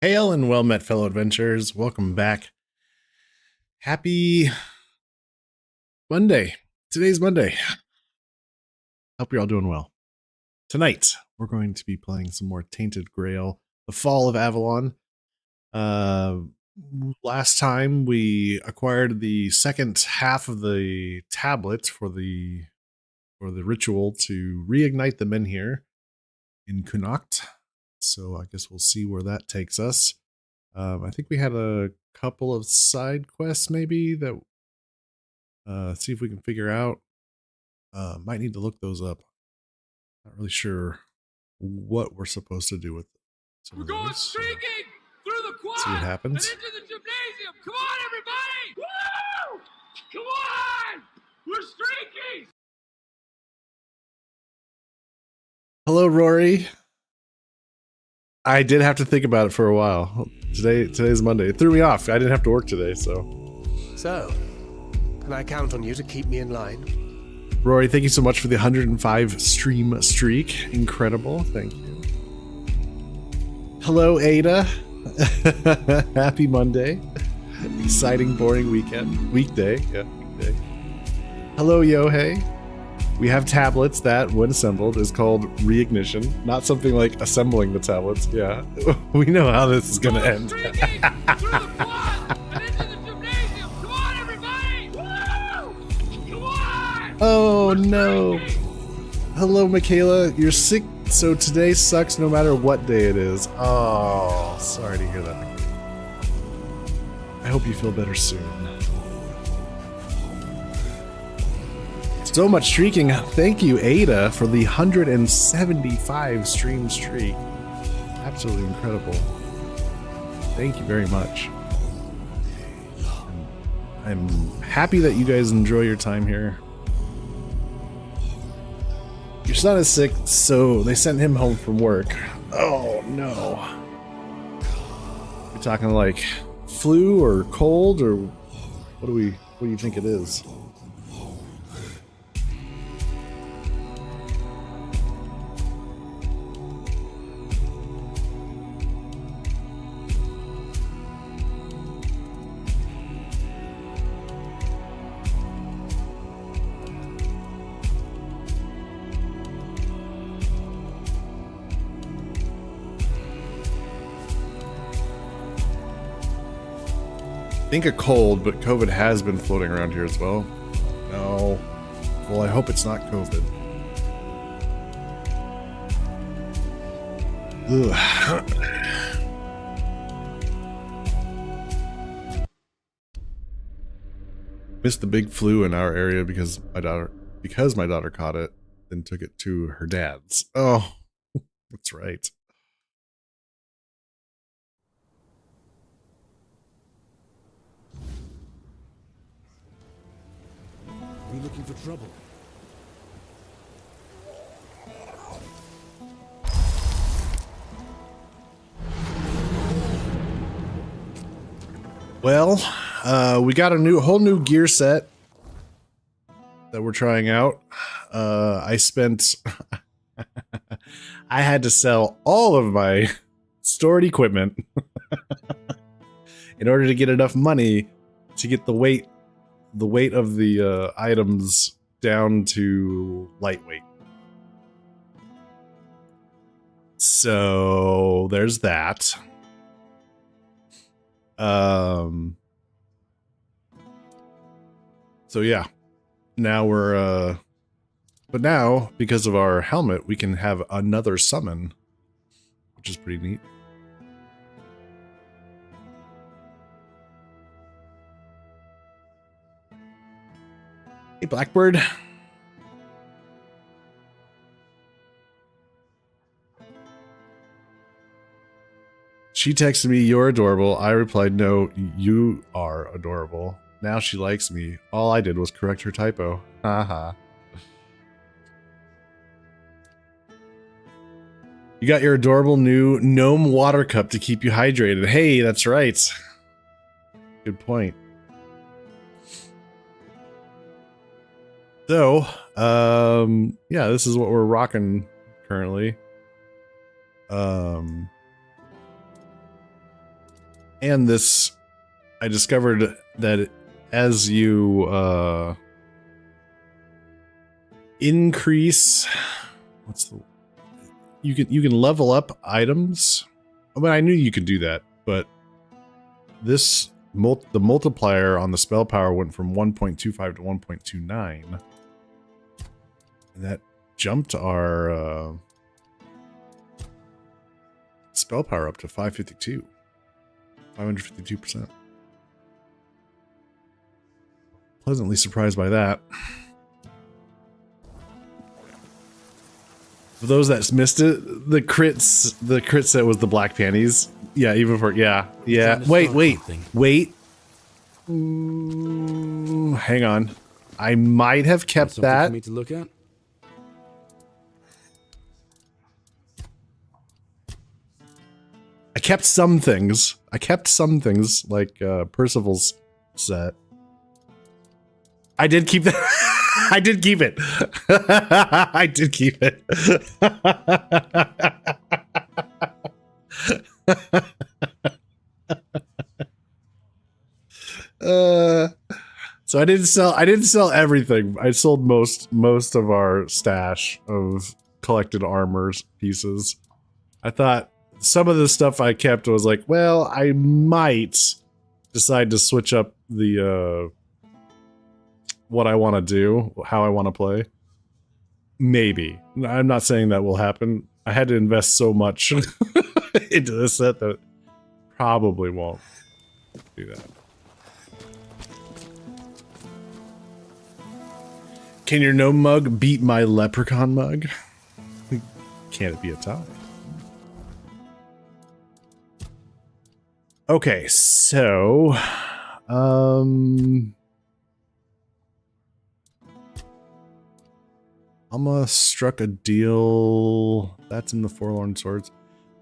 Hail and well met, fellow adventurers. Welcome back. Happy Monday. Today's Monday. Hope you're all doing well. Tonight, we're going to be playing some more Tainted Grail, The Fall of Avalon. Last time we acquired the second half of the tablet for the ritual to reignite the men here in Connacht. So I guess we'll see where that takes us. I think we had a couple of side quests maybe that see if we can figure out. Might need to look those up. Not really sure what we're supposed to do with some we're of going those. streaking through the quad See what happens. and into the gymnasium. Come on, everybody! Woo! Come on! We're streaking! Hello, Rory. I did have to think about it for a while. Today's Monday. It threw me off. I didn't have to work today, so. So, can I count on you to keep me in line? Rory, thank you so much for the 105 stream streak. Incredible. Thank you. Hello, Ada. Happy Monday. Exciting, boring weekday. Yeah, weekday. Hello, Yohei. We have tablets that, when assembled, is called reignition. Not something like assembling the tablets. Yeah, we know how this is going to end. Oh no! Hello, Michaela. You're sick, so today sucks no matter what day it is. Oh, sorry to hear that, Michaela. I hope you feel better soon. So much streaking. Thank you, Ada, for the 175 stream streak. Absolutely incredible. Thank you very much. I'm happy that you guys enjoy your time here. Your son is sick, so they sent him home from work. Oh no. You're talking like flu or cold, or what do you think it is? I think a cold, but COVID has been floating around here as well. No. Well, I hope it's not COVID. Ugh. Missed the big flu in our area because my daughter caught it, then took it to her dad's. Oh, that's right. Are you looking for trouble? Well, we got a whole new gear set that we're trying out. I spent I had to sell all of my stored equipment in order to get enough money to get the weight of the items down to lightweight. So there's that. So yeah, now we're but now because of our helmet we can have another summon, which is pretty neat. Hey, Blackbird. She texted me, "You're adorable." I replied, "No, you are adorable." Now she likes me. All I did was correct her typo. Haha. You got your adorable new gnome water cup to keep you hydrated. Hey, that's right. Good point. So, yeah, this is what we're rocking currently. And this, I discovered that as you increase, you can level up items. I mean, I knew you could do that, but this the multiplier on the spell power went from 1.25 to 1.29, and that jumped our spell power up to 552%. Pleasantly surprised by that. For those that missed it, the crit set was the black panties. Yeah, even for yeah. Wait. Hang on. I might have kept Something that. for me to look at? I kept some things. Like Percival's set. I did keep that. I did keep it. I did keep it. So I didn't sell everything. I sold most of our stash of collected armors pieces. I thought some of the stuff I kept was like, well, I might decide to switch up the what I want to do, how I want to play. Maybe. I'm not saying that will happen. I had to invest so much into this set that probably won't do that. Can your gnome mug beat my leprechaun mug? Can it be a tie? Okay, so Alma struck a deal. That's in the Forlorn Swords.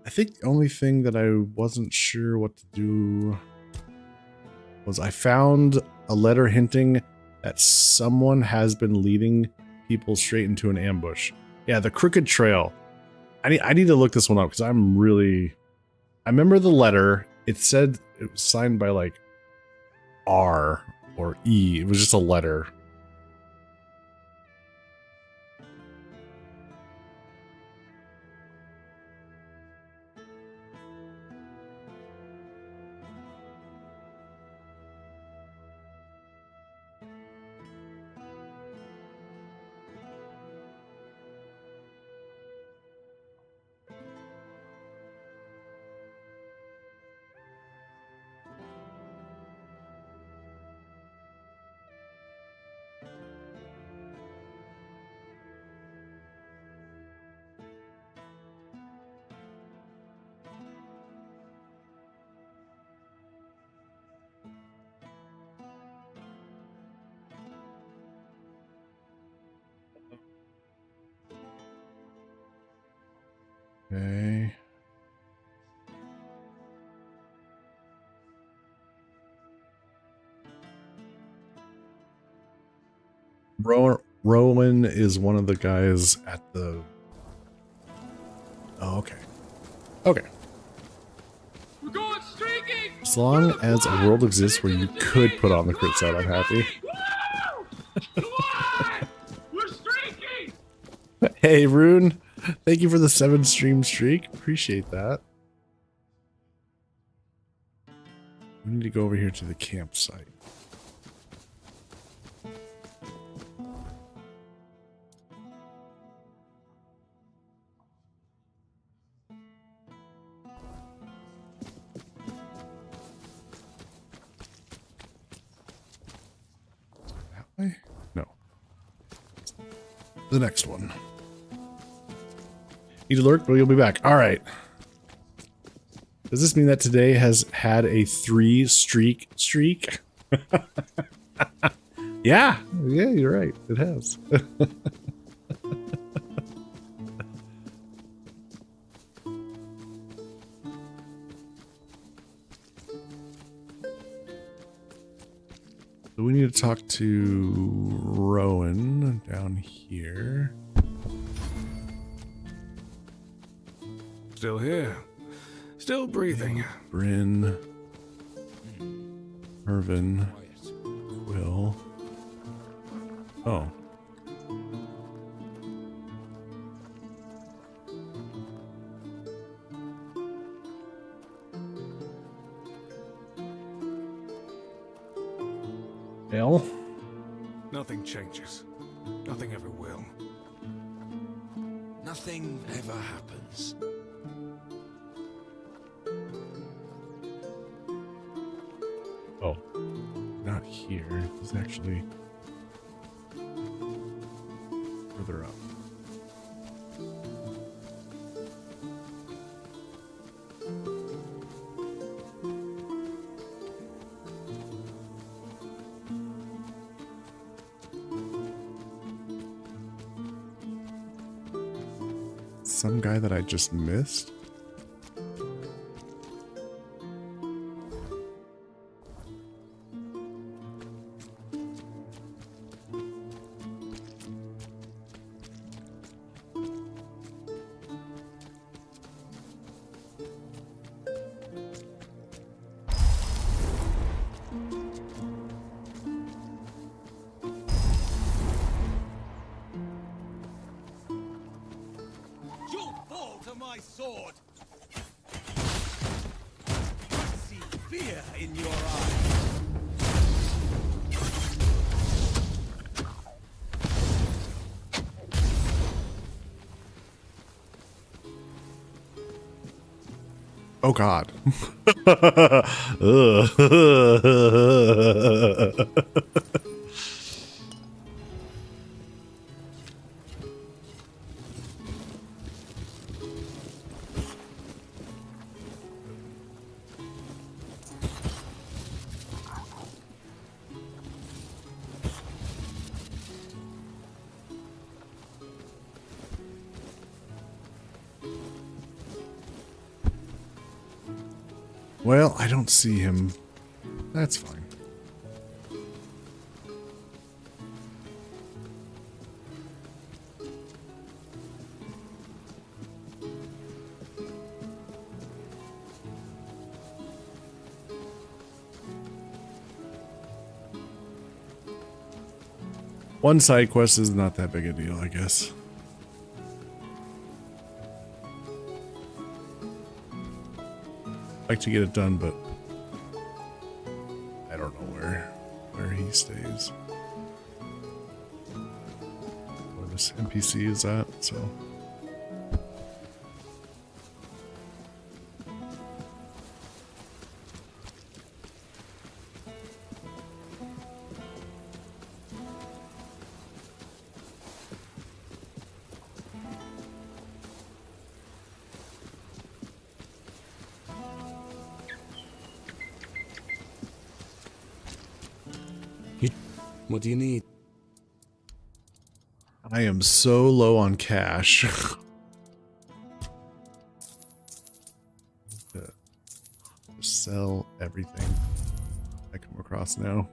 I think the only thing that I wasn't sure what to do was I found a letter hinting that someone has been leading people straight into an ambush. Yeah, the Crooked Trail. I need to look this one up because I remember the letter. It said it was signed by like R or E. It was just a letter. Okay. Rowan is one of the guys at the... Oh, okay. Okay. We're going streaking! As long as a world exists where you could put on the crit set, I'm happy. Woo! Come on! We're streaking! Hey, Rune. Thank you for the 7 stream streak. Appreciate that. We need to go over here to the campsite. That way? No. The next one. Need to lurk, but you'll be back. All right. Does this mean that today has had a 3-streak streak? Yeah, you're right. It has. So we need to talk to Rowan down here. Still here. Still breathing. Bryn. Irvin, Quiet. Will. Oh. Well, Nothing changes. Nothing ever will. Nothing ever happens. oh, not here. He's actually further up. Some guy that I just missed? You'll fall to my sword! I see fear in your eyes. Oh God. Well, I don't see him. That's fine. One side quest is not that big a deal, I guess. Like to get it done, but I don't know where he stays. Where this NPC is at, so. What do you need? I am so low on cash. to sell everything I come across now.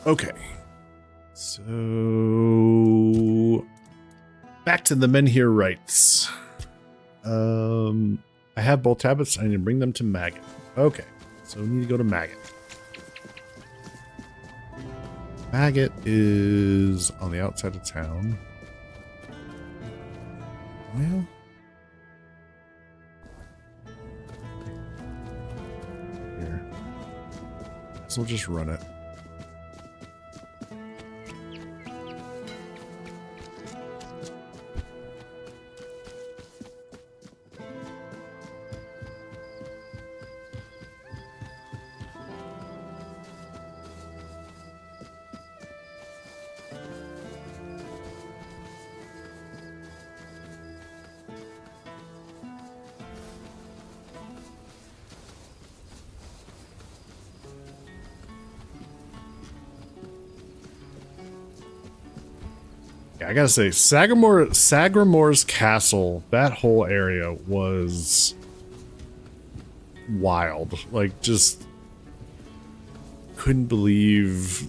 Okay, so back to the Menhir rights. I have both tablets. I need to bring them to Maggot. Okay, so we need to go to Maggot. Maggot is on the outside of town. Well, here. So we'll just run it. I gotta say, Sagramore's castle, that whole area was wild. Like, just couldn't believe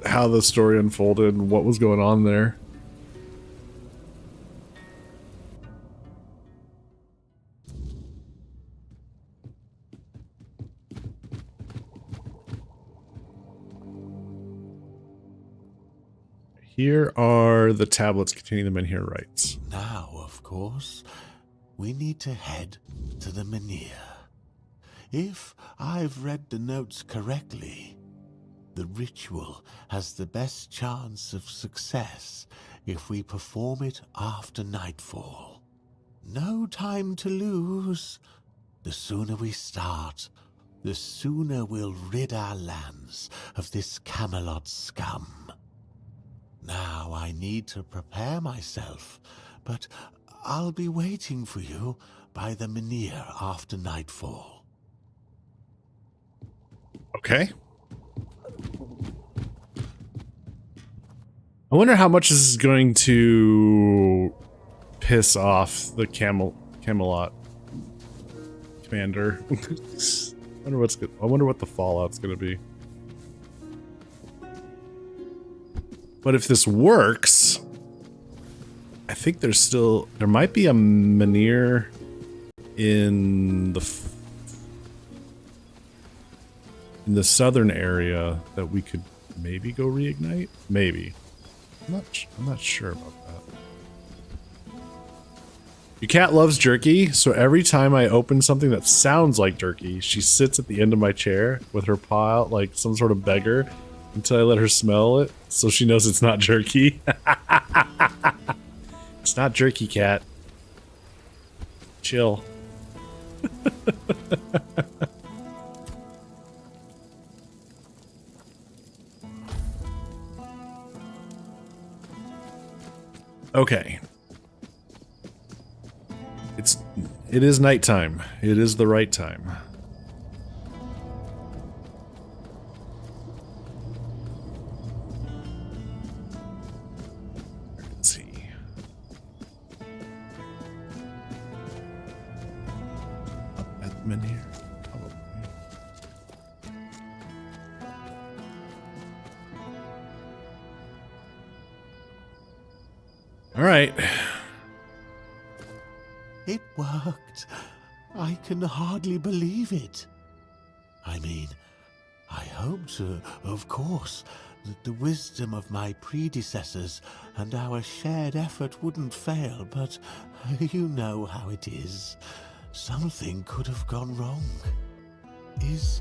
how the story unfolded and what was going on there. Here are the tablets containing the Menhir rites. Now, of course, we need to head to the Menhir. If I've read the notes correctly, the ritual has the best chance of success if we perform it after nightfall. No time to lose. The sooner we start, the sooner we'll rid our lands of this Camelot scum. Now I need to prepare myself, but I'll be waiting for you by the Menhir after nightfall. Okay. I wonder how much this is going to piss off the Camelot commander. I wonder what the fallout's going to be. But if this works, I think there might be a Menhir in the southern area that we could maybe go reignite. Maybe. I'm not sure about that. Your cat loves jerky, so every time I open something that sounds like jerky, she sits at the end of my chair with her paw out like some sort of beggar until I let her smell it, so she knows it's not jerky. It's not jerky, cat. Chill. Okay. It is nighttime. It is the right time. Let's see. Up at the Menhir, probably. All right. It worked. I can hardly believe it. I mean, I hoped, of course, that the wisdom of my predecessors and our shared effort wouldn't fail, but you know how it is. Something could have gone wrong. Is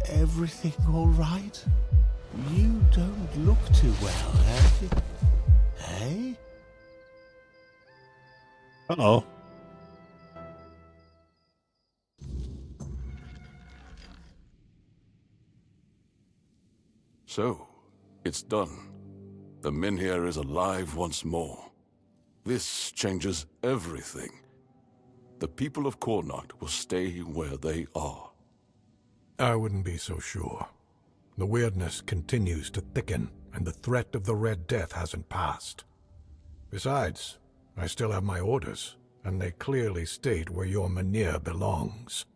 everything all right? You don't look too well, eh? Uh-oh. So, it's done. The Menhir is alive once more. This changes everything. The people of Connacht will stay where they are. I wouldn't be so sure. The weirdness continues to thicken, and the threat of the Red Death hasn't passed. Besides, I still have my orders, and they clearly state where your Menhir belongs.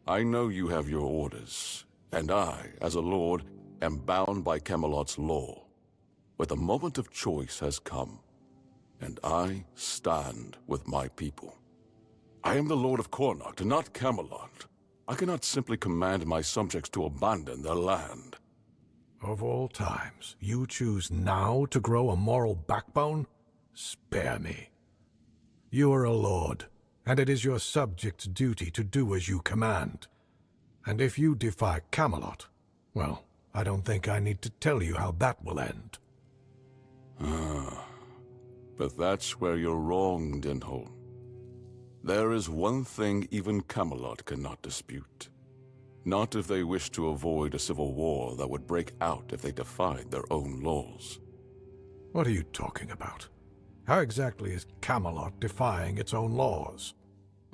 I know you have your orders, and I, as a lord, am bound by Camelot's law. But the moment of choice has come, and I stand with my people. I am the Lord of Connacht, not Camelot. I cannot simply command my subjects to abandon their land. Of all times, you choose now to grow a moral backbone? Spare me. You are a lord, and it is your subjects' duty to do as you command. And if you defy Camelot, well, I don't think I need to tell you how that will end. But that's where you're wrong, Denholm. There is one thing even Camelot cannot dispute. Not if they wish to avoid a civil war that would break out if they defied their own laws. What are you talking about? How exactly is Camelot defying its own laws?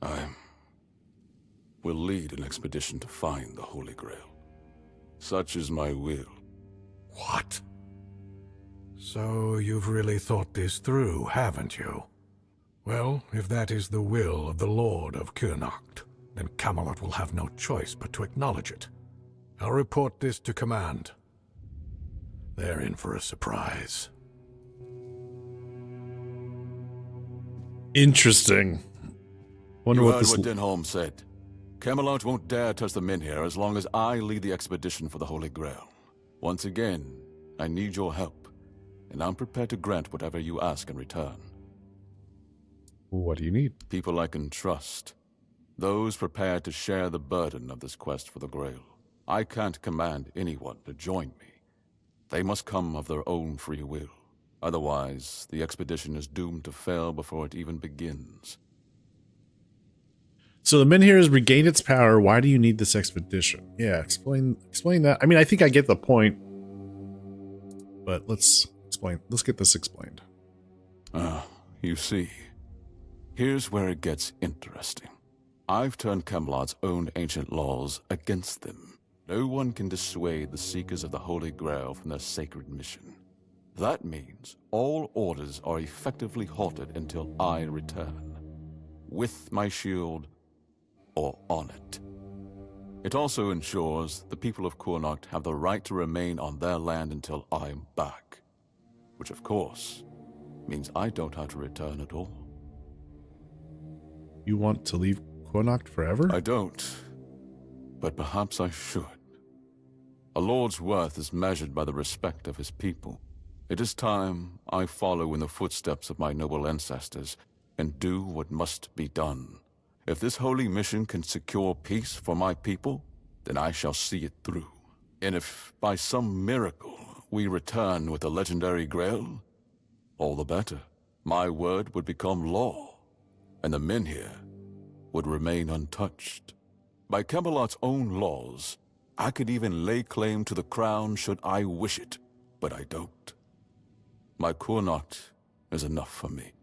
I will lead an expedition to find the Holy Grail. Such is my will. What? So you've really thought this through, haven't you? Well, if that is the will of the Lord of Connacht, then Camelot will have no choice but to acknowledge it. I'll report this to command. They're in for a surprise. Interesting. Wonder You what heard this. what Denholm said. Camelot won't dare touch the men here as long as I lead the expedition for the Holy Grail. Once again, I need your help, and I'm prepared to grant whatever you ask in return. What do you need? People I can trust. Those prepared to share the burden of this quest for the Grail. I can't command anyone to join me. They must come of their own free will. Otherwise, the expedition is doomed to fail before it even begins. So the Menhir has regained its power. Why do you need this expedition? Yeah, explain that. I mean, I think I get the point, but let's get this explained. You see, here's where it gets interesting. I've turned Camelot's own ancient laws against them. No one can dissuade the Seekers of the Holy Grail from their sacred mission. That means all orders are effectively halted until I return. With my shield, or on it. It also ensures the people of Connacht have the right to remain on their land until I'm back. Which, of course, means I don't have to return at all. You want to leave Connacht forever? I don't, but perhaps I should. A lord's worth is measured by the respect of his people. It is time I follow in the footsteps of my noble ancestors and do what must be done. If this holy mission can secure peace for my people, then I shall see it through. And if by some miracle we return with the legendary Grail, all the better. My word would become law, and the men here would remain untouched. By Camelot's own laws, I could even lay claim to the crown should I wish it, but I don't. My Connacht is enough for me.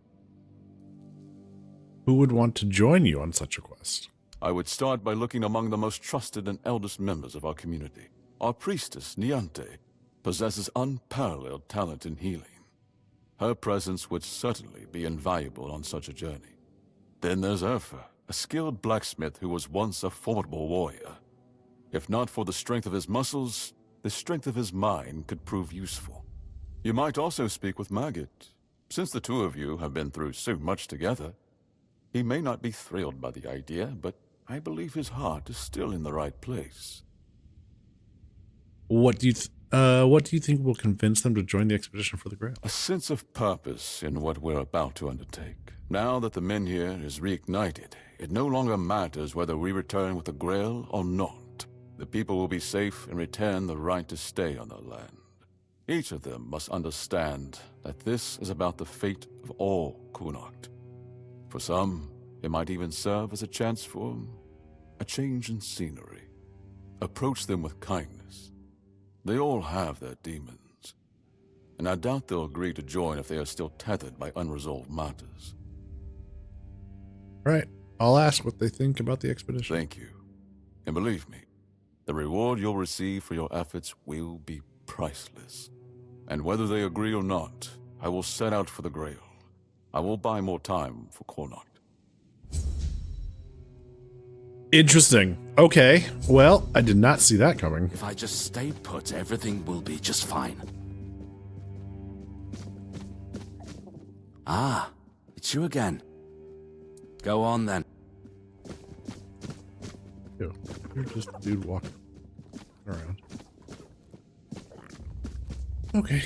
Who would want to join you on such a quest? I would start by looking among the most trusted and eldest members of our community. Our priestess, Niante, possesses unparalleled talent in healing. Her presence would certainly be invaluable on such a journey. Then there's Urfa, a skilled blacksmith who was once a formidable warrior. If not for the strength of his muscles, the strength of his mind could prove useful. You might also speak with Maggot. Since the two of you have been through so much together, he may not be thrilled by the idea, but I believe his heart is still in the right place. What do you think will convince them to join the expedition for the Grail? A sense of purpose in what we're about to undertake. Now that the Menhir is reignited, it no longer matters whether we return with the Grail or not. The people will be safe and retain the right to stay on their land. Each of them must understand that this is about the fate of all Connacht. For some, it might even serve as a chance for a change in scenery. Approach them with kindness. They all have their demons, and I doubt they'll agree to join if they are still tethered by unresolved matters. Right. I'll ask what they think about the expedition. Thank you. And believe me, the reward you'll receive for your efforts will be priceless. And whether they agree or not, I will set out for the Grail. I will buy more time for Connacht. Interesting. Okay. Well, I did not see that coming. If I just stay put, everything will be just fine. Ah, it's you again. Go on then. Yo, you're just a dude walking around. Okay.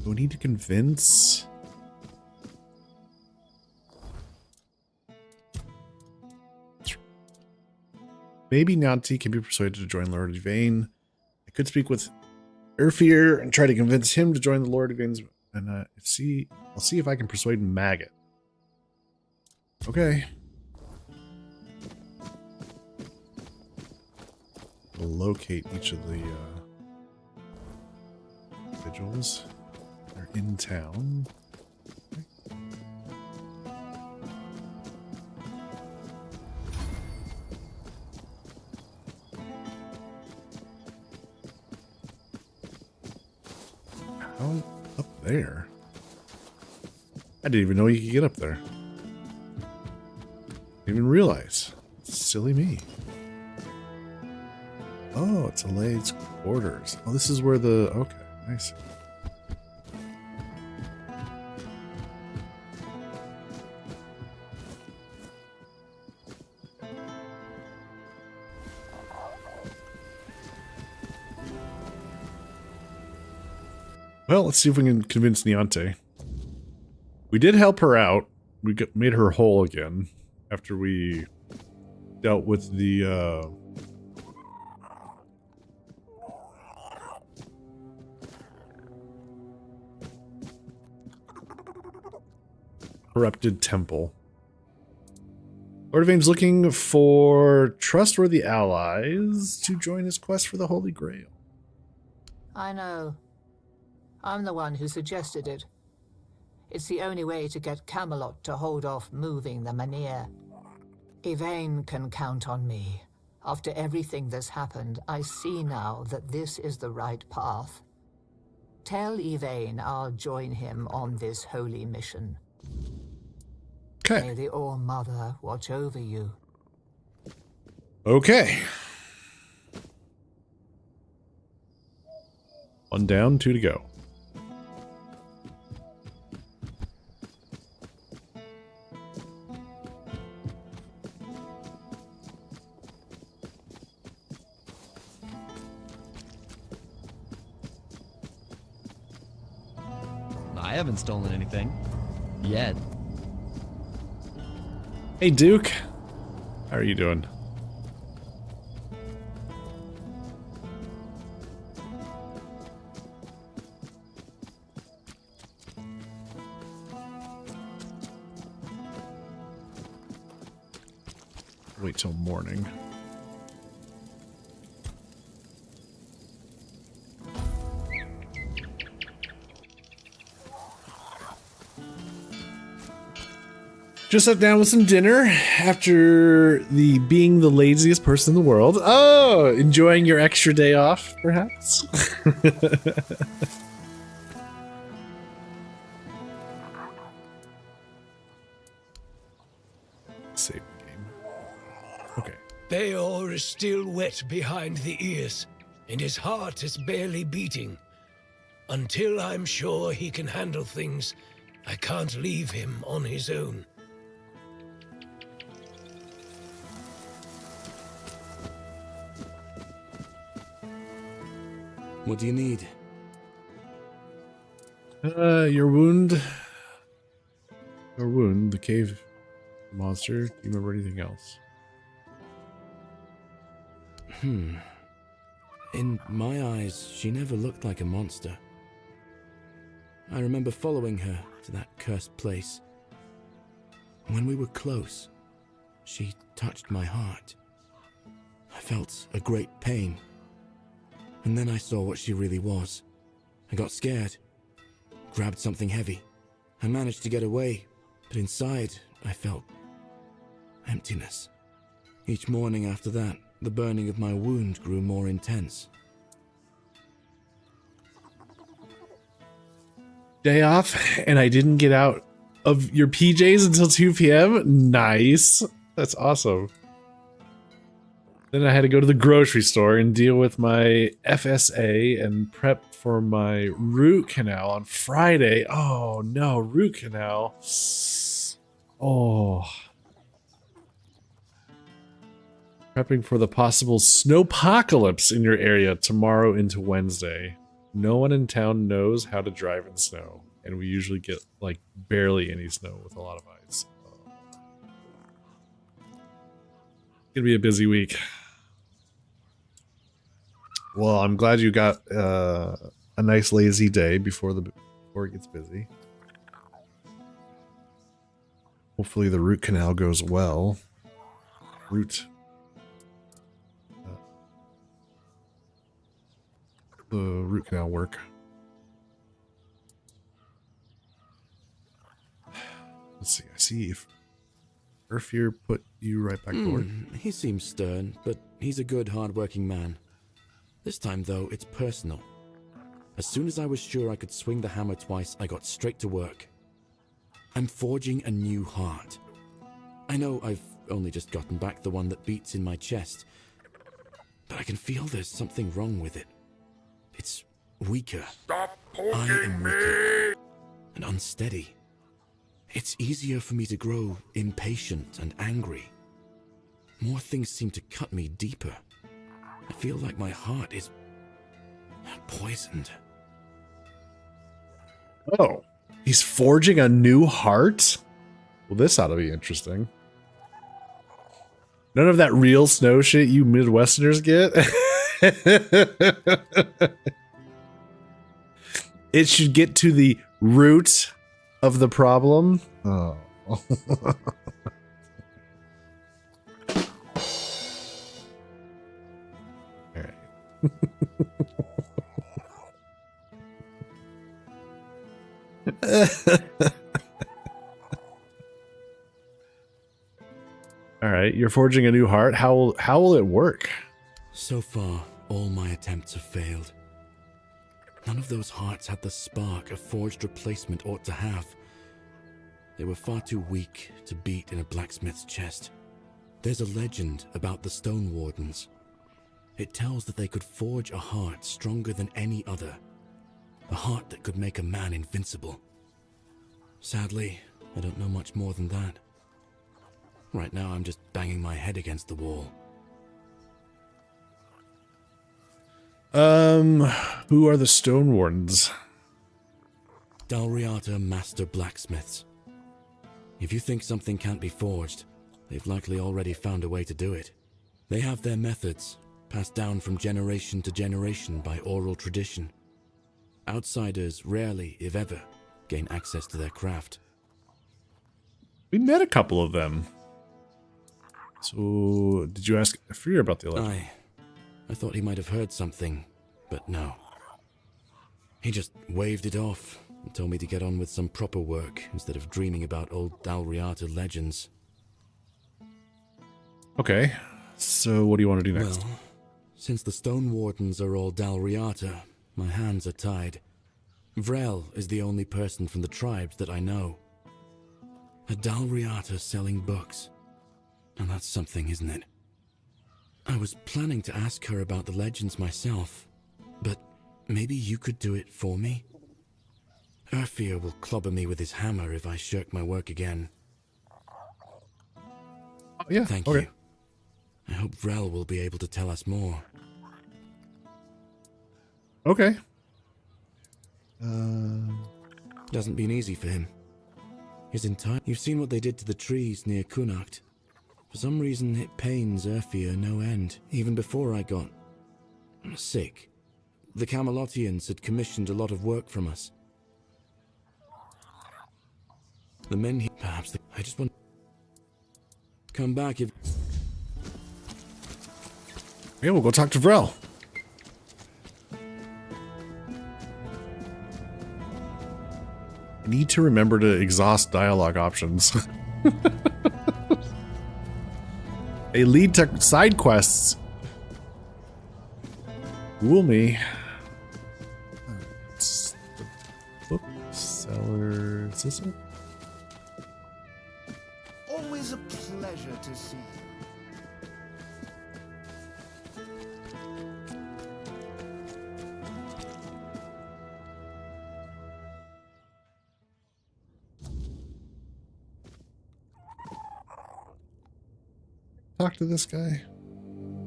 We need to convince... Maybe Nanti can be persuaded to join Lord Yvain. I could speak with Urfir and try to convince him to join the Lord Yvain's... And I'll see if I can persuade Maggot. Okay. We'll locate each of the vigils. They're in town. How up there? I didn't even know you could get up there. Didn't even realize. Silly me. Oh, it's Alaid's quarters. Oh, this is where the... Okay, nice. Well, let's see if we can convince Niante. We did help her out. We made her whole again after we dealt with the corrupted temple. Lord Yvain's looking for trustworthy allies to join his quest for the Holy Grail. I know. I'm the one who suggested it. It's the only way to get Camelot to hold off moving the Menhir. Yvain can count on me. After everything that's happened, I see now that this is the right path. Tell Yvain I'll join him on this holy mission. Okay. May the All-Mother watch over you. Okay. 1 down, 2 to go. I haven't stolen anything. Yet. Hey, Duke. How are you doing? Wait till morning. Just sat down with some dinner after being the laziest person in the world. Oh, enjoying your extra day off, perhaps? Save the game. Okay. Beor is still wet behind the ears, and his heart is barely beating. Until I'm sure he can handle things, I can't leave him on his own. What do you need? Your wound. Your wound, the cave monster. Do you remember anything else? In my eyes, she never looked like a monster. I remember following her to that cursed place. When we were close, she touched my heart. I felt a great pain. And then I saw what she really was. I got scared, grabbed something heavy. I managed to get away, but inside I felt emptiness. Each morning after that, the burning of my wound grew more intense. Day off, and I didn't get out of your PJs until 2 p.m.? Nice. That's awesome. Then I had to go to the grocery store and deal with my FSA and prep for my root canal on Friday. Oh no, root canal. Oh. Prepping for the possible snowpocalypse in your area tomorrow into Wednesday. No one in town knows how to drive in snow, and we usually get like barely any snow with a lot of ice. Gonna be a busy week. Well, I'm glad you got a nice lazy day before it gets busy. Hopefully the root canal goes well. The root canal work. Let's see. I see if Urfir put you right back to work. He seems stern, but he's a good, hard-working man. This time, though, it's personal. As soon as I was sure I could swing the hammer twice, I got straight to work. I'm forging a new heart. I know I've only just gotten back the one that beats in my chest. But I can feel there's something wrong with it. It's weaker. Stop I am weaker and unsteady. It's easier for me to grow impatient and angry. More things seem to cut me deeper. I feel like my heart is poisoned. Oh, he's forging a new heart? Well, this ought to be interesting. None of that real snow shit you Midwesterners get. It should get to the root of the problem. Oh. All right, you're forging a new heart. How will it work? So far, all my attempts have failed. None of those hearts had the spark a forged replacement ought to have. They were far too weak to beat in a blacksmith's chest. There's a legend about the Stone Wardens. It tells that they could forge a heart stronger than any other. A heart that could make a man invincible. Sadly, I don't know much more than that. Right now, I'm just banging my head against the wall. Who are the Stone Wardens? Dalriata Master Blacksmiths. If you think something can't be forged, they've likely already found a way to do it. They have their methods, passed down from generation to generation by oral tradition. Outsiders rarely, if ever, gain access to their craft. We met a couple of them. So, did you ask Freer about the election? I thought he might have heard something, but no. He just waved it off and told me to get on with some proper work instead of dreaming about old Dalriata legends. Okay, so what do you want to do next? Well, since the Stone Wardens are all Dalriata, my hands are tied. Vrel is the only person from the tribes that I know. A Dalriata selling books. And that's something, isn't it? I was planning to ask her about the legends myself, but maybe you could do it for me? Urfir will clobber me with his hammer if I shirk my work again. Oh, yeah, Thank okay. you. I hope Vrel will be able to tell us more. Okay. Hasn't been easy for him. His entire... You've seen what they did to the trees near Connacht. For some reason, it pains Urfir no end, even before I got sick. The Camelotians had commissioned a lot of work from us. The men here, perhaps, I just want... Come back if... Yeah, we'll go talk to Vrel. I need to remember to exhaust dialogue options. They lead to side quests. Fool me. It's the bookseller. Is this it? Always a pleasure to see you. Talk to this guy.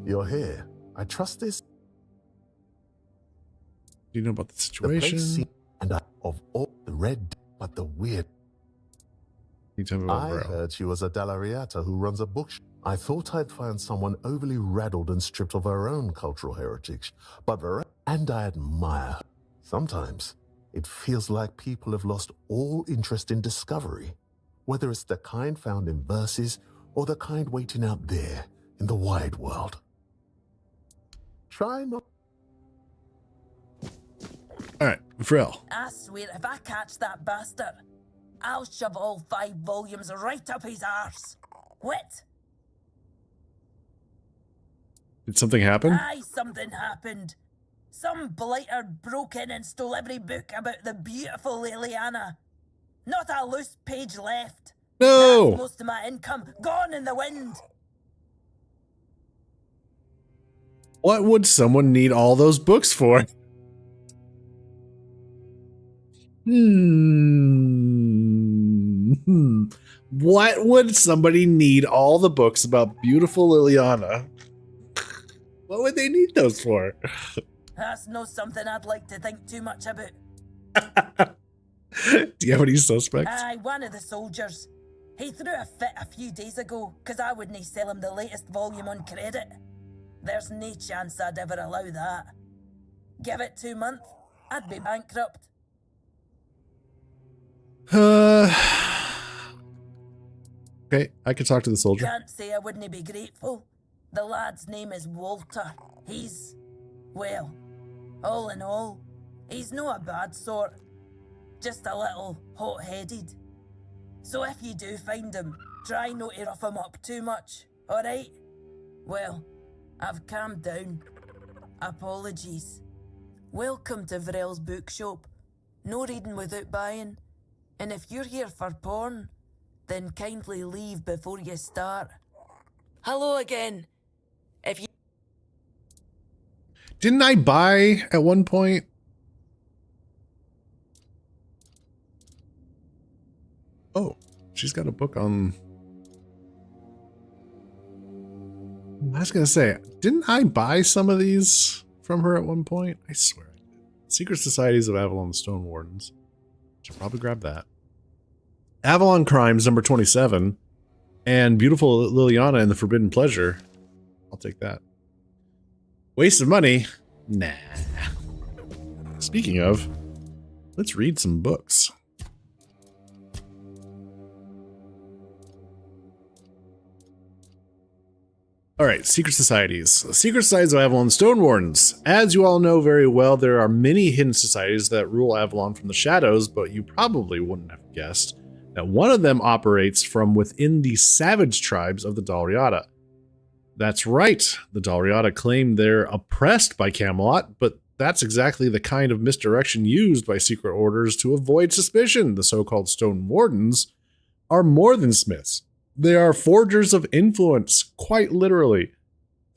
You're here. I trust this. Do you know about the The situation? place seems, and of all the red, but the weird. Can you tell me about I Vrel? heard she was a Dalariata who runs a bookshop. I thought I'd find someone overly rattled and stripped of her own cultural heritage, but and I admire her. Sometimes it feels like people have lost all interest in discovery, whether it's the kind found in verses or the kind waiting out there in the wide world. Try not. All right, Vrel. I swear, if I catch that bastard, I'll shove all 5 volumes right up his arse. What? Did something happen? Aye, something happened. Some blighter broke in and stole every book about the beautiful Liliana. Not a loose page left. No! That's most of my income gone in the wind. What would someone need all those books for? What would somebody need all the books about beautiful Liliana? What would they need those for? That's not something I'd like to think too much about. Do you have any suspects? Aye, one of the soldiers. He threw a fit a few days ago because I wouldn't sell him the latest volume on credit. There's no chance I'd ever allow that. Give it 2 months, I'd be bankrupt. Okay, I could talk to the soldier. Can't say I wouldn't be grateful. The lad's name is Walter. He's, well, all in all, he's no a bad sort. Just a little hot-headed. So if you do find him, try not to rough him up too much, alright? Well, I've calmed down. Apologies. Welcome to Vrel's bookshop. No reading without buying. And if you're here for porn, then kindly leave before you start. Hello again. If you... Didn't I buy at one point? Oh, she's got a book on... I was going to say, didn't I buy some of these from her at one point? I swear I did. Secret Societies of Avalon Stone Wardens. Should probably grab that. Avalon Crimes, number 27. And Beautiful Liliana and the Forbidden Pleasure. I'll take that. Waste of money? Nah. Speaking of, let's read some books. Alright, Secret Societies. Secret Societies of Avalon Stone Wardens. As you all know very well, there are many hidden societies that rule Avalon from the shadows, but you probably wouldn't have guessed that one of them operates from within the savage tribes of the Dalriada. That's right, the Dalriada claim they're oppressed by Camelot, but that's exactly the kind of misdirection used by secret orders to avoid suspicion. The so-called Stone Wardens are more than smiths. They are forgers of influence, quite literally,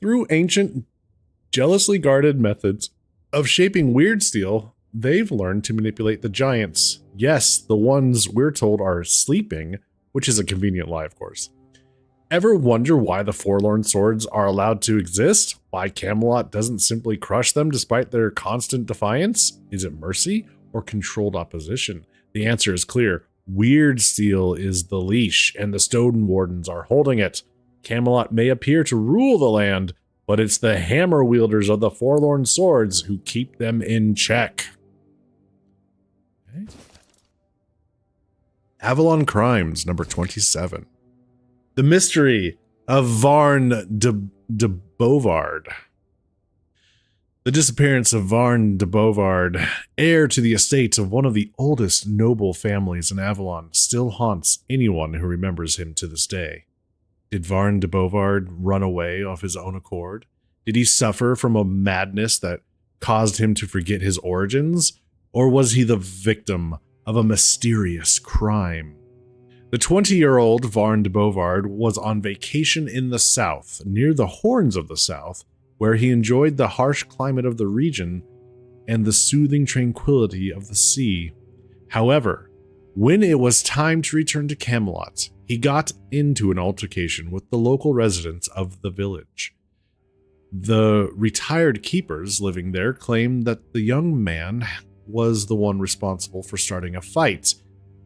through ancient, jealously guarded methods of shaping weird steel. They've learned to manipulate the giants. Yes, the ones we're told are sleeping, which is a convenient lie, of course. Ever wonder why the Forlorn Swords are allowed to exist? Why Camelot doesn't simply crush them despite their constant defiance? Is it mercy or controlled opposition? The answer is clear. Weird steel is the leash, and the Stone Wardens are holding it. Camelot may appear to rule the land, but it's the hammer wielders of the Forlorn Swords who keep them in check. Okay. Avalon Crimes, number 27. The Mystery of Varn de Bovard. The disappearance of Varn de Bovard, heir to the estate of one of the oldest noble families in Avalon, still haunts anyone who remembers him to this day. Did Varn de Bovard run away of his own accord? Did he suffer from a madness that caused him to forget his origins? Or was he the victim of a mysterious crime? The 20-year-old Varn de Bovard was on vacation in the south, near the Horns of the South, where he enjoyed the harsh climate of the region and the soothing tranquility of the sea. However, when it was time to return to Camelot, he got into an altercation with the local residents of the village. The retired keepers living there claimed that the young man was the one responsible for starting a fight,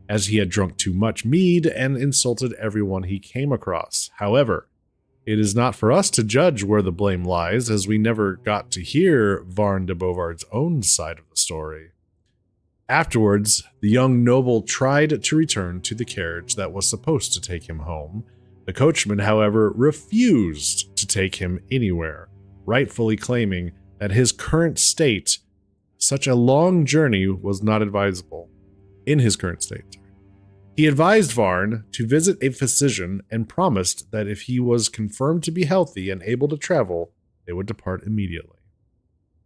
as he had drunk too much mead and insulted everyone he came across. However, it is not for us to judge where the blame lies, as we never got to hear Varn de Bovard's own side of the story. Afterwards, the young noble tried to return to the carriage that was supposed to take him home. The coachman, however, refused to take him anywhere, rightfully claiming that his current state, such a long journey was not advisable. In his current state. He advised Varn to visit a physician and promised that if he was confirmed to be healthy and able to travel, they would depart immediately.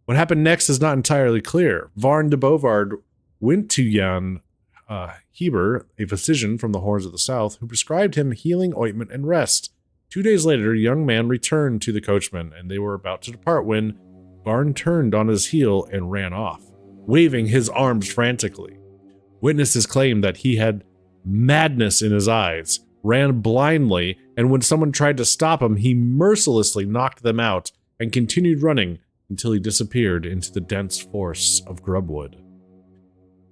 What happened next is not entirely clear. Varn de Bovard went to Jan Heber, a physician from the Horns of the South, who prescribed him healing ointment and rest. 2 days later, a young man returned to the coachman, and they were about to depart when Varn turned on his heel and ran off, waving his arms frantically. Witnesses claimed that he had madness in his eyes, ran blindly, and when someone tried to stop him, he mercilessly knocked them out and continued running until he disappeared into the dense forests of Grubwood.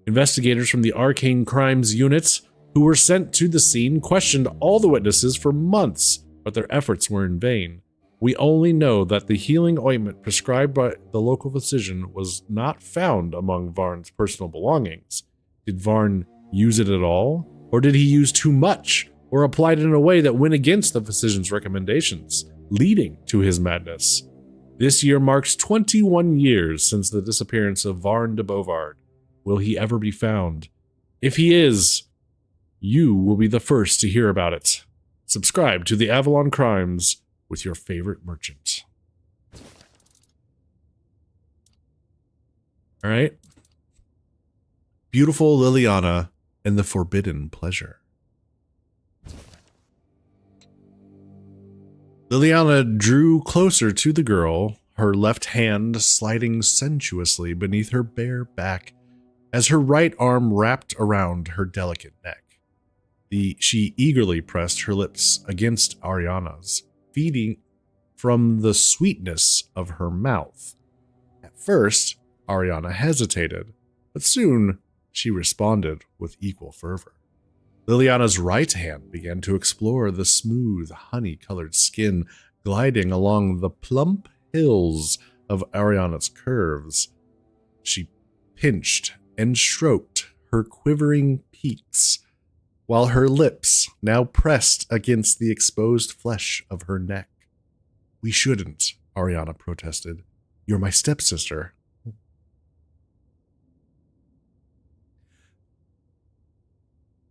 Investigators from the Arcane Crimes Unit, who were sent to the scene, questioned all the witnesses for months, but their efforts were in vain. We only know that the healing ointment prescribed by the local physician was not found among Varn's personal belongings. Did Varn use it at all? Or did he use too much? Or apply it in a way that went against the physician's recommendations, leading to his madness? This year marks 21 years since the disappearance of Varn de Bovard. Will he ever be found? If he is, you will be the first to hear about it. Subscribe to the Avalon Crimes with your favorite merchant. All right. Beautiful Liliana and the Forbidden Pleasure. Liliana drew closer to the girl, her left hand sliding sensuously beneath her bare back as her right arm wrapped around her delicate neck. She eagerly pressed her lips against Ariana's, feeding from the sweetness of her mouth. At first, Ariana hesitated, but soon she responded with equal fervor. Liliana's right hand began to explore the smooth, honey-colored skin gliding along the plump hills of Ariana's curves. She pinched and stroked her quivering peaks, while her lips now pressed against the exposed flesh of her neck. We shouldn't, Ariana protested. You're my stepsister.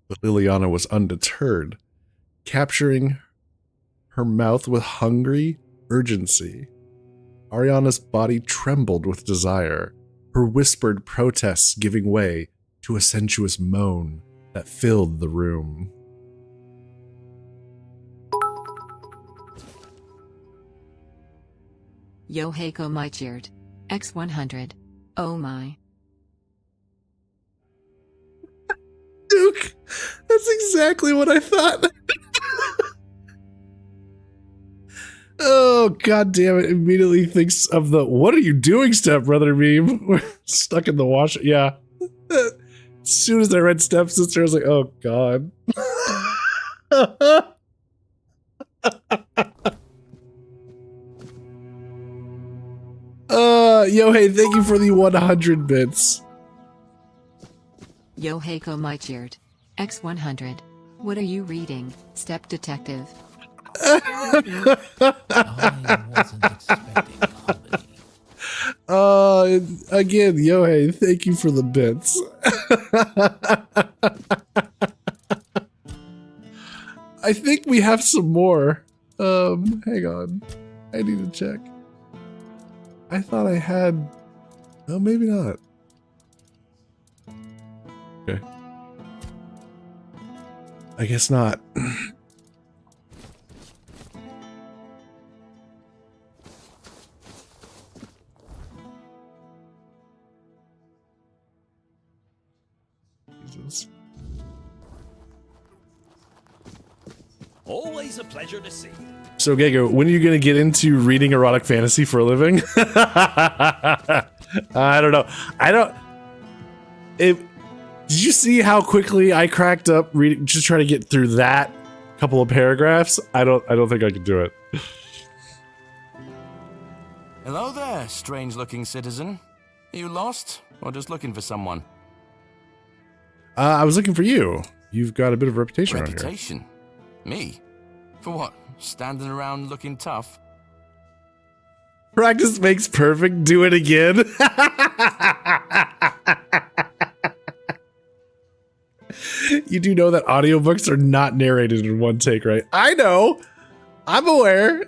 But Liliana was undeterred, capturing her mouth with hungry urgency. Ariana's body trembled with desire, her whispered protests giving way to a sensuous moan that filled the room. Yo Heiko Mycheard. X100. Oh my. Duke, that's exactly what I thought. Oh, god damn it. Immediately thinks of the, what are you doing, stepbrother meme? We're stuck in the wash. Yeah. As soon as I read stepsister, I was like, oh god. Yo, hey, thank you for the 100 bits. Yo Heiko Mycheard. X100. What are you reading, Step Detective? I wasn't expecting comedy. Again, yo, hey, thank you for the bits. I think we have some more. Hang on. I need to check. I thought I had... Oh, maybe not. Okay. I guess not. Jesus. Always a pleasure to see you. So, Gego, when are you going to get into reading erotic fantasy for a living? I don't know. Did you see how quickly I cracked up reading, just trying to get through that couple of paragraphs? I don't think I could do it. Hello there, strange-looking citizen. Are you lost, or just looking for someone? I was looking for you. You've got a bit of a reputation around here. Reputation? Me? For what? Standing around looking tough? Practice makes perfect. Do it again. You do know that audiobooks are not narrated in one take, right? I know. I'm aware.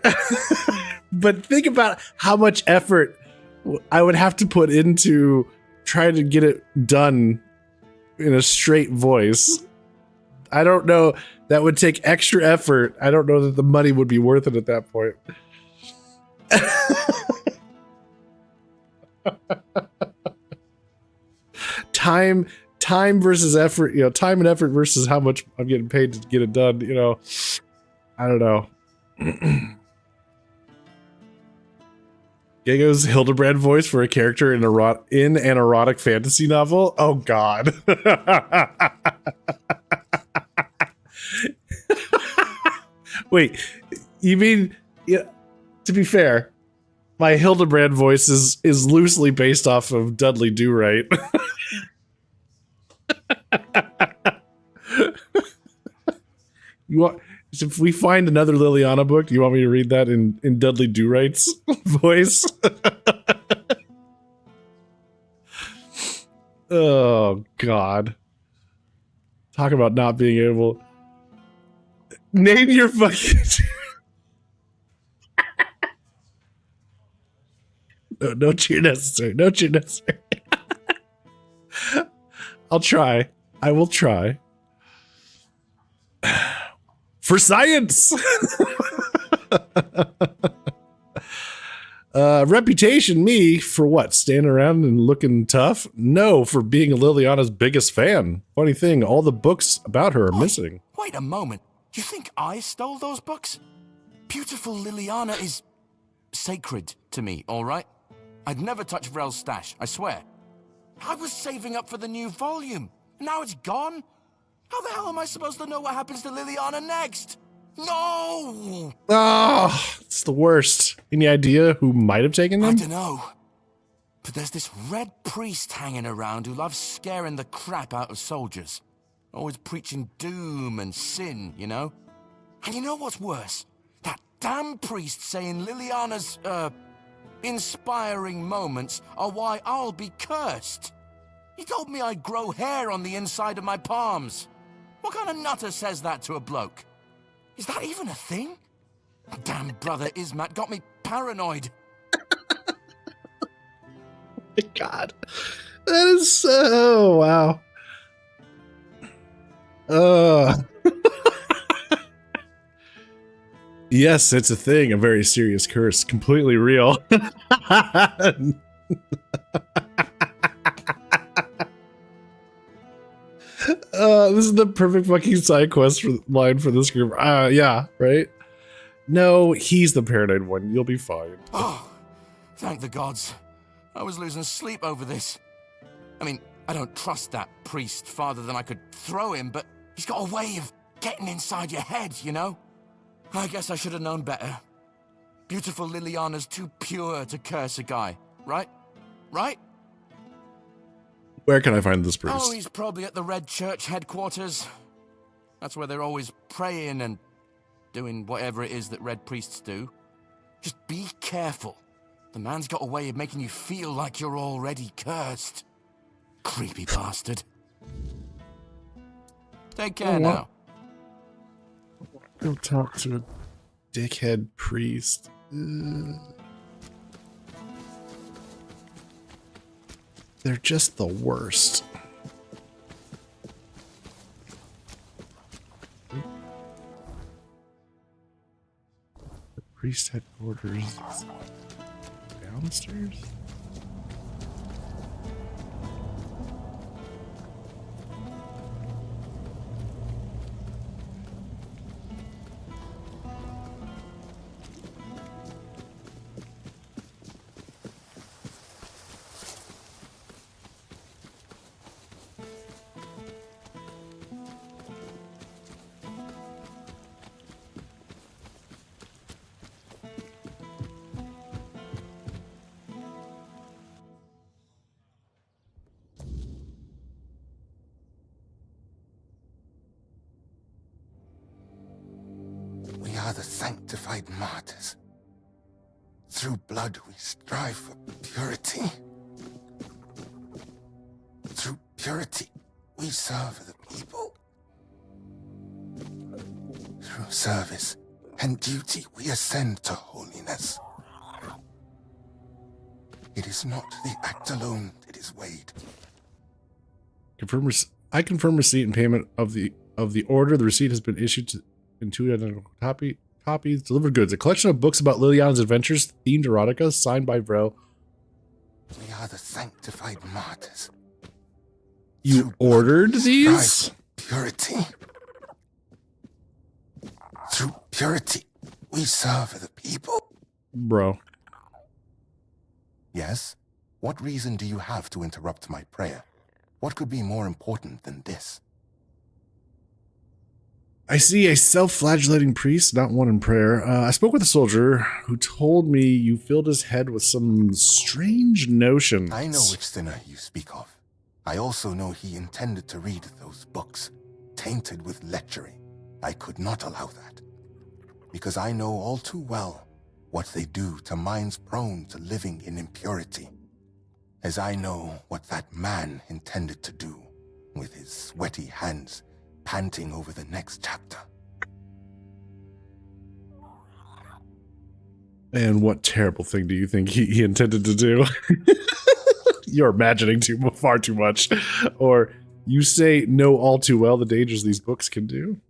But think about how much effort I would have to put into trying to get it done in a straight voice. I don't know. That would take extra effort. I don't know that the money would be worth it at that point. Time versus effort, time and effort versus how much I'm getting paid to get it done, I don't know. Giego's Hildebrand voice for a character in an erotic fantasy novel? Oh god. Wait, you mean, to be fair, my Hildebrand voice is loosely based off of Dudley Do-Right. If we find another Liliana book, do you want me to read that in Dudley Do-Right's voice? Oh god. Talk about not being able. Name your fucking. No cheer necessary. No cheer necessary. I'll try. I will try. For science! Reputation, me, for what? Standing around and looking tough? No, for being Liliana's biggest fan. Funny thing, all the books about her are missing. Wait a moment. You think I stole those books? Beautiful Liliana is sacred to me, all right? I'd never touch Vrel's stash, I swear. I was saving up for the new volume. Now it's gone? How the hell am I supposed to know what happens to Liliana next? No! Oh, it's the worst. Any idea who might have taken them? I don't know. But there's this red priest hanging around who loves scaring the crap out of soldiers. Always preaching doom and sin, you know? And you know what's worse? That damn priest saying Liliana's, inspiring moments are why I'll be cursed. He told me I'd grow hair on the inside of my palms. What kind of nutter says that to a bloke? Is that even a thing? Damn brother Ismat got me paranoid. My god. That is so... wow. Yes, it's a thing. A very serious curse. Completely real. This is the perfect fucking side quest line for this group. Yeah, right? No, he's the paranoid one. You'll be fine. Oh, thank the gods. I was losing sleep over this. I mean, I don't trust that priest farther than I could throw him, but he's got a way of getting inside your head, you know? I guess I should have known better. Beautiful Liliana's too pure to curse a guy, right? Right? Where can I find this priest? Oh, he's probably at the Red Church headquarters. That's where they're always praying and doing whatever it is that Red Priests do. Just be careful. The man's got a way of making you feel like you're already cursed. Creepy bastard. Take care now. Go talk to a dickhead priest. They're just the worst. The priest headquarters downstairs? We are the sanctified martyrs. Through blood we strive for purity. Through purity we serve the people. Through service and duty we ascend to holiness. It is not the act alone that is weighed. Confirm I confirm receipt and payment of the order. The receipt has been issued in 2 identical copies. Delivered goods. A collection of books about Liliana's adventures, themed erotica, signed by Vrel. We are the sanctified martyrs. You ordered these? Purity. Through purity, we serve the people. Bro. Yes? What reason do you have to interrupt my prayer? What could be more important than this? I see a self-flagellating priest, not one in prayer. I spoke with a soldier who told me you filled his head with some strange notions. I know which sinner you speak of. I also know he intended to read those books, tainted with lechery. I could not allow that, because I know all too well what they do to minds prone to living in impurity, as I know what that man intended to do with his sweaty hands panting over the next chapter. And what terrible thing do you think he intended to do? You're imagining far too much. Or you know all too well the dangers these books can do.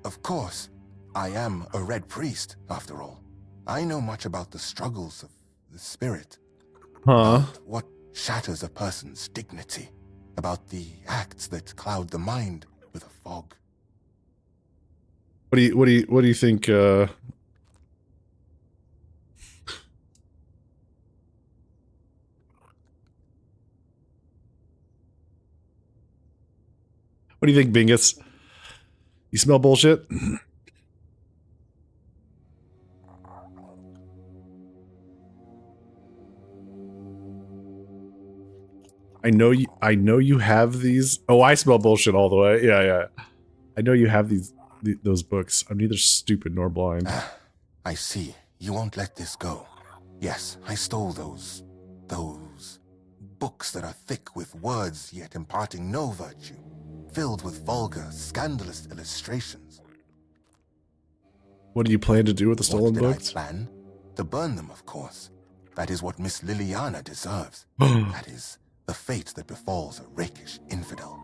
Of course. I am a red priest, after all. I know much about the struggles of the spirit. Huh? About what shatters a person's dignity. About the acts that cloud the mind with a fog. What do you think, What do you think, Bingus? You smell bullshit? I know you have these. Oh, I smell bullshit all the way. Yeah. I know you have those books. I'm neither stupid nor blind. I see. You won't let this go. Yes, I stole those books that are thick with words yet imparting no virtue, filled with vulgar, scandalous illustrations. What do you plan to do with the stolen books? I plan? To burn them, of course. That is what Miss Liliana deserves. That is the fate that befalls a rakish infidel.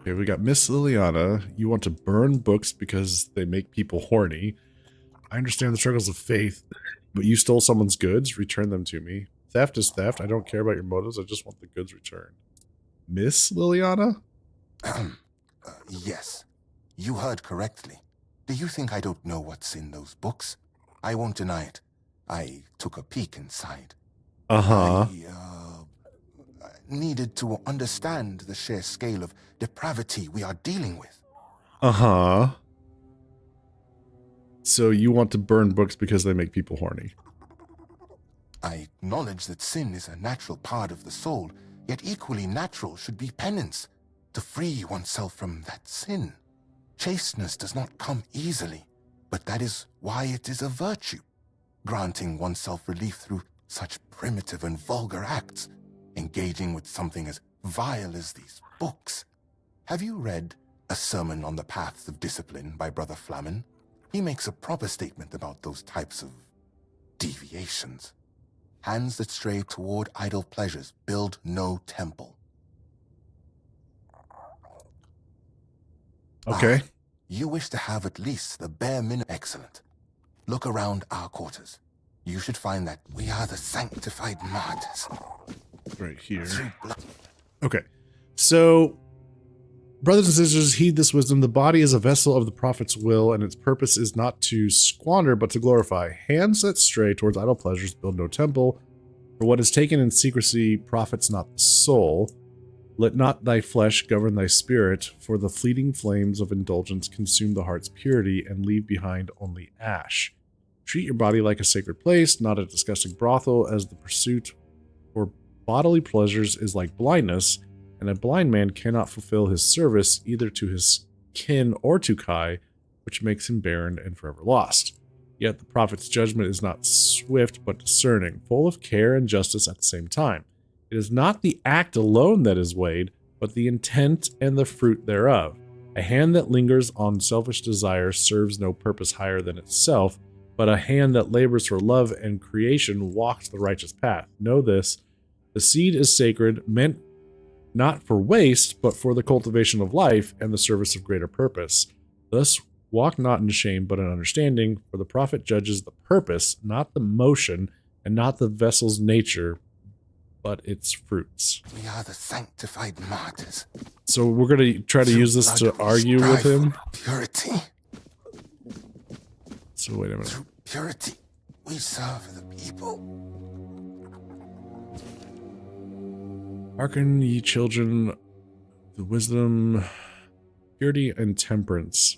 Okay, we got Miss Liliana. You want to burn books because they make people horny. I understand the struggles of faith, but you stole someone's goods. Return them to me. Theft is theft. I don't care about your motives. I just want the goods returned. Miss Liliana? Yes. You heard correctly. Do you think I don't know what's in those books? I won't deny it. I took a peek inside. Uh-huh. I needed to understand the sheer scale of depravity we are dealing with. Uh-huh. So you want to burn books because they make people horny. I acknowledge that sin is a natural part of the soul, yet equally natural should be penance, to free oneself from that sin. Chasteness does not come easily, but that is why it is a virtue, granting oneself relief through such primitive and vulgar acts, engaging with something as vile as these books. Have you read A Sermon on the Paths of Discipline by Brother Flamen? He makes a proper statement about those types of deviations. Hands that stray toward idle pleasures build no temple. Okay. You wish to have at least the bare minimum. Excellent. Look around our quarters. You should find that we are the sanctified martyrs. Right here. Okay. So, brothers and sisters, heed this wisdom. The body is a vessel of the prophet's will, and its purpose is not to squander, but to glorify. Hands that stray towards idle pleasures build no temple. For what is taken in secrecy profits not the soul. Let not thy flesh govern thy spirit, for the fleeting flames of indulgence consume the heart's purity and leave behind only ash. Treat your body like a sacred place, not a disgusting brothel, as the pursuit for bodily pleasures is like blindness, and a blind man cannot fulfill his service either to his kin or to Kai, which makes him barren and forever lost. Yet the prophet's judgment is not swift but discerning, full of care and justice at the same time. It is not the act alone that is weighed, but the intent and the fruit thereof. A hand that lingers on selfish desire serves no purpose higher than itself, but a hand that labors for love and creation walks the righteous path. Know this, the seed is sacred, meant not for waste, but for the cultivation of life and the service of greater purpose. Thus, walk not in shame, but in understanding, for the prophet judges the purpose, not the motion, and not the vessel's nature, but its fruits. We are the sanctified martyrs. So we're going to try to use this to argue with him. Purity. So wait a minute. Through purity, we serve the people. Hearken, ye children, the wisdom, purity, and temperance.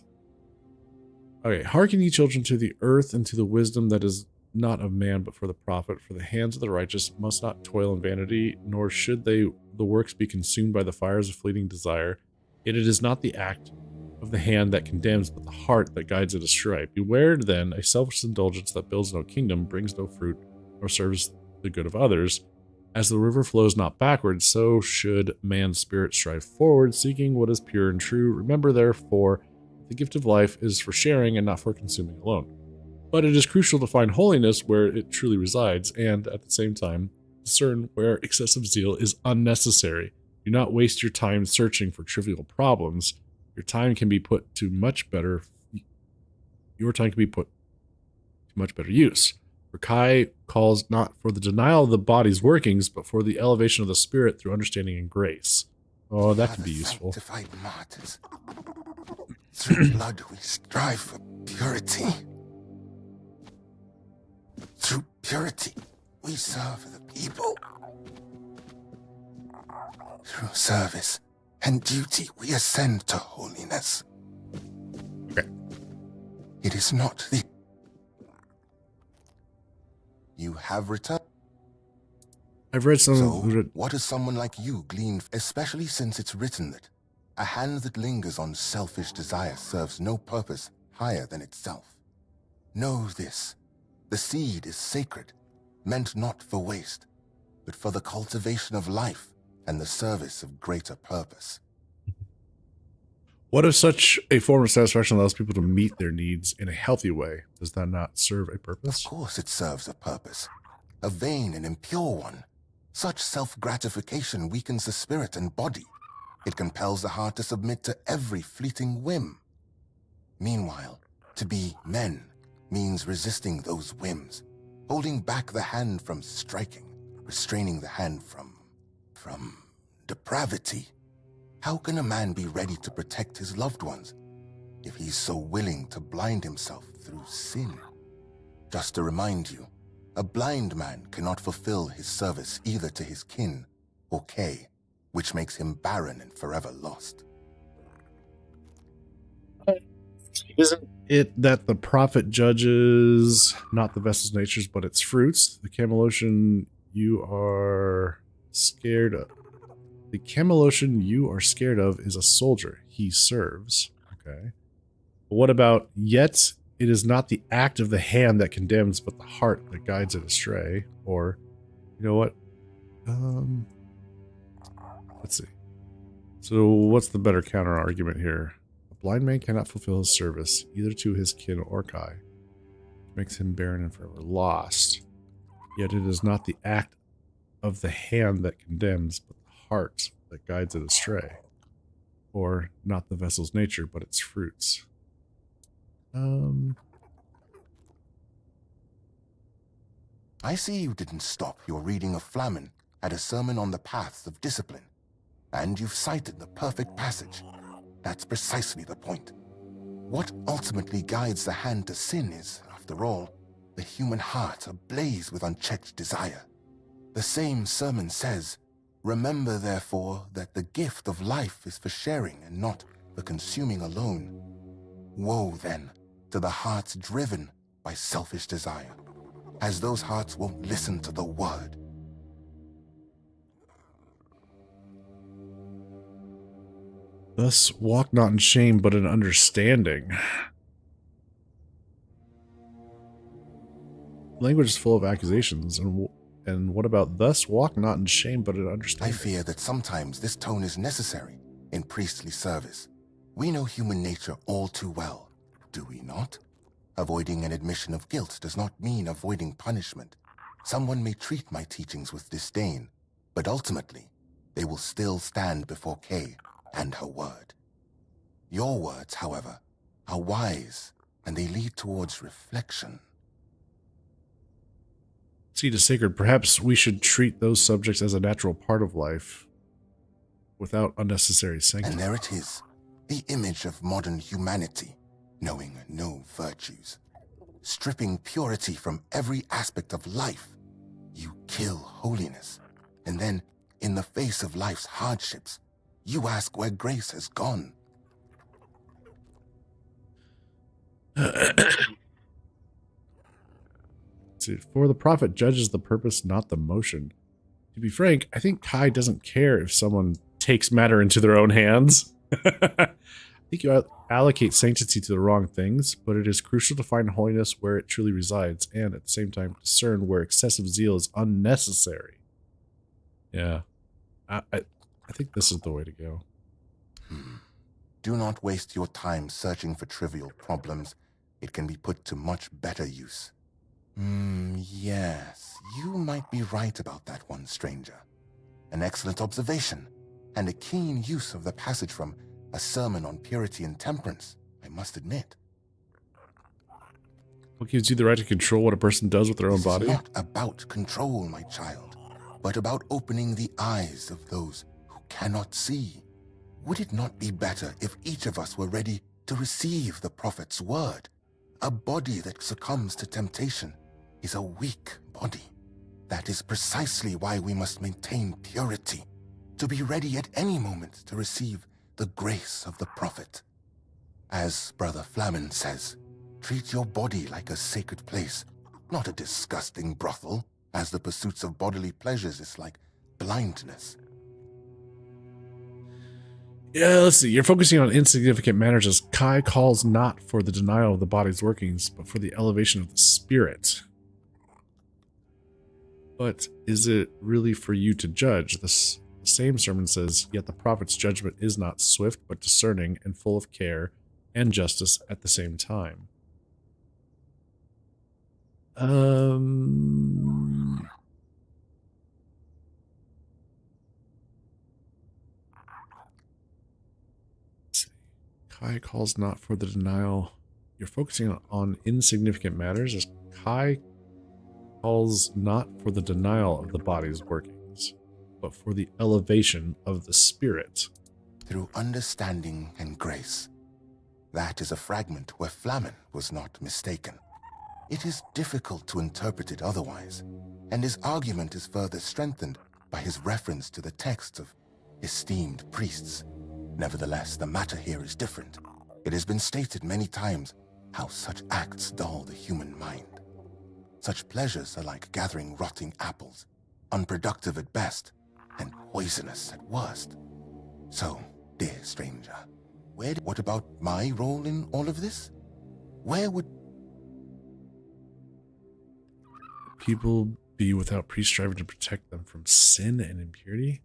Okay, hearken, ye children, to the earth and to the wisdom that is not of man, but for the prophet. For the hands of the righteous must not toil in vanity, nor should the works be consumed by the fires of fleeting desire. Yet it is not the act of the hand that condemns, but the heart that guides it astray. Beware, then, a selfish indulgence that builds no kingdom, brings no fruit, nor serves the good of others. As the river flows not backward, so should man's spirit strive forward, seeking what is pure and true. Remember, therefore, the gift of life is for sharing and not for consuming alone. But it is crucial to find holiness where it truly resides, and at the same time, discern where excessive zeal is unnecessary. Do not waste your time searching for trivial problems. Your time can be put to much better use. For Kai calls not for the denial of the body's workings, but for the elevation of the spirit through understanding and grace. Oh, that can be useful. Sanctified martyrs. Through blood we strive for purity. Through purity we serve the people. Through service and duty we ascend to holiness. Okay. It is not the... You have returned. I've read some... So, what does someone like you glean, especially since it's written that a hand that lingers on selfish desire serves no purpose higher than itself? Know this, the seed is sacred, meant not for waste, but for the cultivation of life and the service of greater purpose. What if such a form of satisfaction allows people to meet their needs in a healthy way? Does that not serve a purpose? Of course it serves a purpose, a vain and impure one. Such self-gratification weakens the spirit and body. It compels the heart to submit to every fleeting whim. Meanwhile, to be men means resisting those whims, holding back the hand from striking, restraining the hand from depravity. How can a man be ready to protect his loved ones if he's so willing to blind himself through sin? Just to remind you, a blind man cannot fulfill his service either to his kin or Kay, which makes him barren and forever lost. Isn't it that the prophet judges not the vessel's natures but its fruits? The Camelocian you are scared of. The Camelocian you are scared of is a soldier. He serves. Okay. But what about, yet it is not the act of the hand that condemns, but the heart that guides it astray? Or, you know what? Let's see. So what's the better counter argument here? A blind man cannot fulfill his service, either to his kin or Kai, which makes him barren and forever lost. Yet it is not the act of the hand that condemns, but the heart that guides it astray. Or not the vessel's nature, but its fruits. I see you didn't stop your reading of Flamen at a sermon on the paths of discipline, and you've cited the perfect passage. That's precisely the point. What ultimately guides the hand to sin is, after all, the human heart ablaze with unchecked desire. The same sermon says, "Remember, therefore, that the gift of life is for sharing and not for consuming alone." Woe, then, to the hearts driven by selfish desire, as those hearts won't listen to the word. Thus walk not in shame, but in understanding. Language is full of accusations, and what about thus walk not in shame, but in understanding? I fear that sometimes this tone is necessary in priestly service. We know human nature all too well, do we not? Avoiding an admission of guilt does not mean avoiding punishment. Someone may treat my teachings with disdain, but ultimately, they will still stand before Kay and her word. Your words, however, are wise, and they lead towards reflection. Seed is sacred. Perhaps we should treat those subjects as a natural part of life without unnecessary sanctity. And there it is, the image of modern humanity, knowing no virtues. Stripping purity from every aspect of life, you kill holiness. And then, in the face of life's hardships, you ask where grace has gone. For the prophet judges the purpose, not the motion. To be frank, I think Kai doesn't care if someone takes matter into their own hands. I think you allocate sanctity to the wrong things, but it is crucial to find holiness where it truly resides, and at the same time discern where excessive zeal is unnecessary. Yeah, I think this is the way to go. Do not waste your time searching for trivial problems. It can be put to much better use. Yes, you might be right about that one, stranger. An excellent observation, and a keen use of the passage from A Sermon on Purity and Temperance, I must admit. What gives you the right to control what a person does with their own body? It's not about control, my child, but about opening the eyes of those who cannot see. Would it not be better if each of us were ready to receive the prophet's word? A body that succumbs to temptation is a weak body. That is precisely why we must maintain purity, to be ready at any moment to receive the grace of the prophet. As Brother Flamen says, treat your body like a sacred place, not a disgusting brothel, as the pursuits of bodily pleasures is like blindness. Yeah, let's see. You're focusing on insignificant matters as Kai calls not for the denial of the body's workings, but for the elevation of the spirit. But is it really for you to judge? The same sermon says, yet the prophet's judgment is not swift, but discerning and full of care and justice at the same time. Kai calls not for the denial. You're focusing on insignificant matters as Kai calls not for the denial of the body's workings, but for the elevation of the spirit. Through understanding and grace. That is a fragment where Flamen was not mistaken. It is difficult to interpret it otherwise, and his argument is further strengthened by his reference to the texts of esteemed priests. Nevertheless, the matter here is different. It has been stated many times how such acts dull the human mind. Such pleasures are like gathering rotting apples, unproductive at best, and poisonous at worst. So, dear stranger, what about my role in all of this? Where would people be without priests striving to protect them from sin and impurity?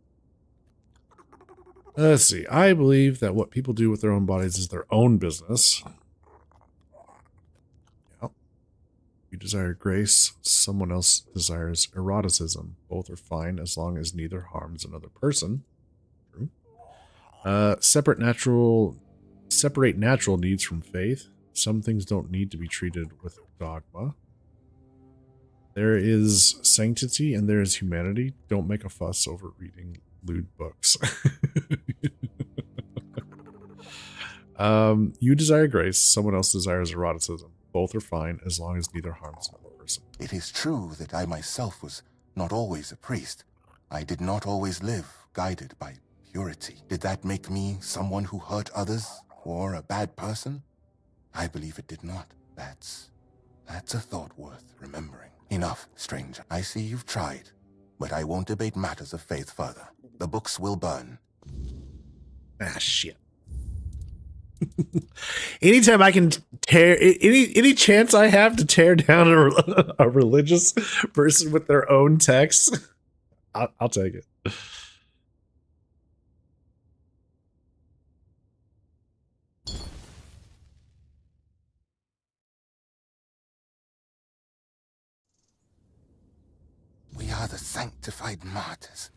Let's see. I believe that what people do with their own bodies is their own business. Yep. You desire grace, someone else desires eroticism. Both are fine as long as neither harms another person. True. Separate natural needs from faith. Some things don't need to be treated with dogma. There is sanctity and there is humanity. Don't make a fuss over reading lewd books. You desire grace, someone else desires eroticism. Both are fine as long as neither harms another person. It is true that I myself was not always a priest. I did not always live guided by purity. Did that make me someone who hurt others or a bad person? I believe it did not. That's a thought worth remembering. Enough, stranger. I see you've tried, but I won't debate matters of faith further. The books will burn. Ah, shit. Anytime I can tear, any chance I have to tear down a religious person with their own text, I'll take it. are the sanctified martyrs.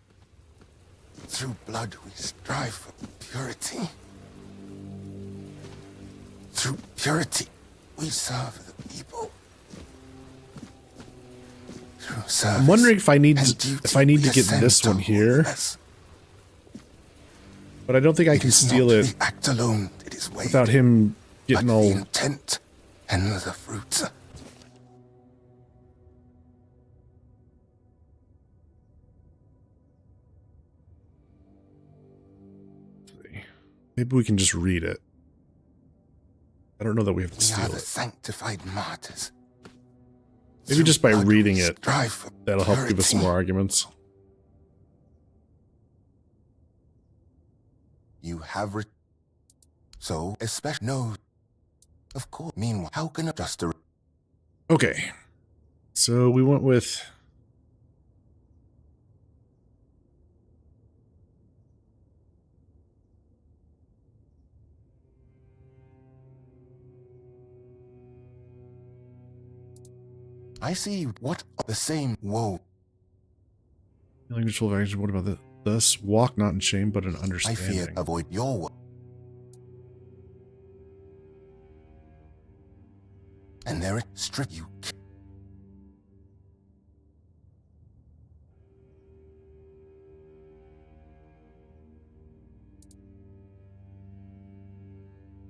Through blood we strive for purity. Through purity we serve the people. Through service I'm wondering if I need and to, duty if I need we to get ascend this to one here. holiness. But I don't think I It can is steal not it the act alone that is weighed, without him but getting the all. intent and the fruits. Maybe we can just read it. I don't know that we have to We are steal the it. sanctified martyrs. Maybe Through just by blood reading we it, strive for that'll help give us some purity. more arguments. You have so especially no. Of course. Meanwhile, how can a just a Okay. So we went with. I see what the same woe. Healing ritual of action. What about this? Thus, walk not in shame, but in I understanding. fear avoid your woe. And there it strip you.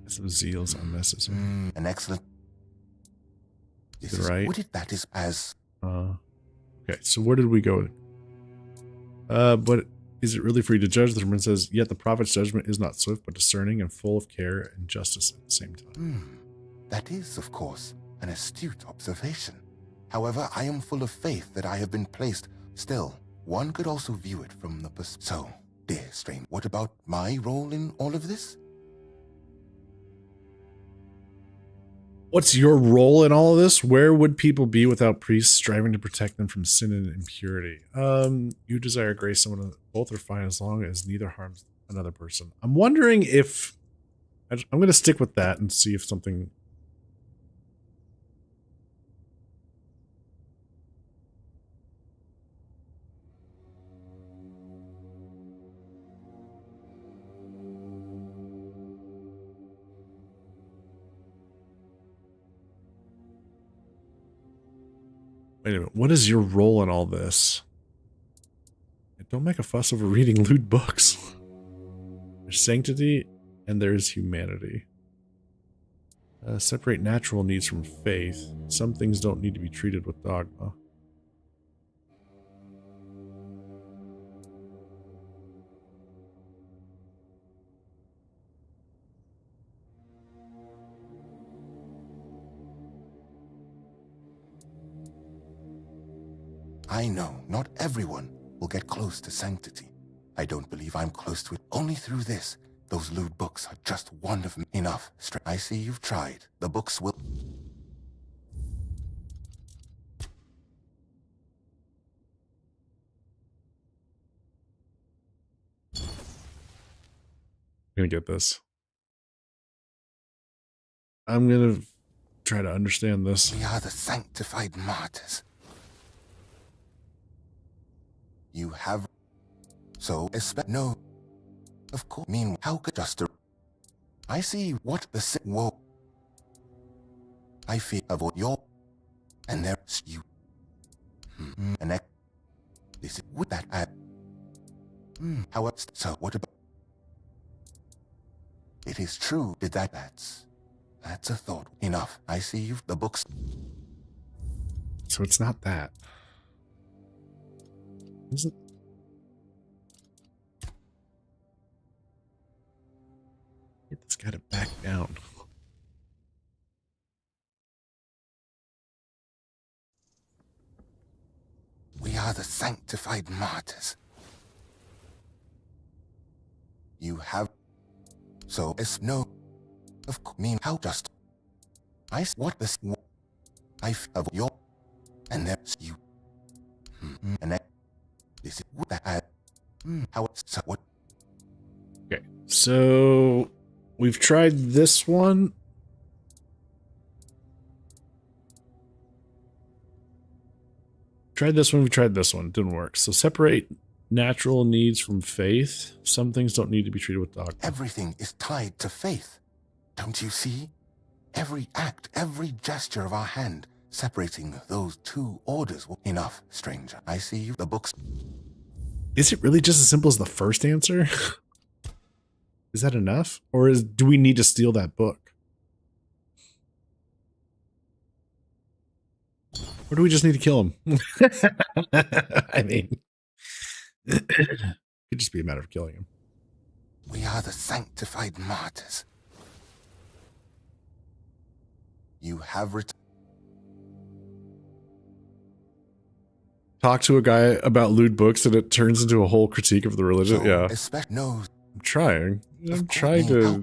Some zeal's unnecessary. An excellent. Is it right? Would it that is as Okay, so where did we go? But is it really for you to judge? The Herman says, yet the prophet's judgment is not swift, but discerning and full of care and justice at the same time. That is, of course, an astute observation. However, I am full of faith that I have been placed. Still, one could also view it from the perspective. So, dear stranger, what about my role in all of this? What's your role in all of this? Where would people be without priests striving to protect them from sin and impurity? You desire grace, someone both are fine as long as neither harms another person. I'm wondering if I'm going to stick with that and see if something. Wait a minute. What is your role in all this? Don't make a fuss over reading lewd books. There's sanctity and there's humanity. Separate natural needs from faith. Some things don't need to be treated with dogma. I know not everyone will get close to sanctity. I don't believe I'm close to it. Only through this. Those lewd books are just one of enough. I see you've tried. The books will. I'm gonna get this. I'm gonna try to understand this. We are the sanctified martyrs. You have. So, no. Of course. Meanwhile, how could just a. I see what the sick. Whoa. I fear avoid your. And there's you. And this is with that. However, so what about. It is true. Did that's a thought. Enough. I see you've the books. So it's not that. Is it? Get this guy to back down. We are the sanctified martyrs. You have. So it's no. Of course. Mean how just. I what this. I of your. And there's you. And that. This is what that. How so what. Okay, so we've tried this one. Tried this one, we tried this one. Didn't work. So separate natural needs from faith. Some things don't need to be treated with dogma. Everything is tied to faith. Don't you see? Every act, every gesture of our hand, separating those two orders. Enough, stranger. I see you. The books. Is it really just as simple as the first answer? Is that enough? Or do we need to steal that book? Or do we just need to kill him? I mean, it could just be a matter of killing him. We are the sanctified martyrs. You have Talk to a guy about lewd books and it turns into a whole critique of the religion. So, yeah. No. I'm trying to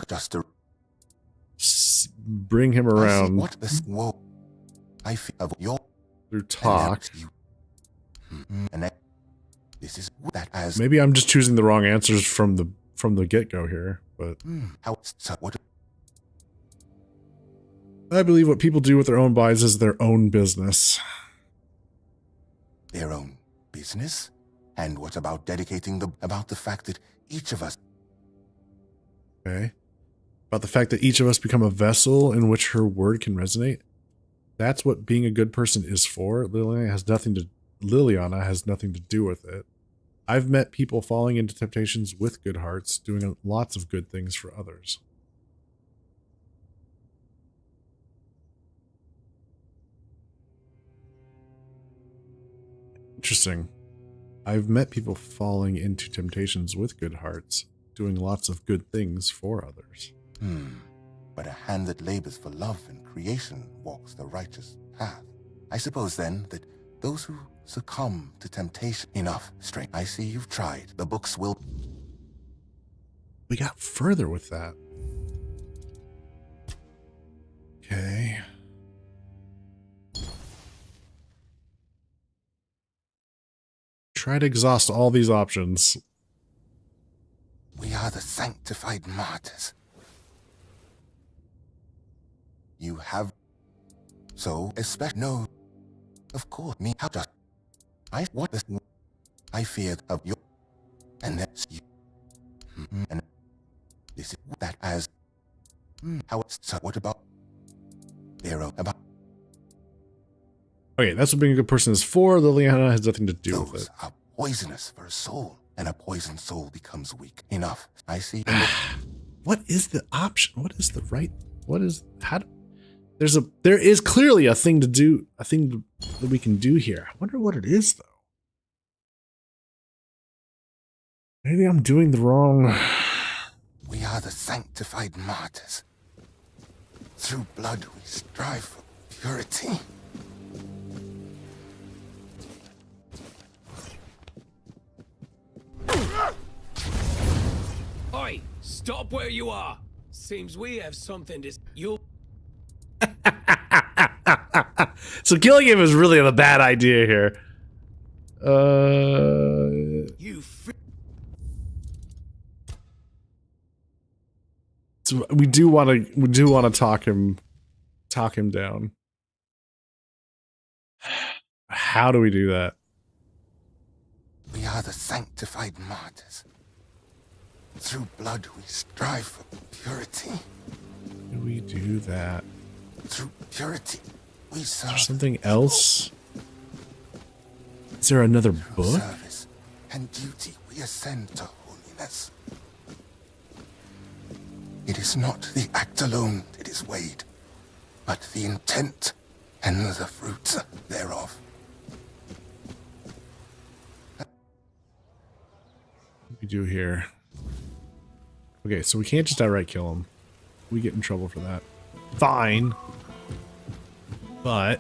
bring him around. What this I feel of your through talk. And this is that as maybe I'm just choosing the wrong answers from the get-go here, but I believe what people do with their own bodies is their own business. Their own business? And what about dedicating about the fact that each of us... Okay. About the fact that each of us become a vessel in which her word can resonate? That's what being a good person is for. Liliana has nothing to do with it. I've met people falling into temptations with good hearts, doing lots of good things for others. Interesting. I've met people falling into temptations with good hearts, doing lots of good things for others. But a hand that labors for love and creation walks the righteous path. I suppose then that those who succumb to temptation... Enough, strength. I see you've tried. The books will... We got further with that. Okay. Try to exhaust all these options. We are the sanctified martyrs. You have... So, especially... No. Of course, me... How just... What this... I feared of your... And that's you... And... This is that as... How... So, what about... Zero about... Okay, that's what being a good person is for. Liliana has nothing to do with it. Are poisonous for a soul, and a poisoned soul becomes weak. Enough. I see... What is the option? What is the right... What is... How... There is clearly a thing to do, that we can do here. I wonder what it is, though. Maybe I'm doing the wrong... We are the sanctified martyrs. Through blood we strive for purity. Oi! Stop where you are! Seems we have something to... You'll... So killing him is really a bad idea here. So we do want to talk him down. How do we do that? We are the sanctified martyrs. Through blood we strive for purity. How do we do that? Through purity we serve. Is there something else? Is there another book? Service and duty we ascend to holiness. It is not the act alone that is weighed, but the intent and the fruits thereof. What do we do here? Okay, so we can't just outright kill him. We get in trouble for that. Fine. But...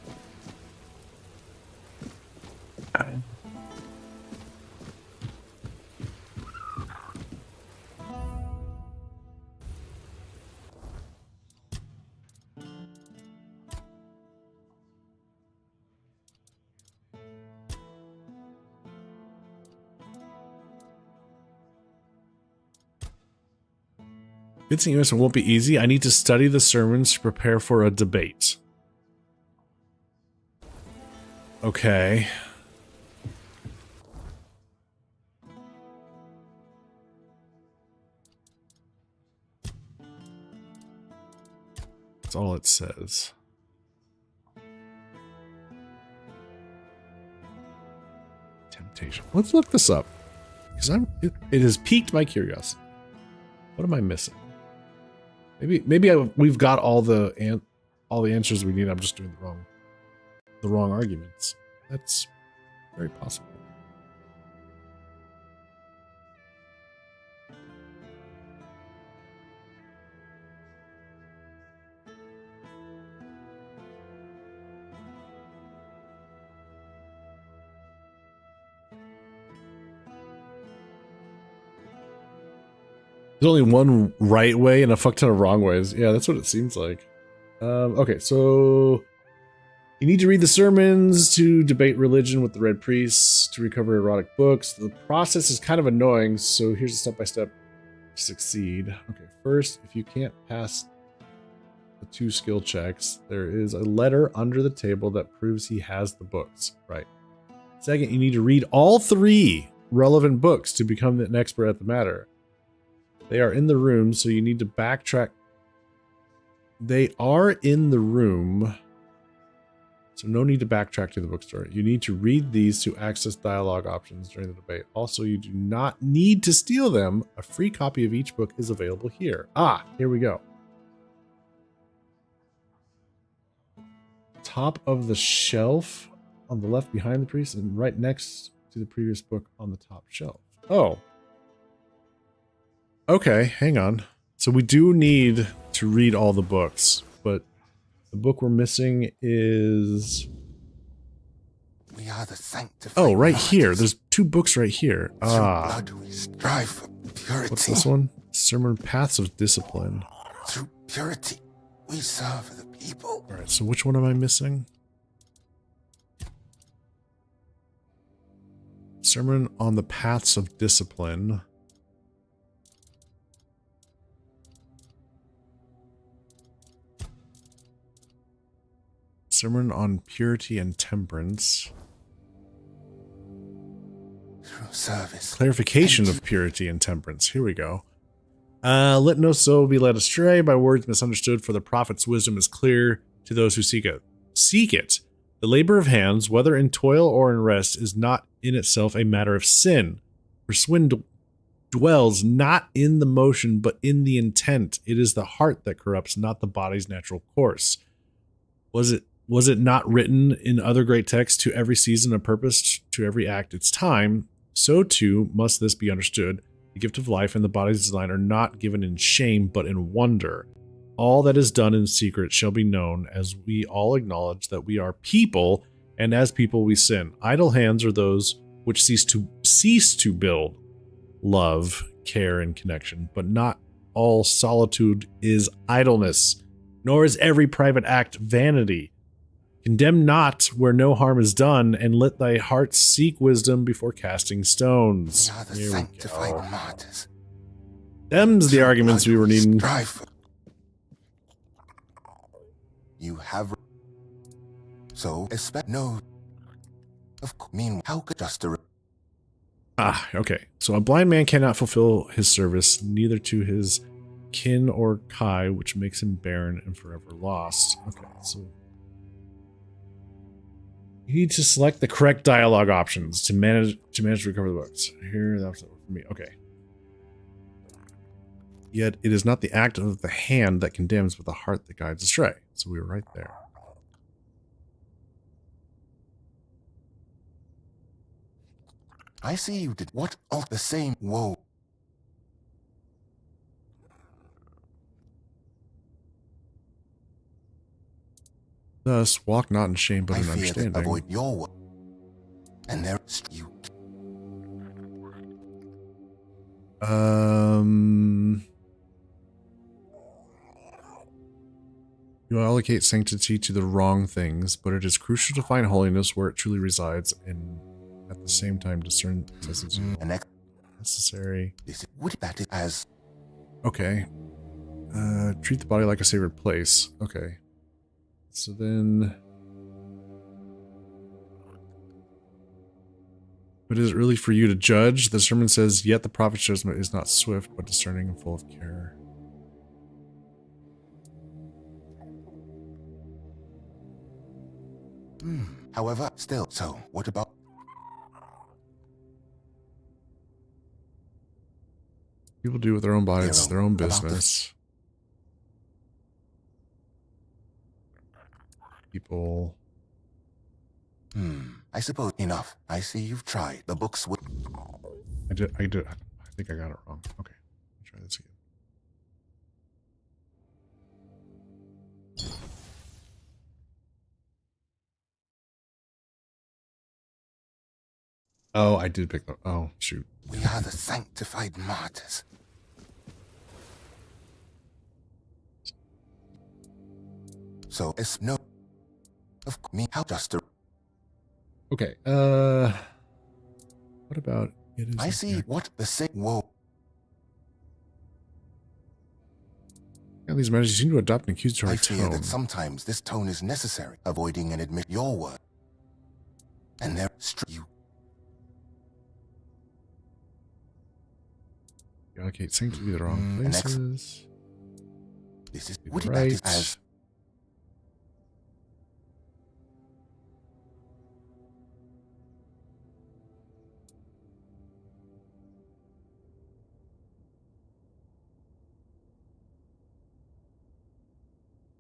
Good thing it won't be easy. I need to study the sermons to prepare for a debate. Okay. That's all it says. Temptation. Let's look this up. Because it has piqued my curiosity. What am I missing? Maybe we've got all the answers we need. I'm just doing the wrong arguments. That's very possible. There's only one right way and a fuck ton of wrong ways. Yeah, that's what it seems like. Okay, so you need to read the sermons to debate religion with the Red Priests to recover erotic books. The process is kind of annoying, so here's a step-by-step to succeed. Okay, first, if you can't pass the 2 skill checks, there is a letter under the table that proves he has the books. Right. Second, you need to read all 3 relevant books to become an expert at the matter. They are in the room, so you need to backtrack. They are in the room, so no need to backtrack to the bookstore. You need to read these to access dialogue options during the debate. Also, you do not need to steal them. A free copy of each book is available here. Ah, here we go. Top of the shelf on the left behind the priest and right next to the previous book on the top shelf. Oh. Okay, hang on. So we do need to read all the books, but the book we're missing is... We are the sanctified. Oh, right here. There's 2 books right here. Ah. Through blood we strive for purity. What's this one? Sermon Paths of Discipline. Through purity, we serve the people. All right, so which one am I missing? Sermon on the Paths of Discipline. Sermon on Purity and Temperance. Through service. Clarification of purity and temperance. Here we go. Let no soul be led astray by words misunderstood, for the prophet's wisdom is clear to those who seek it. Seek it. The labor of hands, whether in toil or in rest, is not in itself a matter of sin. For sin dwells not in the motion, but in the intent. It is the heart that corrupts, not the body's natural course. Was it not written in other great texts, to every season a purpose, to every act its time? So too must this be understood. The gift of life and the body's design are not given in shame, but in wonder. All that is done in secret shall be known, as we all acknowledge that we are people, and as people we sin. Idle hands are those which cease to build love, care, and connection, but not all solitude is idleness, nor is every private act vanity. Condemn not where no harm is done, and let thy heart seek wisdom before casting stones. We are the sanctified martyrs. Them's the arguments we were needing. You have so expect no. Of course, mean how could just a Ah, okay. So a blind man cannot fulfill his service, neither to his kin or kai, which makes him barren and forever lost. Okay, so you need to select the correct dialogue options to manage to recover the books. Here, that's for me. Okay. Yet it is not the act of the hand that condemns, but the heart that guides astray. So we were right there. I see you did what all the same. Whoa. Thus, walk not in shame, but I in fear understanding. that avoid your work. And there you. You allocate sanctity to the wrong things, but it is crucial to find holiness where it truly resides, and at the same time discern necessary. That is as okay. Treat the body like a sacred place. Okay. So then, but is it really for you to judge? The sermon says, "Yet the prophet's judgment is not swift, but discerning and full of care." However, still, so what about... People do with their own bodies, their own about the- business. People. I suppose enough. I see you've tried. The books will... I think I got it wrong. Okay. Let me try this again. Oh, I did pick the... Oh, shoot. We are the sanctified martyrs. So, it's no... Of me, how just a... Okay, what about... It is I see what the say... Whoa. Yeah, these measures seem to adopt an accusatory I fear tone. that sometimes this tone is necessary, avoiding and admit your word. And there... You... Allocate seems to be the wrong places. This is... Right. That is as...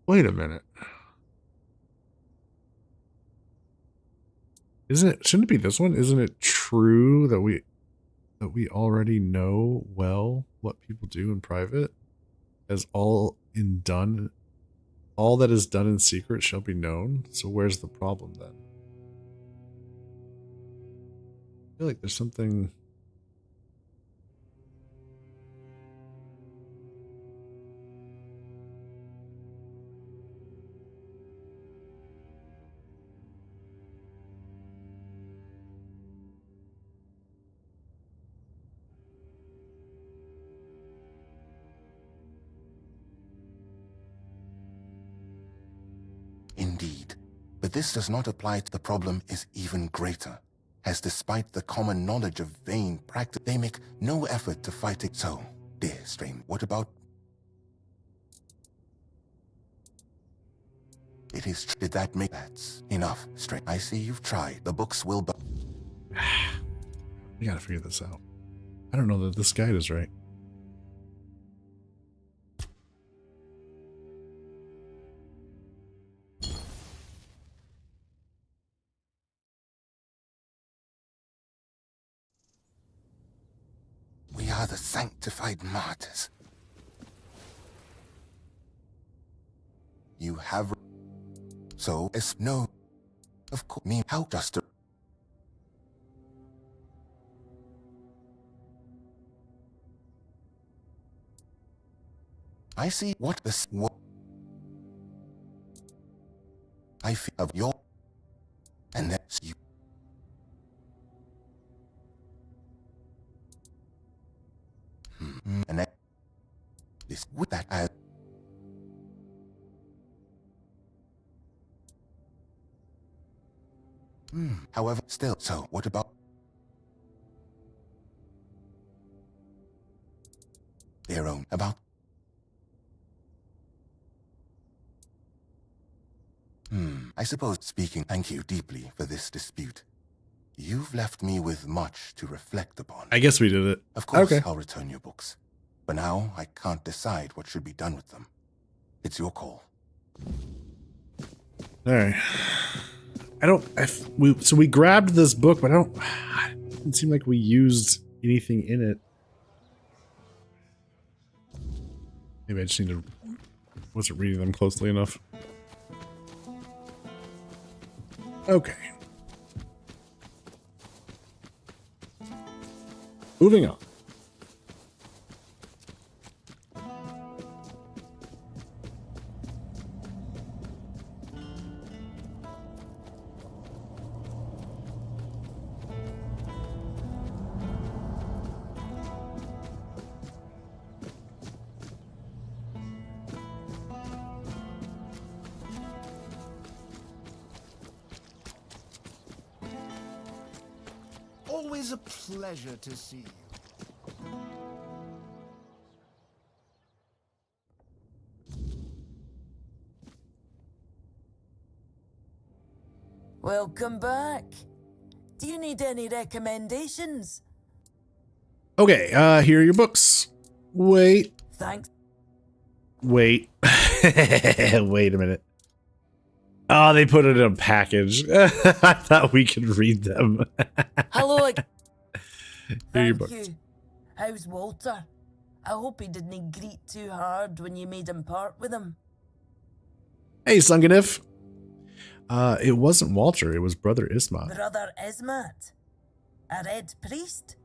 Wait a minute. Shouldn't it be this one? Isn't it true that we already know well what people do in private? As all that is done in secret shall be known. So where's the problem then? I feel like there's something... Indeed. But this does not apply to the problem is even greater, as despite the common knowledge of vain practice, they make no effort to fight it. So, dear stranger, what about... It is true. Did that make... That's enough, stranger. I see you've tried. The books will... We gotta figure this out. I don't know that this guide is right. We are the sanctified martyrs. You have... So, as no... Of course, me, how just a... I see what this... What I feel of your... And that's you. And that... This... With that as... However, still, so, what about... Their own, about... I suppose, speaking, thank you deeply for this dispute. You've left me with much to reflect upon. I guess we did it. Of course, Okay. I'll return your books. But now, I can't decide what should be done with them. It's your call. Alright. So we grabbed this book, but it didn't seem like we used anything in it. Maybe I just need to... wasn't reading them closely enough. Okay. Moving on. Always a pleasure to see you. Welcome back. Do you need any recommendations? Okay, here are your books. Wait. Thanks. Wait. Wait a minute. Oh, they put it in a package. I thought we could read them. Hello. Here are your Thank books. you. How's Walter? I hope he didn't greet too hard when you made him part with him. Hey, Sunganif. It wasn't Walter, it was Brother Ismat. Brother Ismat? A red priest?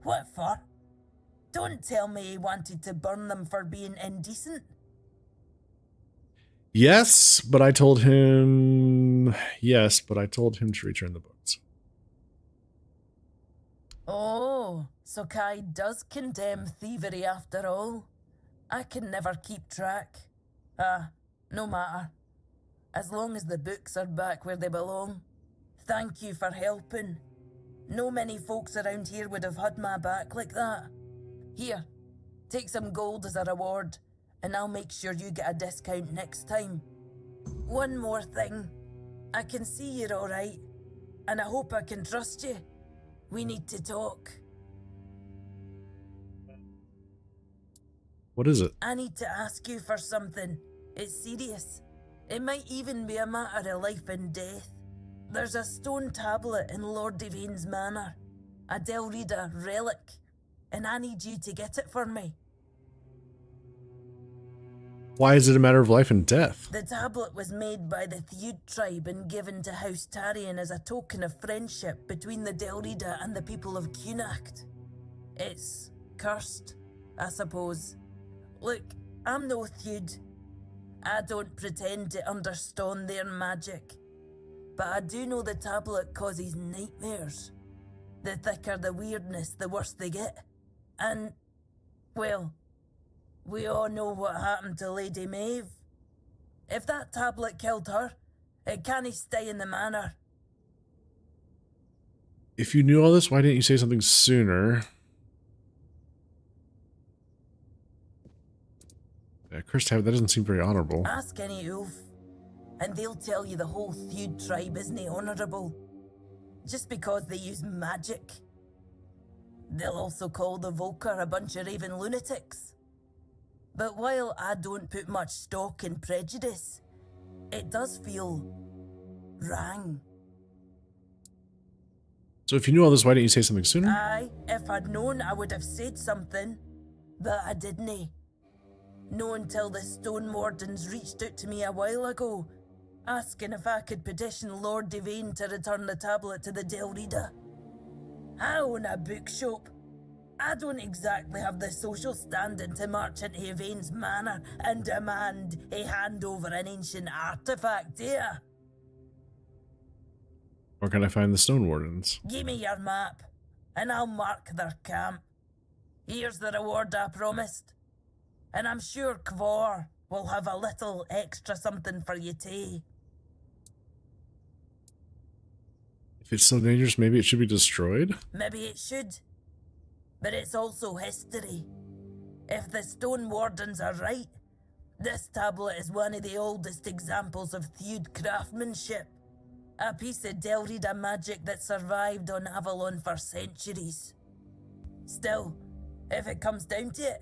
What for? Don't tell me he wanted to burn them for being indecent. Yes, but I told him to return the books. Oh, so Kai does condemn thievery after all. I can never keep track. No matter. As long as the books are back where they belong. Thank you for helping. No many folks around here would have had my back like that. Here, take some gold as a reward, and I'll make sure you get a discount next time. One more thing. I can see you're alright, and I hope I can trust you. We need to talk. What is it? I need to ask you for something. It's serious. It might even be a matter of life and death. There's a stone tablet in Lord Devane's manor, a Delrida relic, and I need you to get it for me. Why is it a matter of life and death? The tablet was made by the Theud tribe and given to House Tarion as a token of friendship between the Delrida and the people of Cunacht. It's cursed, I suppose. Look, I'm no Theud. I don't pretend to understand their magic. But I do know the tablet causes nightmares. The thicker the weirdness, the worse they get. And, well, we all know what happened to Lady Maeve. If that tablet killed her, it can't stay in the manor. If you knew all this, why didn't you say something sooner? Yeah, cursed habit, that doesn't seem very honorable. Ask any Ulf, and they'll tell you the whole Theud tribe isn't honourable. Just because they use magic. They'll also call the Volker a bunch of raving lunatics. But while I don't put much stock in prejudice, it does feel wrong. So if you knew all this, why didn't you say something sooner? Aye, if I'd known, I would have said something. But I didn't. No until the Stone Wardens reached out to me a while ago, asking if I could petition Lord Devane to return the tablet to the Delrida. I own a bookshop. I don't exactly have the social standing to march into Yvain's manor and demand he hand over an ancient artifact here. Where can I find the Stone Wardens? Give me your map, and I'll mark their camp. Here's the reward I promised. And I'm sure Kvor will have a little extra something for you too. If it's so dangerous, maybe it should be destroyed? Maybe it should. But it's also history. If the Stone Wardens are right, this tablet is one of the oldest examples of Theud craftsmanship. A piece of Delrida magic that survived on Avalon for centuries. Still, if it comes down to it,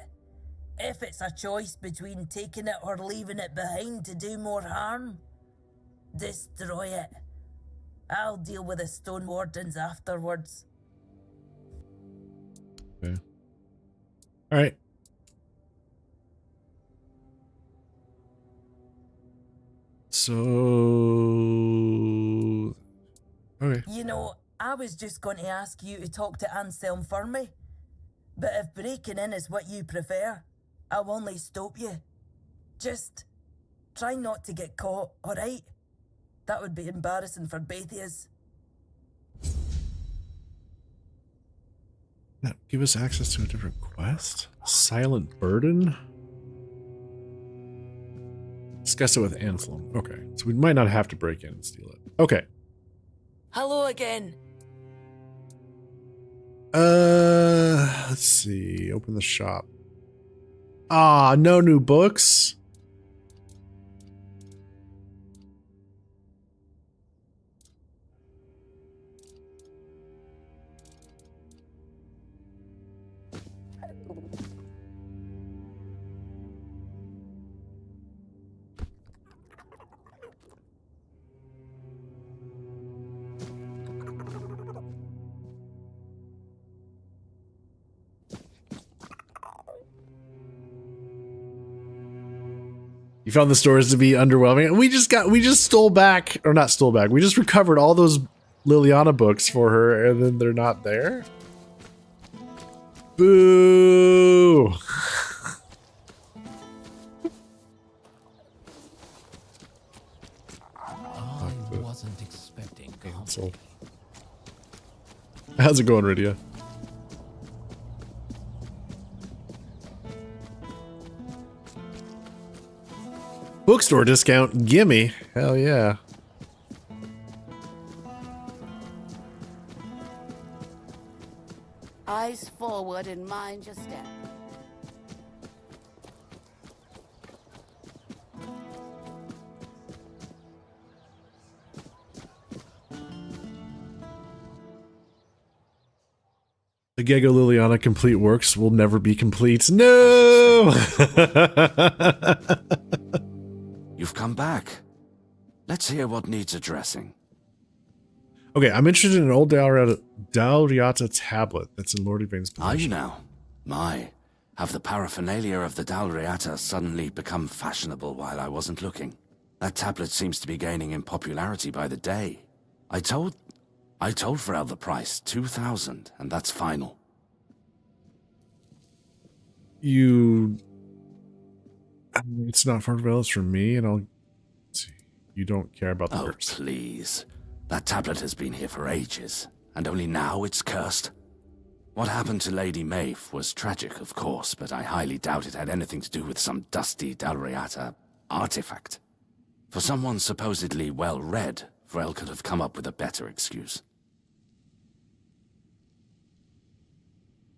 if it's a choice between taking it or leaving it behind to do more harm, destroy it. I'll deal with the Stone Wardens afterwards. Okay. Alright. So... Okay. You know, I was just going to ask you to talk to Anselm for me. But if breaking in is what you prefer, I'll only stop you. Just try not to get caught, alright? That would be embarrassing for both of us. Now, give us access to a different quest? Silent Burden? Discuss it with Anselm. Okay, so we might not have to break in and steal it. Okay. Hello again. Let's see. Open the shop. Ah, no new books. You found the stores to be underwhelming. We just stole back, or not stole back. We just recovered all those Liliana books for her, and then they're not there. Boo! I wasn't expecting cancel. How's it going, Rydia? Bookstore discount, gimme. Hell yeah. Eyes forward and mind your step. The Gego Liliana complete works will never be complete. No! You've come back. Let's hear what needs addressing. Okay, I'm interested in an old Dalriata tablet that's in Lord Yvain's possession. Are you now? My, have the paraphernalia of the Dalriata suddenly become fashionable while I wasn't looking? That tablet seems to be gaining in popularity by the day. I told Varel the price, 2,000, and that's final. It's not for Varel, it's from me, and I'll see. You don't care about the curse. Please. That tablet has been here for ages, and only now it's cursed. What happened to Lady Maeve was tragic, of course, but I highly doubt it had anything to do with some dusty Dalriata artifact. For someone supposedly well-read, Varel could have come up with a better excuse.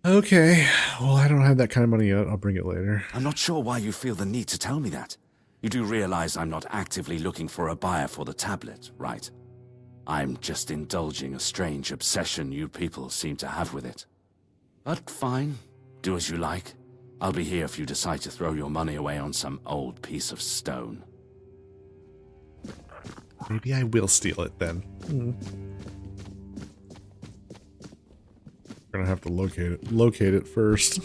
Okay, well, I don't have that kind of money yet. I'll bring it later. I'm not sure why you feel the need to tell me that. You do realize I'm not actively looking for a buyer for the tablet, right? I'm just indulging a strange obsession you people seem to have with it. But fine, do as you like. I'll be here if you decide to throw your money away on some old piece of stone. Maybe I will steal it then. We're gonna have to locate it first.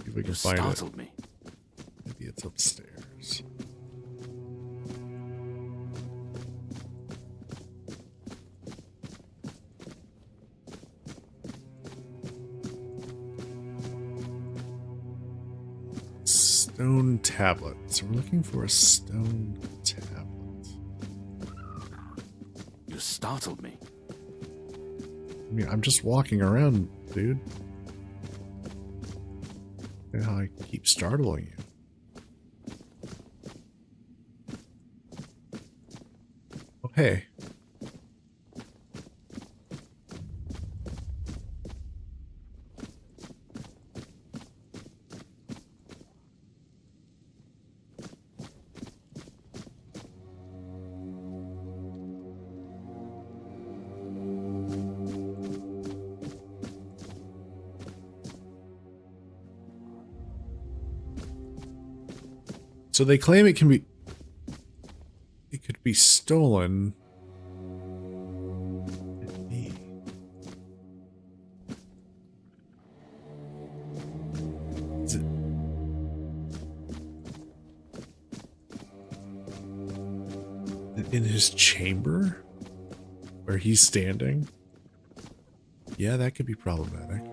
If we can find it. Startled me. Maybe it's upstairs. Stone tablet. So we're looking for a stone tablet. You startled me. I mean, I'm just walking around, dude. And how I keep startling you. Oh, hey. So they claim it could be stolen. Is it in his chamber where he's standing? Yeah, that could be problematic.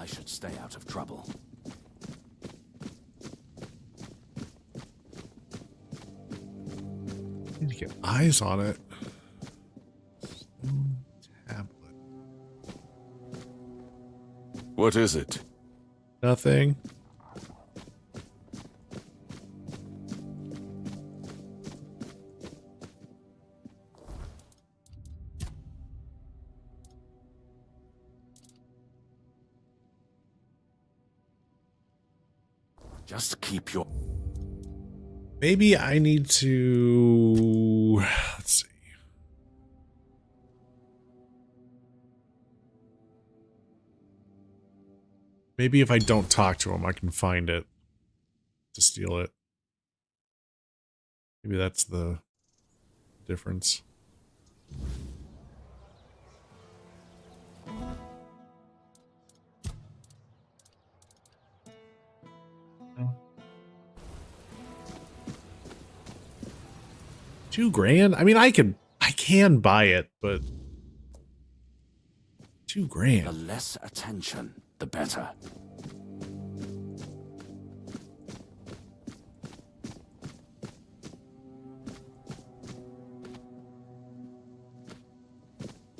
I should stay out of trouble. Need to get eyes on it. Stone tablet. What is it? Nothing. Just keep your... Maybe I need to... Let's see. Maybe if I don't talk to him, I can find it to steal it. Maybe that's the difference. $2,000? I mean, I can buy it, but $2,000. The less attention, the better.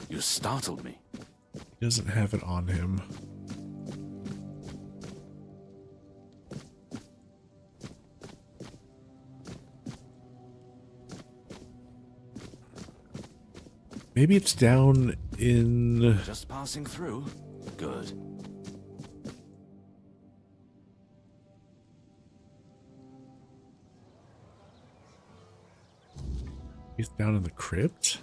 You startled me. He doesn't have it on him. Maybe it's down in... Just passing through? Good. He's down in the crypt?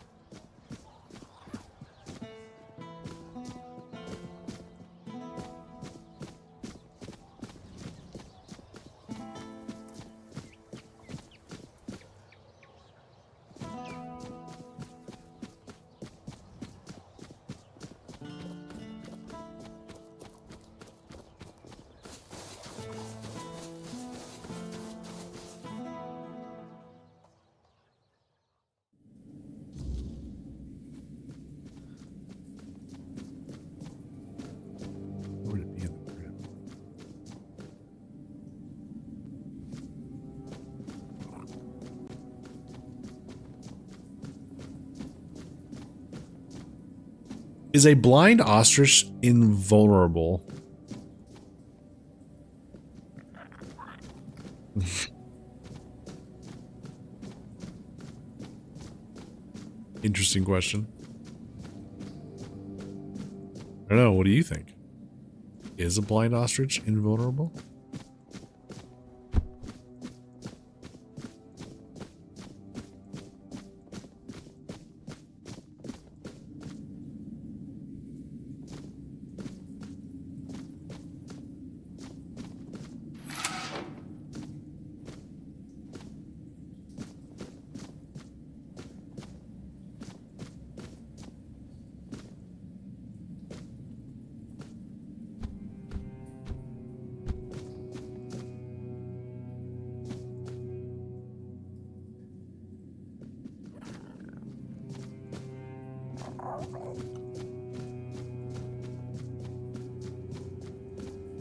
Is a blind ostrich invulnerable? Interesting question. I don't know. What do you think? Is a blind ostrich invulnerable?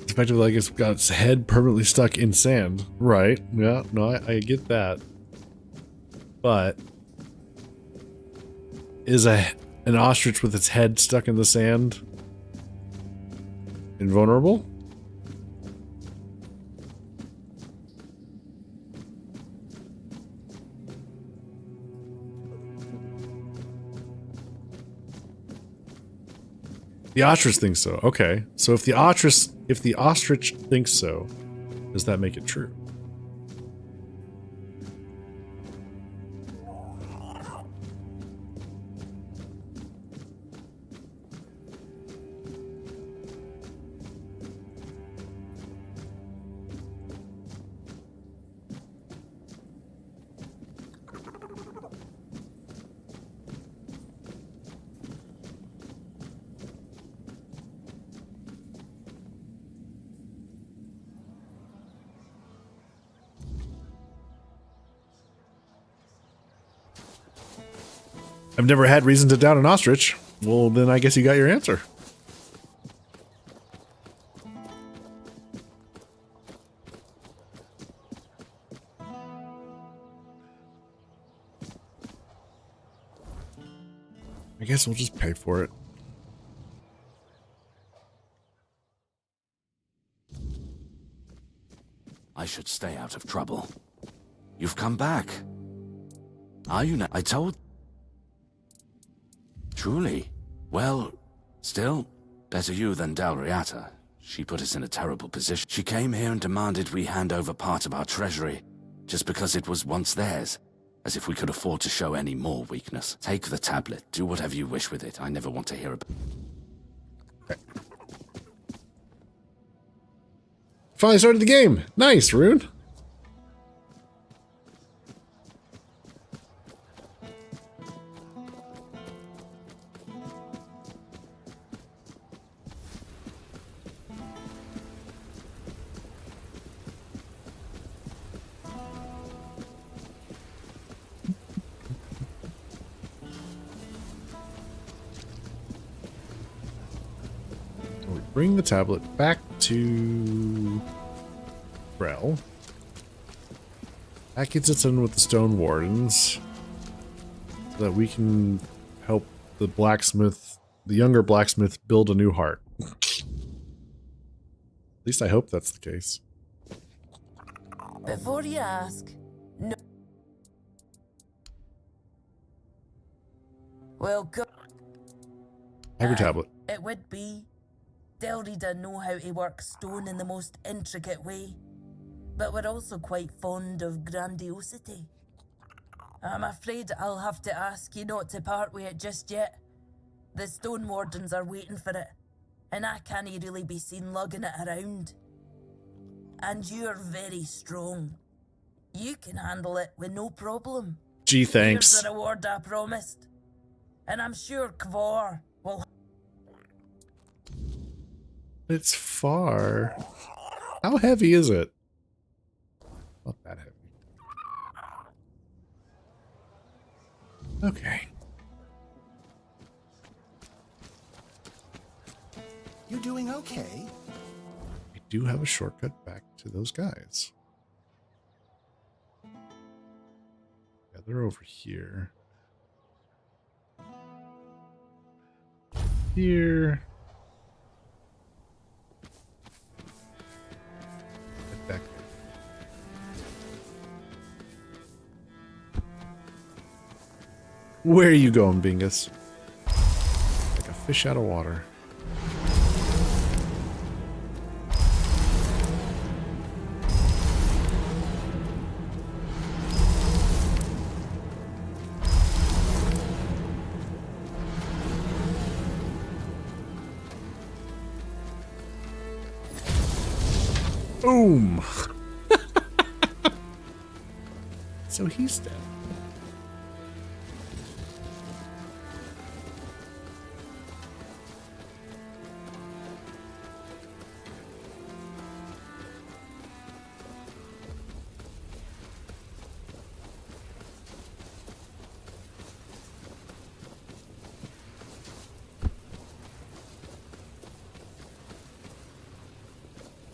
Effectively, like it's got its head permanently stuck in sand. Right. Yeah, no, I get that. But is an ostrich with its head stuck in the sand invulnerable? The ostrich thinks so. Okay. So if the ostrich thinks so, does that make it true? I've never had reason to doubt an ostrich. Well, then I guess you got your answer. I guess we'll just pay for it. I should stay out of trouble. You've come back. Are you now? I told... Truly? Well, still, better you than Dalriata. She put us in a terrible position. She came here and demanded we hand over part of our treasury, just because it was once theirs, as if we could afford to show any more weakness. Take the tablet, do whatever you wish with it. I never want to hear about it. Finally started the game. Nice, Rune. We bring the tablet back to Grail. That gets us in with the Stone Wardens so that we can help the blacksmith, the younger blacksmith, build a new heart. At least I hope that's the case. Before you ask, no. Well, go. Have your tablet. It would be. Delrida know how to work stone in the most intricate way, but we're also quite fond of grandiosity. I'm afraid I'll have to ask you not to part with it just yet. The Stone Wardens are waiting for it, and I can't really be seen lugging it around. And you're very strong. You can handle it with no problem. Gee, thanks. Here's the reward I promised. And I'm sure Kvor will... It's far. How heavy is it? Not that heavy. Okay. You doing okay? We do have a shortcut back to those guys. Yeah, they're over here. Here. Get back. Where are you going, Bingus? Like a fish out of water. Boom! So he's dead.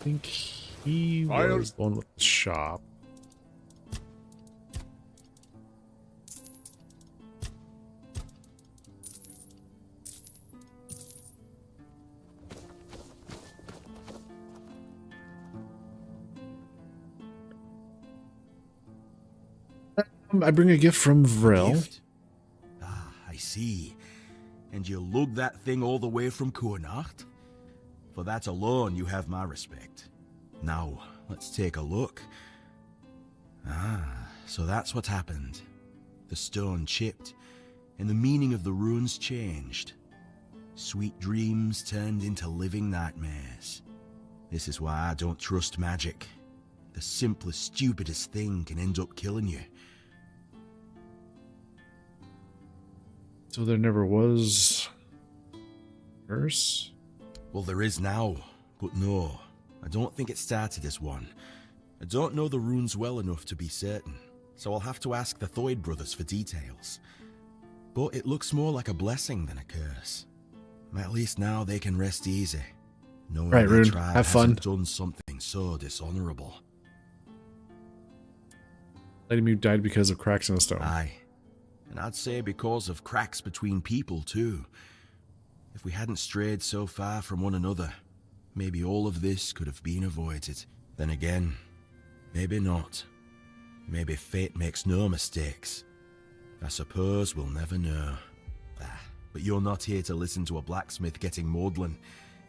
I think he was the one with the shop. I bring a gift from Vril. Gift? Ah, I see. And you lug that thing all the way from Kurnacht? For that alone, you have my respect. Now, let's take a look. Ah, so that's what happened. The stone chipped, and the meaning of the runes changed. Sweet dreams turned into living nightmares. This is why I don't trust magic. The simplest, stupidest thing can end up killing you. So there never was curse? Well, there is now, but no, I don't think it started as one. I don't know the runes well enough to be certain, so I'll have to ask the Thoyd brothers for details. But it looks more like a blessing than a curse. At least now they can rest easy, knowing right, their Rune. tribe Have fun. hasn't done something so dishonorable. Letting you died because of cracks in the stone. Aye, and I'd say because of cracks between people too. If we hadn't strayed so far from one another, maybe all of this could have been avoided. Then again, maybe not. Maybe fate makes no mistakes. I suppose we'll never know. But you're not here to listen to a blacksmith getting maudlin.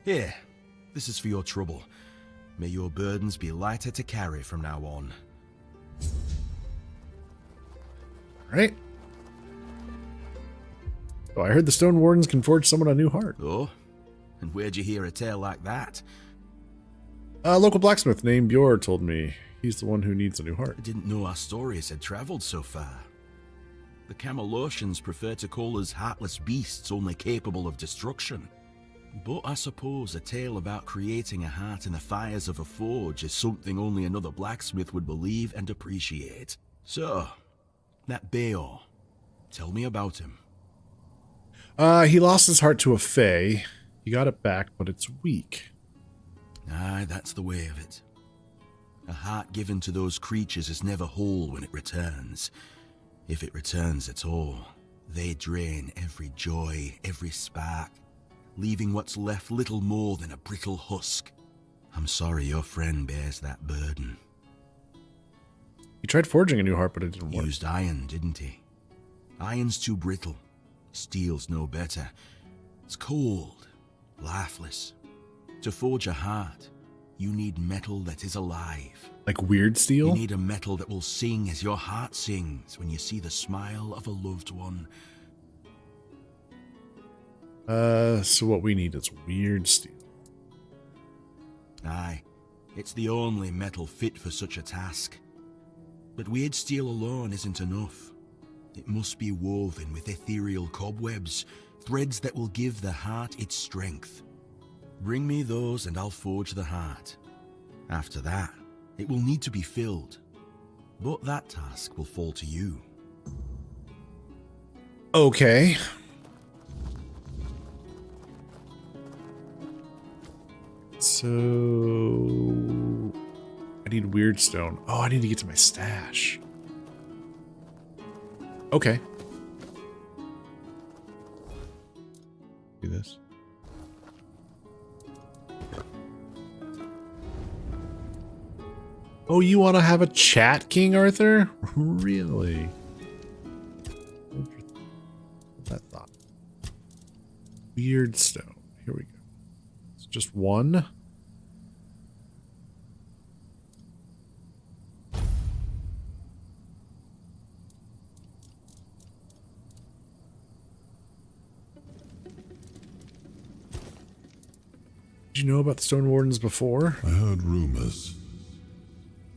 Here, This is for your trouble. May your burdens be lighter to carry from now on. Right. Oh, I heard the Stone Wardens can forge someone a new heart. Oh? And where'd you hear a tale like that? A local blacksmith named Bjor told me. He's the one who needs a new heart. I didn't know our stories had traveled so far. The Camelosians prefer to call us heartless beasts only capable of destruction. But I suppose a tale about creating a heart in the fires of a forge is something only another blacksmith would believe and appreciate. So, that Beor, tell me about him. He lost his heart to a fae. He got it back, but it's weak. Aye, that's the way of it. A heart given to those creatures is never whole when it returns. If it returns at all, they drain every joy, every spark, leaving what's left little more than a brittle husk. I'm sorry your friend bears that burden. He tried forging a new heart, but it didn't work. Used iron, didn't he? Iron's too brittle. Steel's no better. It's cold, lifeless. To forge a heart, you need metal that is alive. Like weird steel? You need a metal that will sing as your heart sings when you see the smile of a loved one. So what we need is weird steel. Aye, it's the only metal fit for such a task. But weird steel alone isn't enough. It must be woven with ethereal cobwebs, threads that will give the heart its strength. Bring me those and I'll forge the heart. After that, it will need to be filled. But that task will fall to you. Okay. So I need weird stone. Oh, I need to get to my stash. Okay. Do this. Oh, you want to have a chat, King Arthur? Really? That thought. Weird stone. Here we go. It's just one. Did you know about the Stone Wardens before? I heard rumors.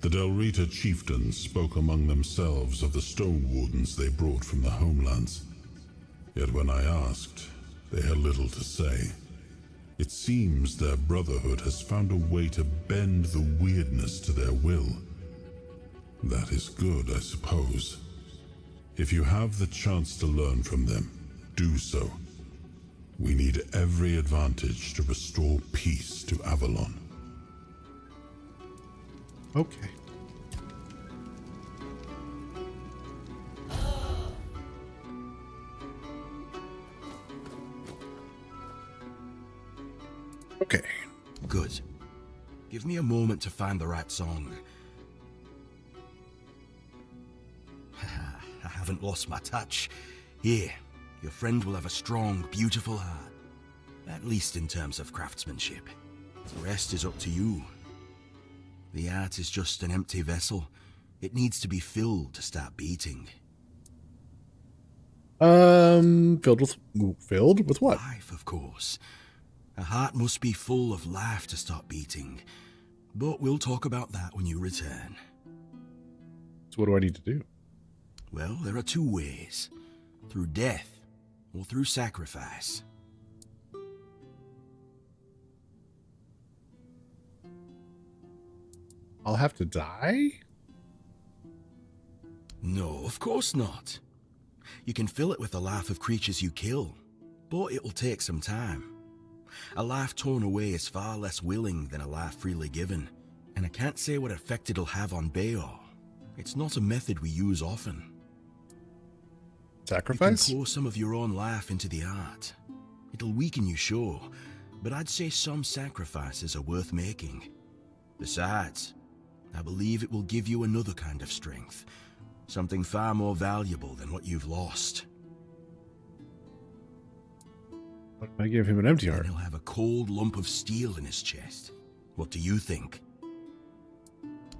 The Delrita chieftains spoke among themselves of the Stone Wardens they brought from the homelands. Yet when I asked, they had little to say. It seems their brotherhood has found a way to bend the weirdness to their will. That is good, I suppose. If you have the chance to learn from them, do so. We need every advantage to restore peace to Avalon. Okay. Okay. Good. Give me a moment to find the right song. I haven't lost my touch. Here, your friend will have a strong, beautiful heart. At least in terms of craftsmanship. The rest is up to you. The art is just an empty vessel. It needs to be filled to start beating. Filled with what? Life, of course. A heart must be full of life to start beating. But we'll talk about that when you return. So what do I need to do? Well, there are two ways. Through death, or through sacrifice. I'll have to die? No, of course not. You can fill it with the life of creatures you kill, but it'll take some time. A life torn away is far less willing than a life freely given, and I can't say what effect it'll have on Beor. It's not a method we use often. Sacrifice? You can pour some of your own life into the art. It'll weaken you, sure, but I'd say some sacrifices are worth making. Besides, I believe it will give you another kind of strength, something far more valuable than what you've lost. I gave him an empty heart. And he'll have a cold lump of steel in his chest. What do you think?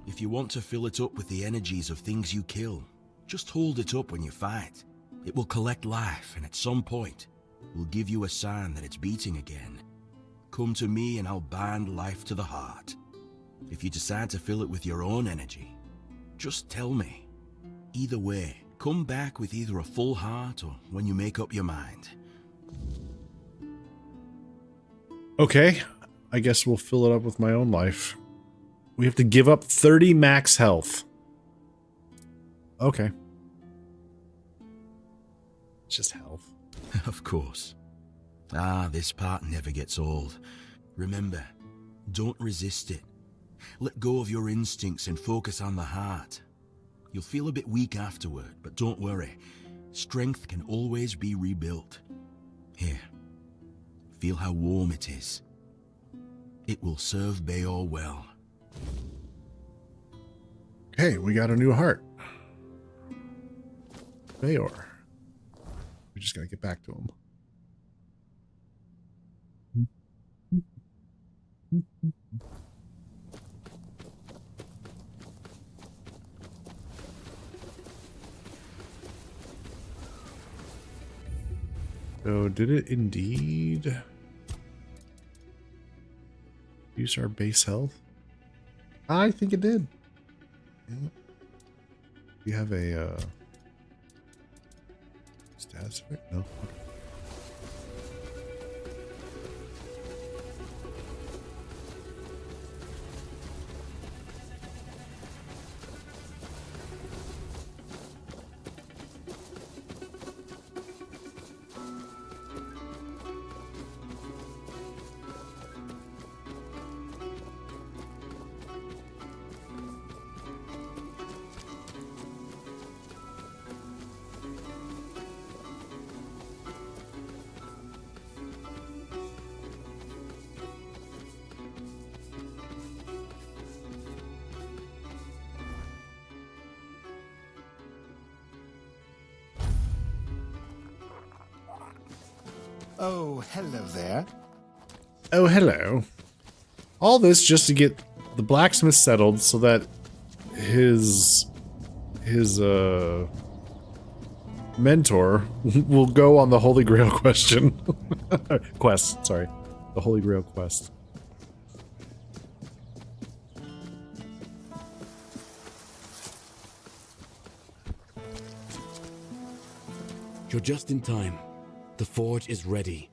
If you want to fill it up with the energies of things you kill, just hold it up when you fight. It will collect life, and at some point, will give you a sign that it's beating again. Come to me and I'll bind life to the heart. If you decide to fill it with your own energy, just tell me. Either way, come back with either a full heart or when you make up your mind. Okay, I guess we'll fill it up with my own life. We have to give up 30 max health. Okay. It's just health. Of course. Ah, this part never gets old. Remember, don't resist it. Let go of your instincts and focus on the heart. You'll feel a bit weak afterward, but don't worry. Strength can always be rebuilt. Here, feel how warm it is. It will serve Bayor well. Okay, we got a new heart. Bayor. We just gotta get back to him. So did it indeed use our base health? I think it did. Yeah. We have a status effect? No. Okay. Oh, hello there. Oh, hello. All this just to get the blacksmith settled so that his mentor will go on the Holy Grail quest, sorry. The Holy Grail quest. You're just in time. The forge is ready.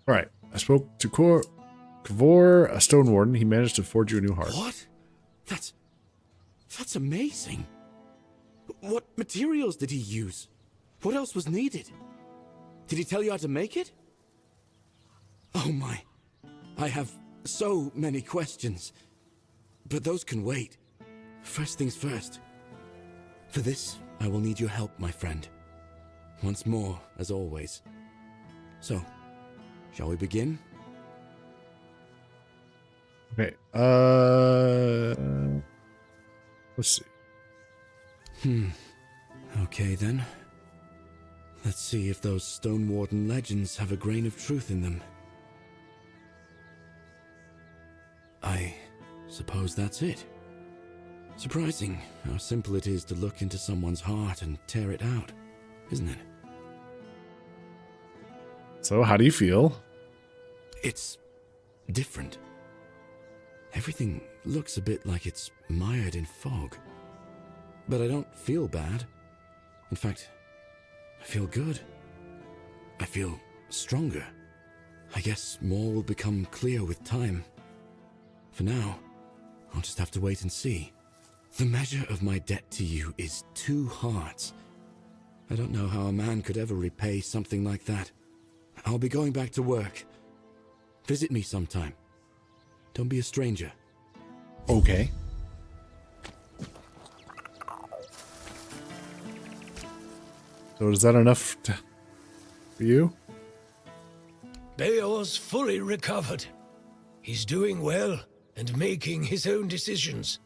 All right. I spoke to Kavor, a stone warden. He managed to forge you a new heart. What? That's amazing. What materials did he use? What else was needed? Did he tell you how to make it? Oh my. I have so many questions. But those can wait. First things first. For this, I will need your help, my friend. Once more, as always. So, shall we begin? Okay. Let's see. Okay then. Let's see if those Stone Warden legends have a grain of truth in them. I suppose that's it. Surprising how simple it is to look into someone's heart and tear it out, isn't it? So, how do you feel? It's different. Everything looks a bit like it's mired in fog. But I don't feel bad. In fact, I feel good. I feel stronger. I guess more will become clear with time. For now, I'll just have to wait and see. The measure of my debt to you is 2 hearts. I don't know how a man could ever repay something like that. I'll be going back to work. Visit me sometime. Don't be a stranger. Okay. So is that enough for you? Bayor's fully recovered. He's doing well and making his own decisions.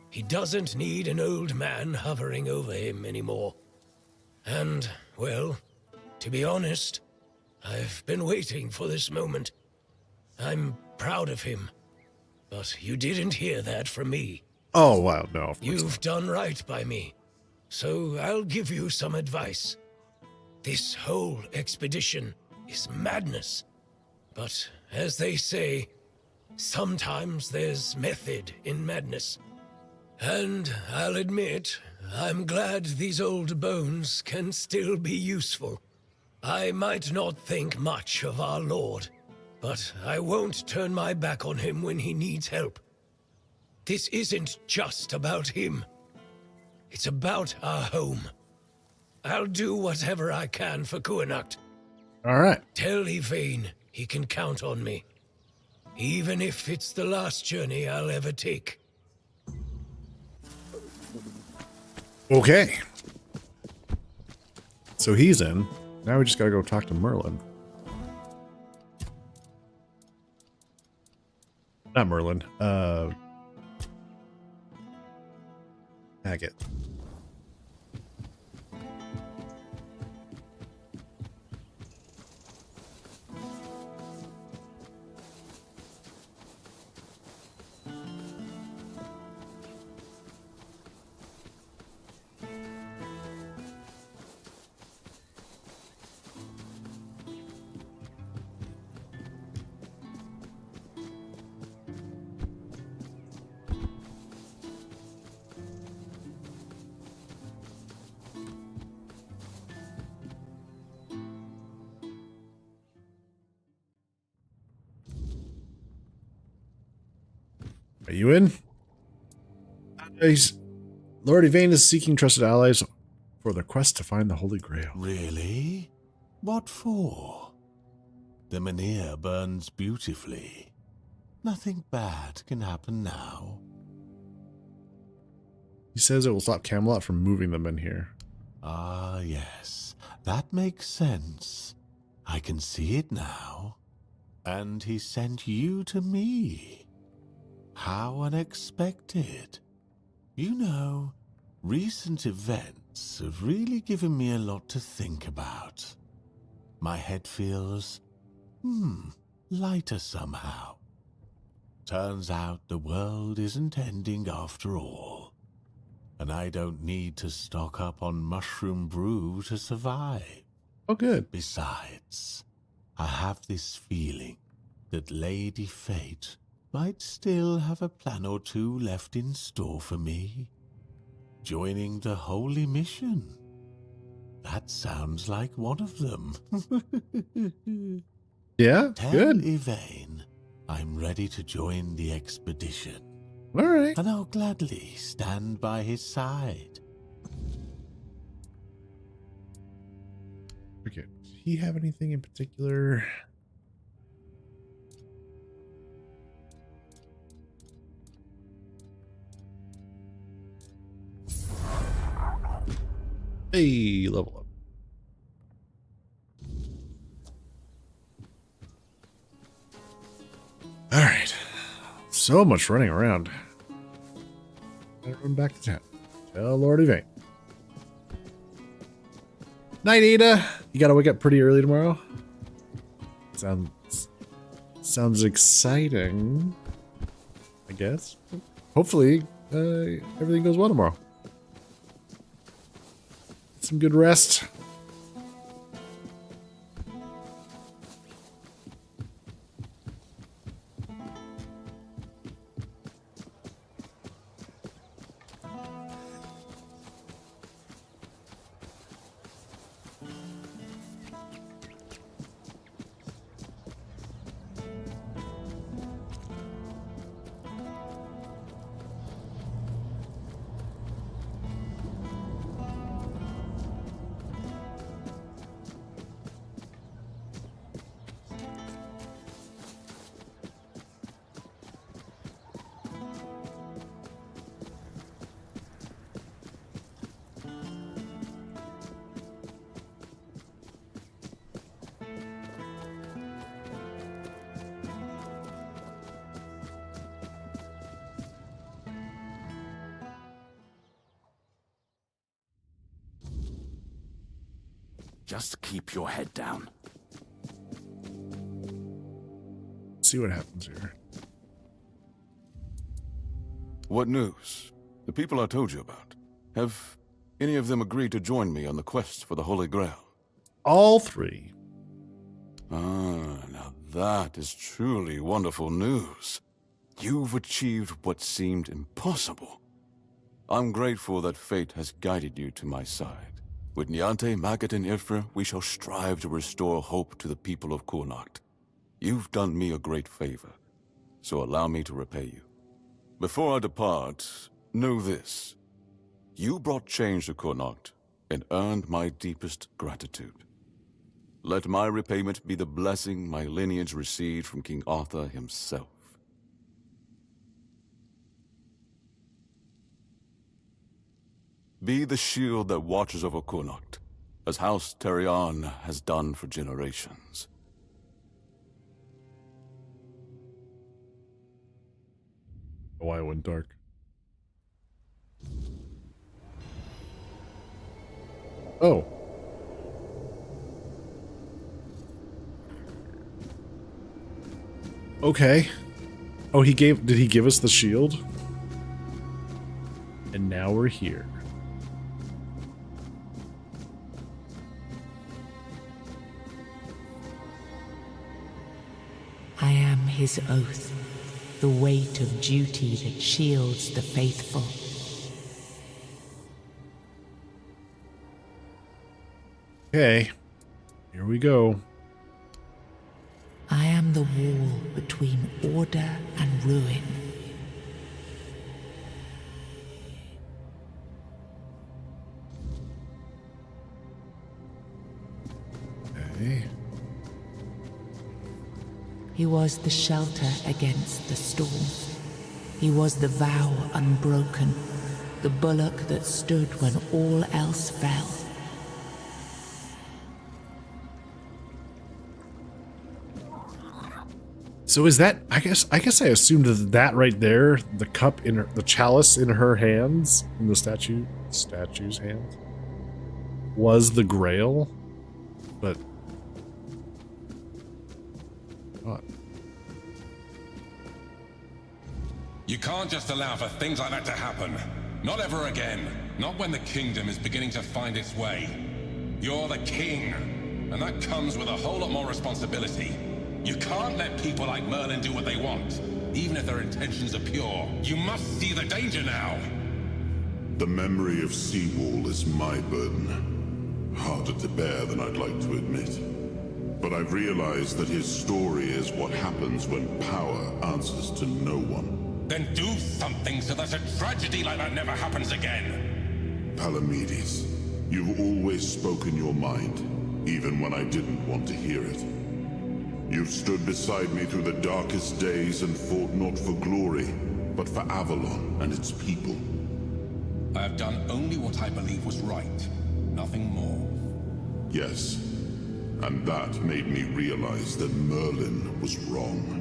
He doesn't need an old man hovering over him anymore. And, well, to be honest, I've been waiting for this moment. I'm proud of him. But you didn't hear that from me. Oh, wow, no. Of course You've not. done right by me. So I'll give you some advice. This whole expedition is madness. But as they say, sometimes there's method in madness. And I'll admit, I'm glad these old bones can still be useful. I might not think much of our Lord, but I won't turn my back on him when he needs help. This isn't just about him. It's about our home. I'll do whatever I can for Kuanacht. All right. Tell Yvain he can count on me, even if it's the last journey I'll ever take. Okay. So he's in. Now we just gotta go talk to Merlin. Not Merlin. Agate. Are you in? Lord Yvain is seeking trusted allies for the quest to find the Holy Grail. Really? What for? The Menhir burns beautifully. Nothing bad can happen now. He says it will stop Camelot from moving them in here. Ah, yes. That makes sense. I can see it now. And he sent you to me. How unexpected. You know, recent events have really given me a lot to think about. My head feels, lighter somehow. Turns out the world isn't ending after all. And I don't need to stock up on mushroom brew to survive. Oh, good. Besides, I have this feeling that Lady Fate might still have a plan or two left in store for me. Joining the Holy Mission. That sounds like one of them. Yeah, Tell good. Yvain I'm ready to join the expedition. All right. And I'll gladly stand by his side. Okay. Did he have anything in particular? Hey, level up. All right. So much running around. Gotta run back to town. Tell Lord Yvain. Night, Ada. You gotta wake up pretty early tomorrow. Sounds exciting. I guess. Hopefully, everything goes well tomorrow. Some good rest. Just keep your head down. see what happens here. What news? The people I told you about. Have any of them agreed to join me on the quest for the Holy Grail? All three. Ah, now that is truly wonderful news. You've achieved what seemed impossible. I'm grateful that fate has guided you to my side. With Niante, Magat, and Ifra, we shall strive to restore hope to the people of Kurnacht. You've done me a great favor, so allow me to repay you. Before I depart, know this. You brought change to Kurnacht and earned my deepest gratitude. Let my repayment be the blessing my lineage received from King Arthur himself. Be the shield that watches over Kurnacht, as House Terion has done for generations. Oh, I went dark. Oh. Okay. Oh, did he give us the shield? And now we're here. I am his oath, the weight of duty that shields the faithful. Okay, here we go. I am the wall between order and ruin. Okay. He was the shelter against the storm. He was the vow unbroken, the bulwark that stood when all else fell. So is that, I guess I assumed that right there, the cup in her, the chalice in her hands, in the statue's hands, was the Grail, but what? You can't just allow for things like that to happen. Not ever again. Not when the kingdom is beginning to find its way. You're the king, and that comes with a whole lot more responsibility. You can't let people like Merlin do what they want, even if their intentions are pure. You must see the danger now. The memory of Seawall is my burden. Harder to bear than I'd like to admit. But I've realized that his story is what happens when power answers to no one. Then do something so that a tragedy like that never happens again. Palamedes, you've always spoken your mind, even when I didn't want to hear it. You've stood beside me through the darkest days and fought not for glory, but for Avalon and its people. I have done only what I believe was right, nothing more. Yes, and that made me realize that Merlin was wrong.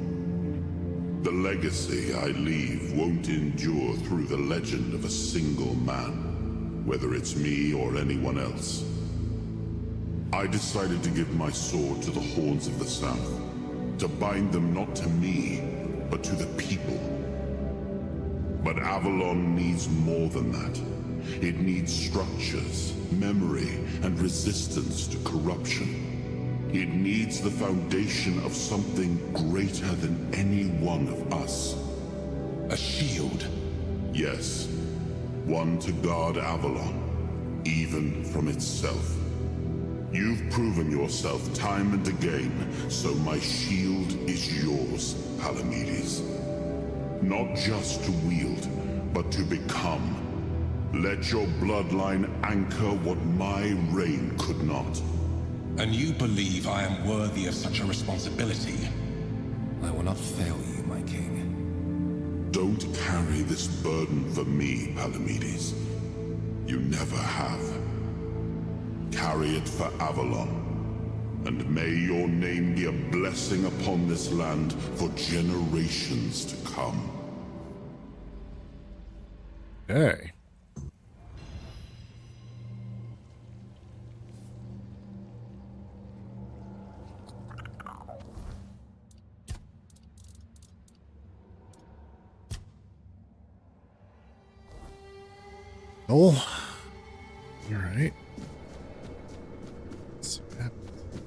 The legacy I leave won't endure through the legend of a single man, whether it's me or anyone else. I decided to give my sword to the Horns of the South, to bind them not to me, but to the people. But Avalon needs more than that. It needs structures, memory, and resistance to corruption. It needs the foundation of something greater than any one of us. A shield? Yes. One to guard Avalon, even from itself. You've proven yourself time and again, so my shield is yours, Palamedes. Not just to wield, but to become. Let your bloodline anchor what my reign could not. And you believe I am worthy of such a responsibility? I will not fail you, my king. Don't carry this burden for me, Palamedes. You never have. Carry it for Avalon, and may your name be a blessing upon this land for generations to come. Okay. Oh, all right. Let's see what happens.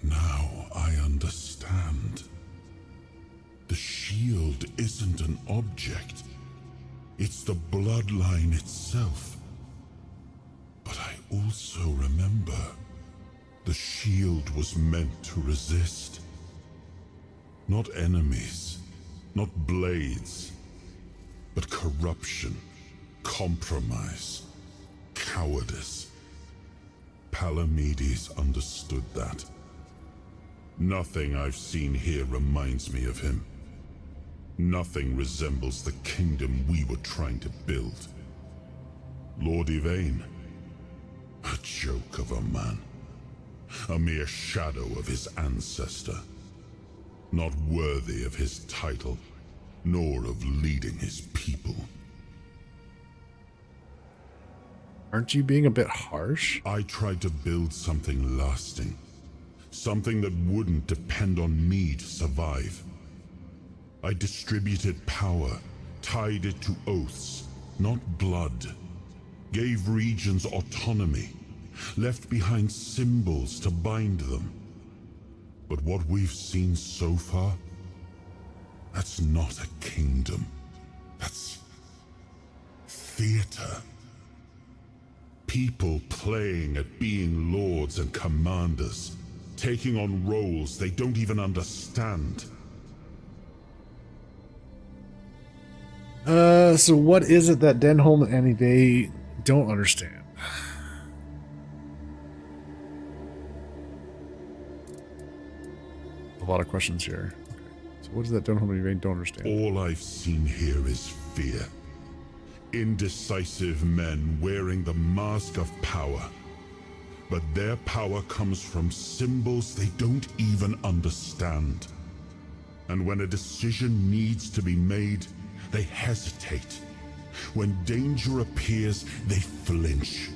Now I understand. The shield isn't an object. It's the bloodline itself. But I also remember the shield was meant to resist. Not enemies, not blades, but corruption, compromise, cowardice. Palamedes understood that. Nothing I've seen here reminds me of him. Nothing resembles the kingdom we were trying to build. Lord Yvain, a joke of a man. A mere shadow of his ancestor. Not worthy of his title, nor of leading his people. Aren't you being a bit harsh? I tried to build something lasting. Something that wouldn't depend on me to survive. I distributed power, tied it to oaths, not blood. Gave regions autonomy, left behind symbols to bind them. But what we've seen so far, that's not a kingdom. That's theater. People playing at being lords and commanders, taking on roles they don't even understand. So what is it that Denholm and they don't understand? A lot of questions here. Okay. So what is that Denholm and they don't understand? All I've seen here is fear. Indecisive men wearing the mask of power. But their power comes from symbols they don't even understand. And when a decision needs to be made, they hesitate. When danger appears, they flinch.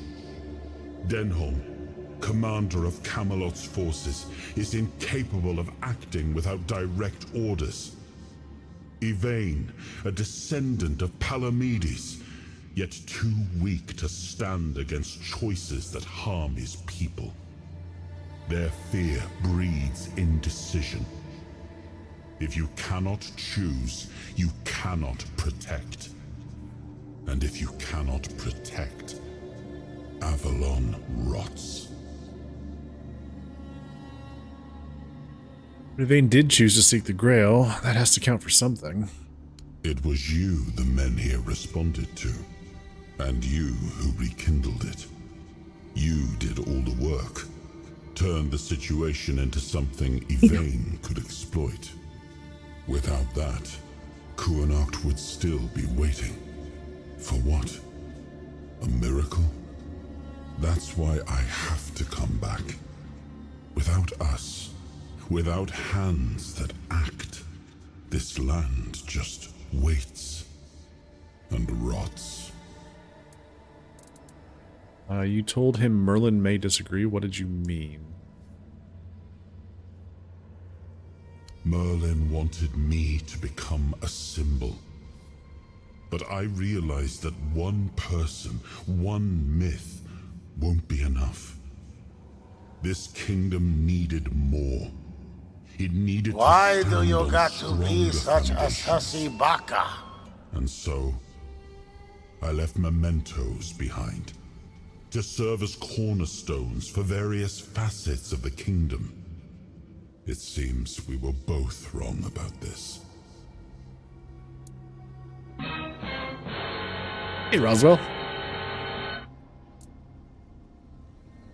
Denholm, commander of Camelot's forces, is incapable of acting without direct orders. Yvain, a descendant of Palamedes, yet too weak to stand against choices that harm his people. Their fear breeds indecision. If you cannot choose, you cannot protect. And if you cannot protect, Avalon rots. If Yvain did choose to seek the Grail, that has to count for something. It was you the men here responded to, and you who rekindled it. You did all the work, turned the situation into something Yvain could exploit. Without that, Kuanacht would still be waiting. For what? A miracle? That's why I have to come back. Without us, without hands that act, this land just waits and rots. You told him Merlin may disagree. What did you mean? Merlin wanted me to become a symbol. But I realized that one person, one myth, won't be enough. This kingdom needed more. It needed Why to do you stand got on to be stronger such a foundations. sussy baka? And so, I left mementos behind, to serve as cornerstones for various facets of the kingdom. It seems we were both wrong about this. Hey, Roswell.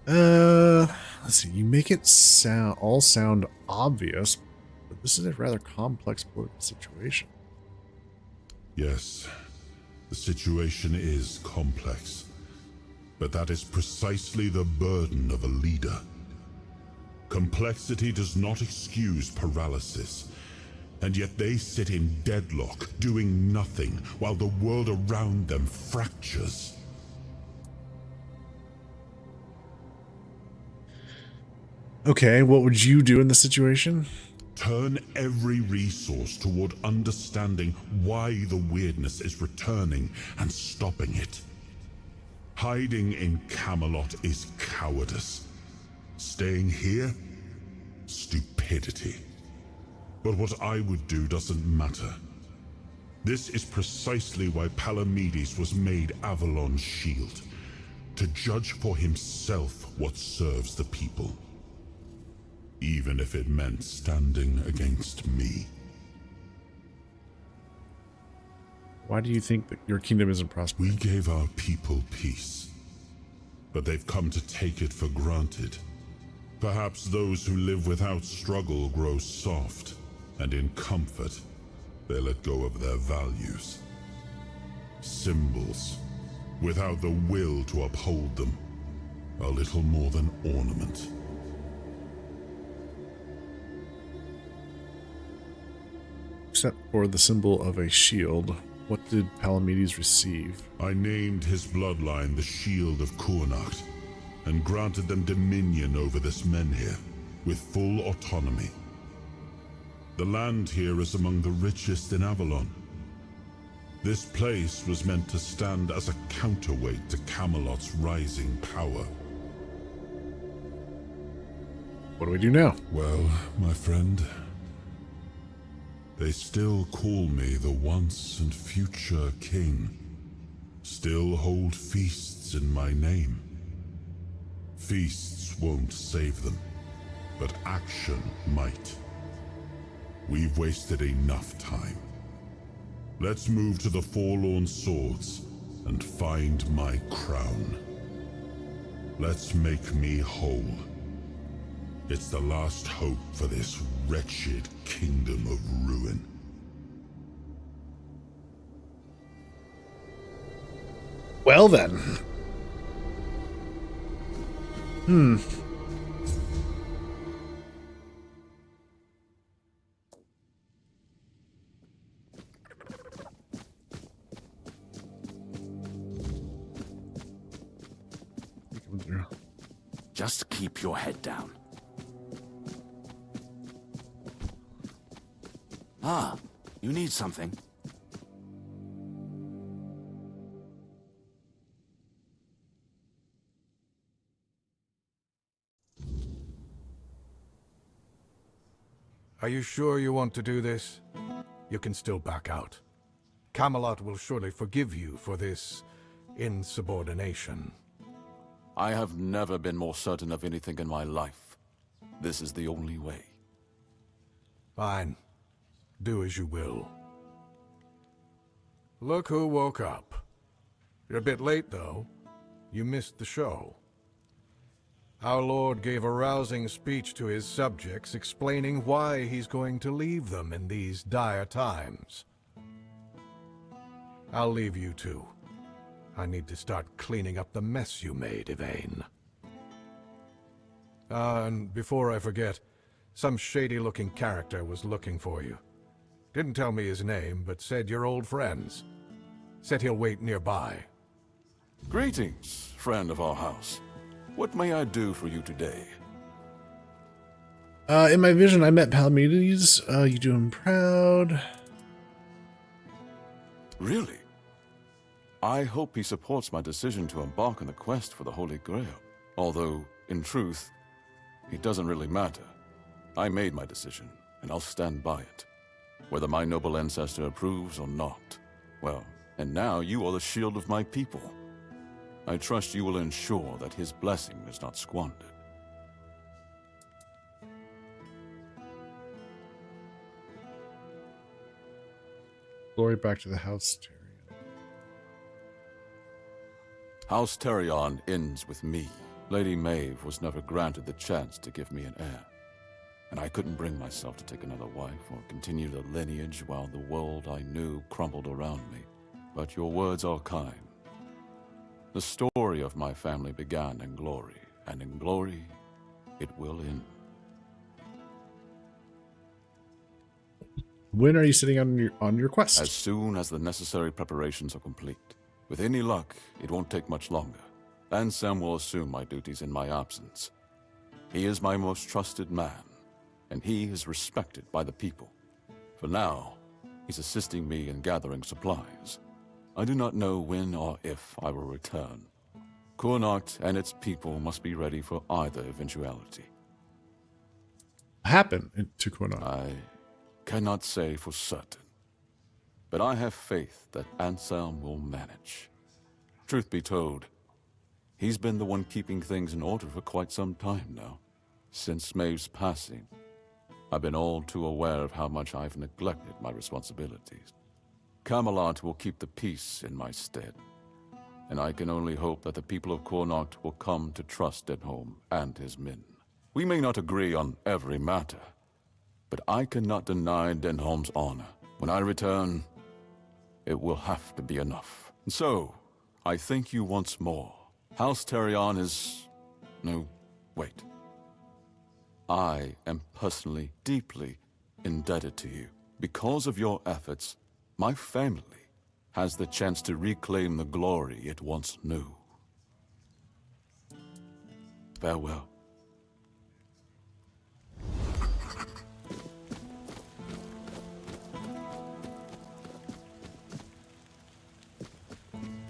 Let's see. You make it sound obvious, but this is a rather complex political situation. Yes, the situation is complex, but that is precisely the burden of a leader. Complexity does not excuse paralysis, and yet they sit in deadlock, doing nothing, while the world around them fractures. Okay, what would you do in this situation? Turn every resource toward understanding why the weirdness is returning and stopping it. Hiding in Camelot is cowardice. Staying here? Stupidity. But what I would do doesn't matter. This is precisely why Palamedes was made Avalon's shield, to judge for himself what serves the people. Even if it meant standing against me. Why do you think that your kingdom isn't prospering? We gave our people peace, but they've come to take it for granted. Perhaps those who live without struggle grow soft, and in comfort, they let go of their values. Symbols, without the will to uphold them, are little more than ornament. Except for the symbol of a shield, what did Palamedes receive? I named his bloodline the Shield of Kurnacht, and granted them dominion over this menhir, with full autonomy. The land here is among the richest in Avalon. This place was meant to stand as a counterweight to Camelot's rising power. What do we do now? Well, my friend, they still call me the once and future king. Still hold feasts in my name. Feasts won't save them, but action might. We've wasted enough time. Let's move to the Forlorn Swords and find my crown. Let's make me whole. It's the last hope for this wretched kingdom of ruin. Well then. Just keep your head down. Ah, you need something. Are you sure you want to do this? You can still back out. Camelot will surely forgive you for this insubordination. I have never been more certain of anything in my life. This is the only way. Fine. Do as you will. Look who woke up. You're a bit late, though. You missed the show. Our Lord gave a rousing speech to his subjects explaining why he's going to leave them in these dire times. I'll leave you two. I need to start cleaning up the mess you made, Yvain. And before I forget, some shady-looking character was looking for you. Didn't tell me his name, but said you're old friends. Said he'll wait nearby. Greetings, friend of our house. What may I do for you today? In my vision, I met Palamedes. You do him proud. Really? I hope he supports my decision to embark on the quest for the Holy Grail. Although, in truth, it doesn't really matter. I made my decision, and I'll stand by it. Whether my noble ancestor approves or not. Well, and now you are the shield of my people. I trust you will ensure that his blessing is not squandered. Glory back to the House Tyrion. House Tyrion ends with me. Lady Maeve was never granted the chance to give me an heir. And I couldn't bring myself to take another wife or continue the lineage while the world I knew crumbled around me. But your words are kind. The story of my family began in glory, and in glory it will end. When are you sitting on your quest? As soon as the necessary preparations are complete. With any luck, it won't take much longer. Ansem will assume my duties in my absence. He is my most trusted man, and he is respected by the people. For now, he's assisting me in gathering supplies. I do not know when or if I will return. Connacht and its people must be ready for either eventuality. Happen to Connacht? I cannot say for certain, but I have faith that Anselm will manage. Truth be told, he's been the one keeping things in order for quite some time now. Since Maeve's passing, I've been all too aware of how much I've neglected my responsibilities. Camelot will keep the peace in my stead, and I can only hope that the people of Connacht will come to trust Denholm and his men. We may not agree on every matter, but I cannot deny Denholm's honor. When I return, it will have to be enough. And so, I thank you once more. House Terion is... no, wait. I am personally deeply indebted to you. Because of your efforts, my family has the chance to reclaim the glory it once knew. Farewell.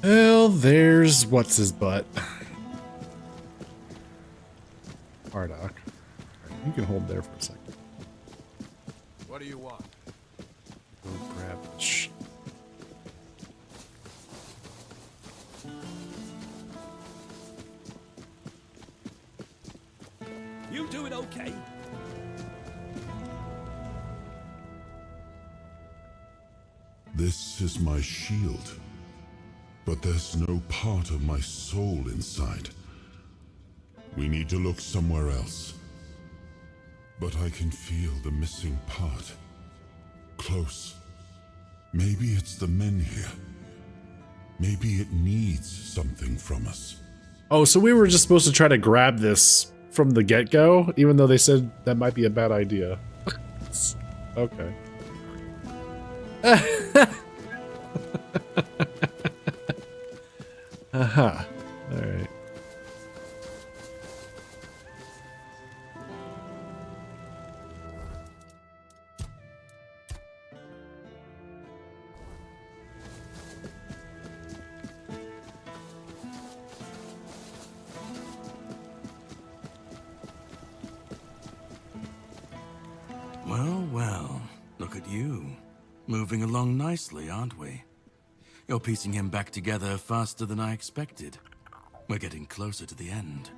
Well, there's what's his butt. Hardock. Right, you can hold there for a second. What do you want? Go grab this. You doing okay? This is my shield, but there's no part of my soul inside. We need to look somewhere else. But I can feel the missing part. Close. Maybe it's the men here. Maybe it needs something from us. Oh, so we were just supposed to try to grab this from the get-go, even though they said that might be a bad idea. Okay. Aha. All right. Well, well, look at you. Moving along nicely, aren't we? You're piecing him back together faster than I expected. We're getting closer to the end.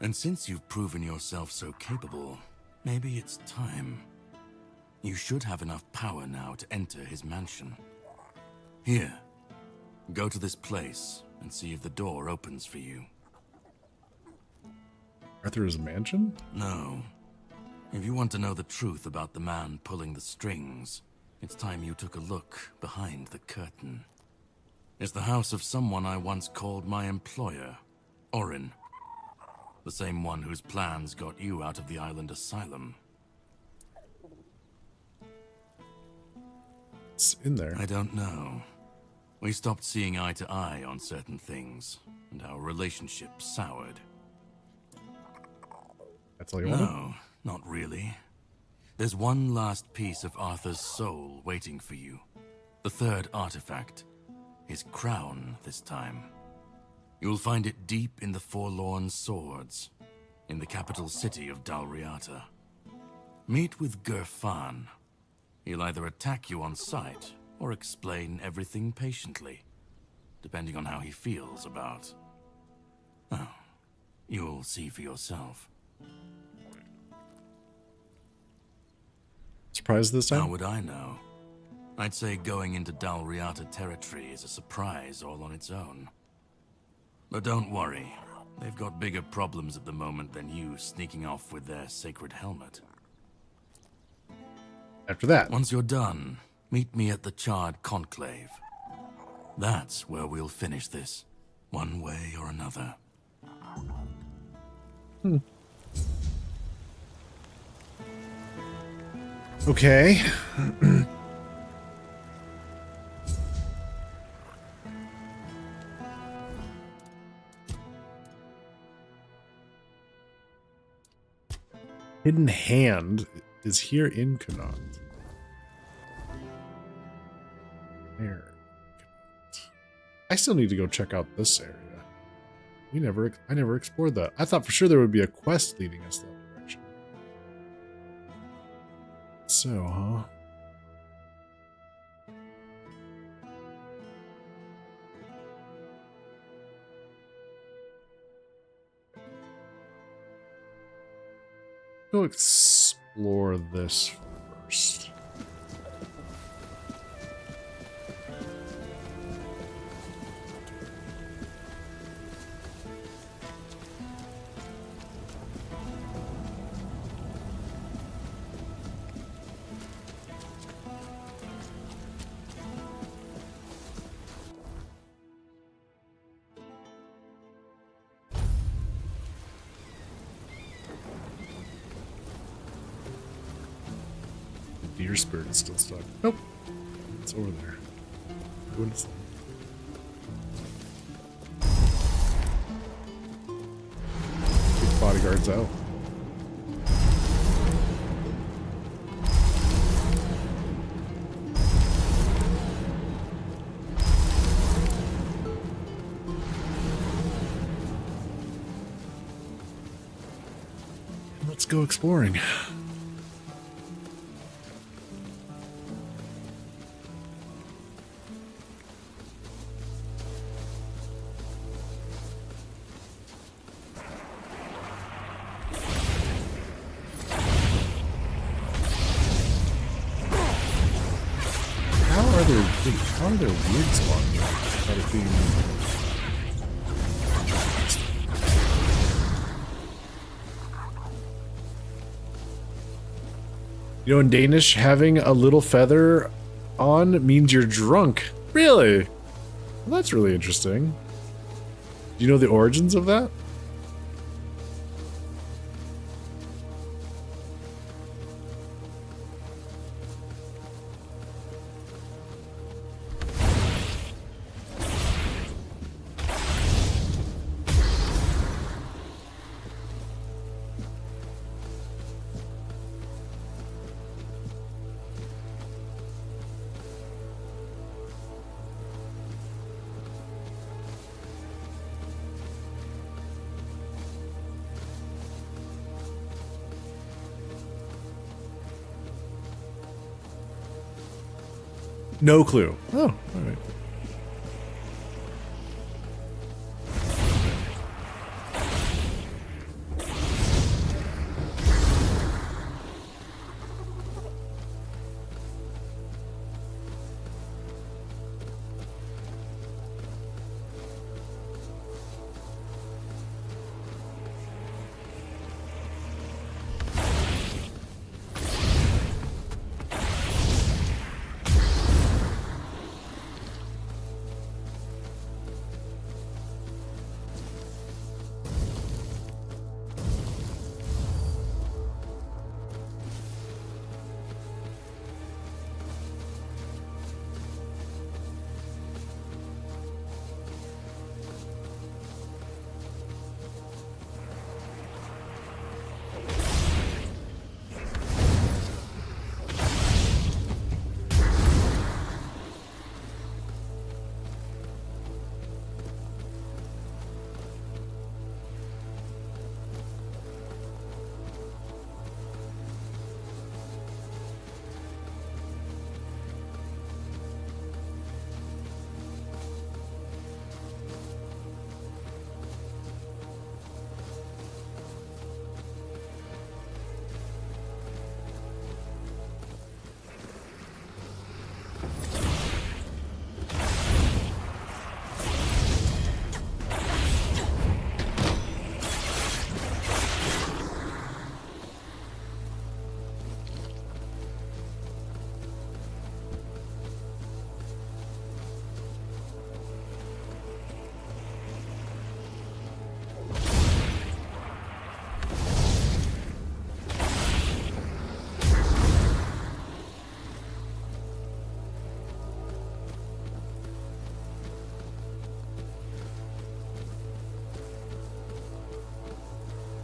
And since you've proven yourself so capable, maybe it's time. You should have enough power now to enter his mansion. Here, go to this place and see if the door opens for you. Arthur's mansion? No. If you want to know the truth about the man pulling the strings, it's time you took a look behind the curtain. It's the house of someone I once called my employer, Orin. The same one whose plans got you out of the island asylum. It's in there. I don't know. We stopped seeing eye to eye on certain things, and our relationship soured. That's all you wanted? No, not really. There's one last piece of Arthur's soul waiting for you. The third artifact. His crown, this time. You'll find it deep in the Forlorn Swords, in the capital city of Dalriata. Meet with Gerfan. He'll either attack you on sight, or explain everything patiently, depending on how he feels about... Oh, you'll see for yourself. Surprised this time? How would I know? I'd say going into Dalriata territory is a surprise all on its own. But don't worry. They've got bigger problems at the moment than you sneaking off with their sacred helmet. After that. Once you're done, meet me at the Charred Conclave. That's where we'll finish this, one way or another. Okay. Hidden Hand is here in Connaught. There. I still need to go check out this area. I never explored that. I thought for sure there would be a quest leading us that direction. So, huh? Go explore this first. Deer spirit is still stuck. Nope. It's over there. Doing its thing. Big bodyguards out. Let's go exploring. How are there weird spawns out of being... You know, in Danish, having a little feather on means you're drunk. Really? Well, that's really interesting. Do you know the origins of that? No clue. Oh, all right.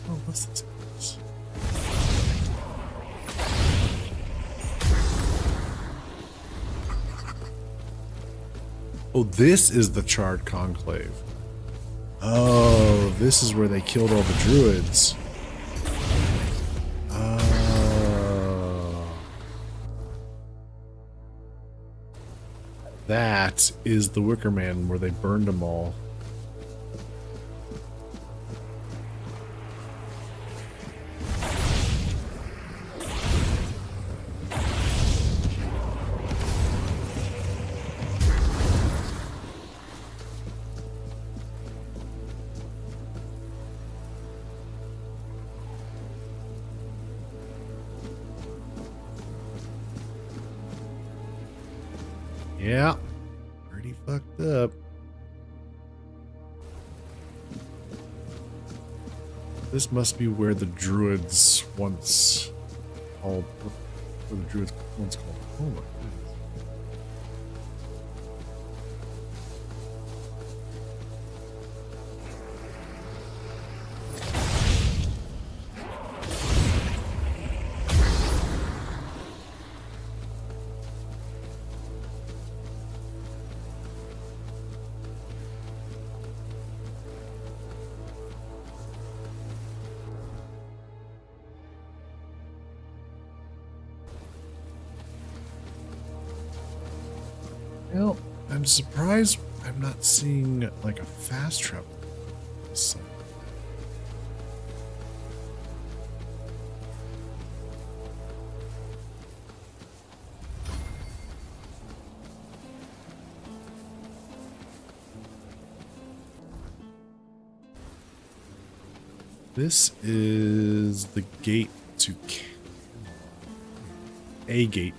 Oh, what's this? Oh, this is the Charred Conclave. Oh, this is where they killed all the druids. That is the Wicker Man where they burned them all. Yeah, pretty fucked up. This must be where the druids once called. Where the druids once called. Oh my goodness. Well, I'm surprised I'm not seeing like a fast travel. So. This is the gate to a gate.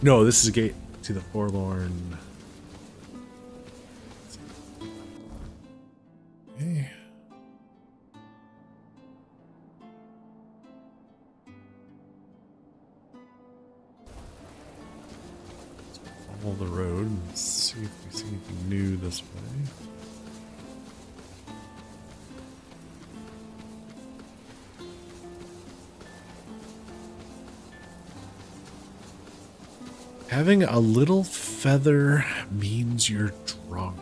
No, this is a gate to the Forlorn. Okay. Let's follow the road and see if we see anything new this way. Having a little feather means you're drunk.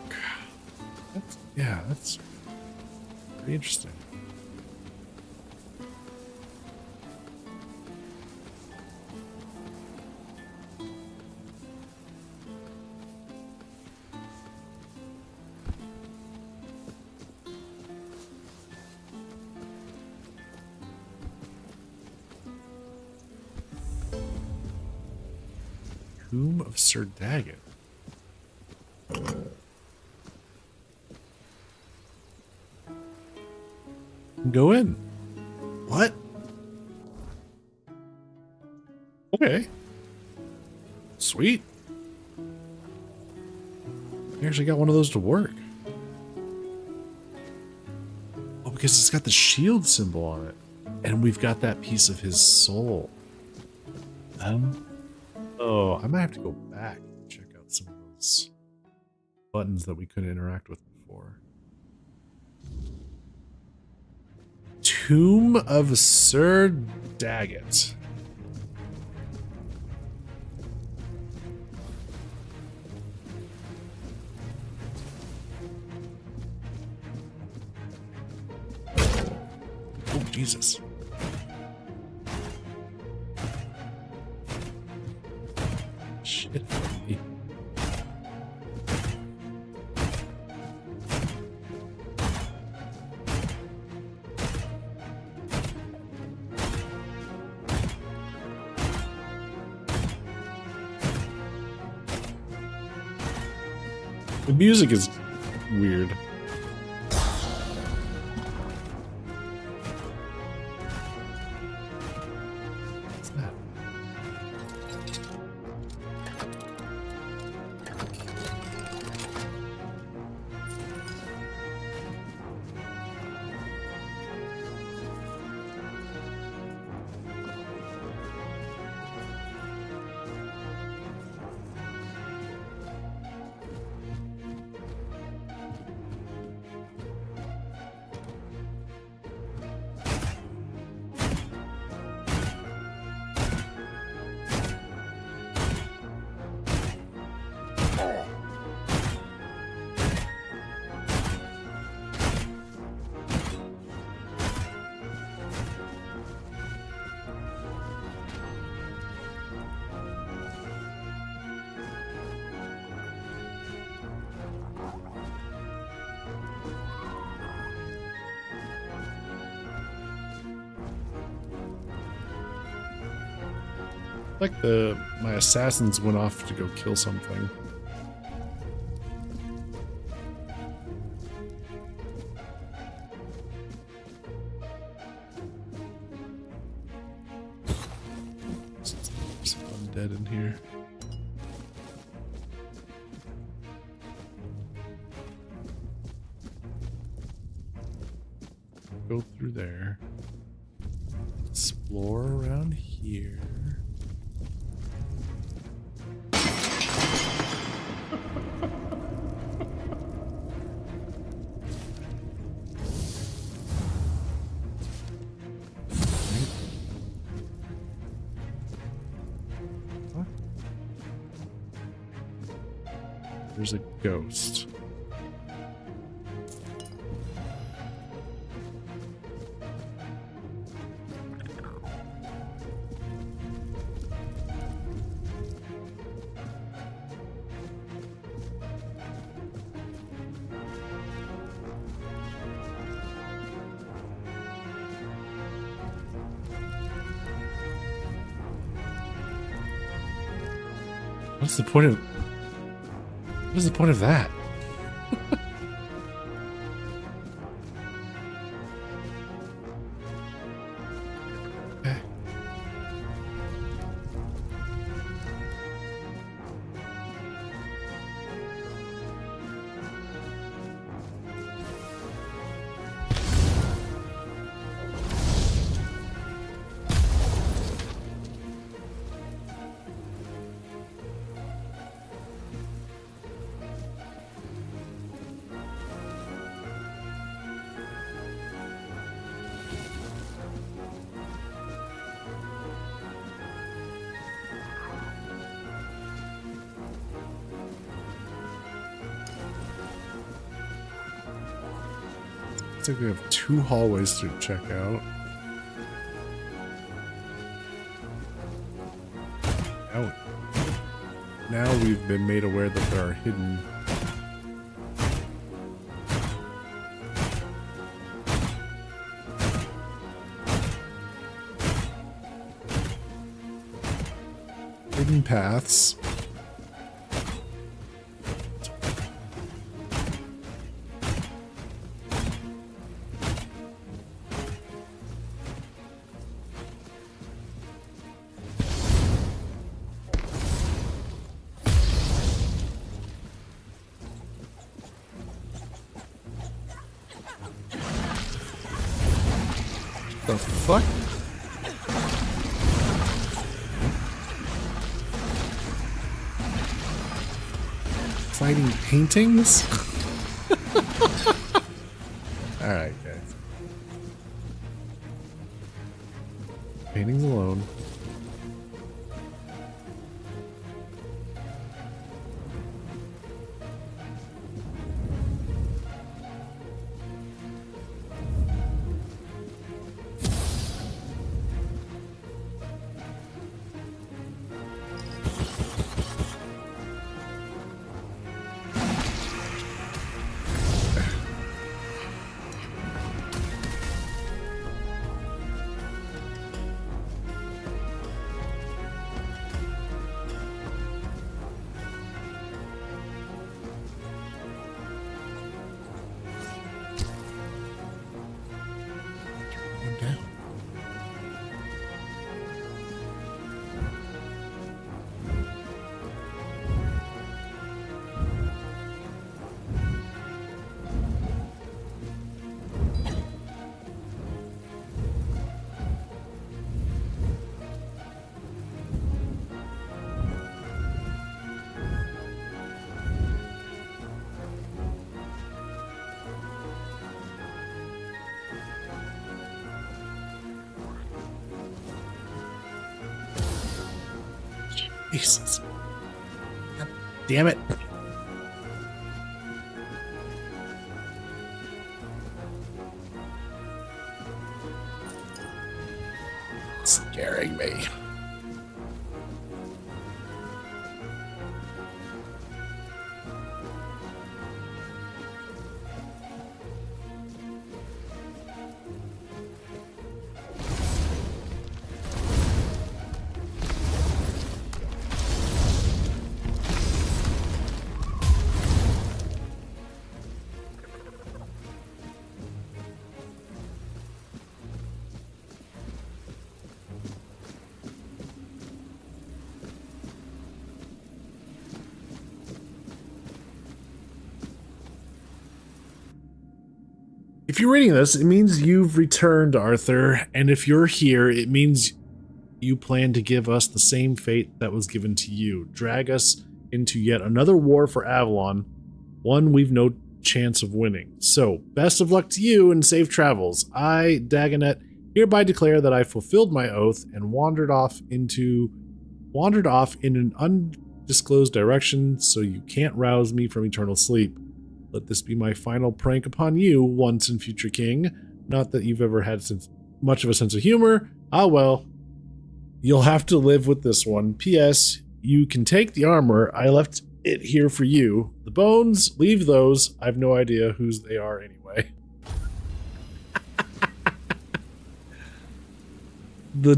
That's pretty interesting. Tomb of Sir Daggett. Go in. What? Okay. Sweet. I actually got one of those to work. Oh, because it's got the shield symbol on it. And we've got that piece of his soul. Oh, I might have to go back and check out some of those buttons that we couldn't interact with before. Tomb of Sir Daggett. Oh, Jesus. Shit. The music is weird. What's that? Like my assassins went off to go kill something. Some undead in here. Go through there. Explore around here. There's a ghost. What's the point of... What is the point of that? Okay. Looks like we have 2 hallways to check out. Now we've been made aware that there are hidden... hidden paths. The fuck? Fighting paintings? Alright, guys. Paintings alone. Jesus. God damn it. Scaring me. If you're reading this, it means you've returned, Arthur, and if you're here, it means you plan to give us the same fate that was given to you. Drag us into yet another war for Avalon, one we've no chance of winning. So, best of luck to you and safe travels. I, Dagonet, hereby declare that I fulfilled my oath and wandered off in an undisclosed direction, so you can't rouse me from eternal sleep. Let this be my final prank upon you, once and future king. Not that you've ever had much of a sense of humor. Ah well. You'll have to live with this one. P.S. You can take the armor. I left it here for you. The bones, leave those. I have no idea whose they are anyway. The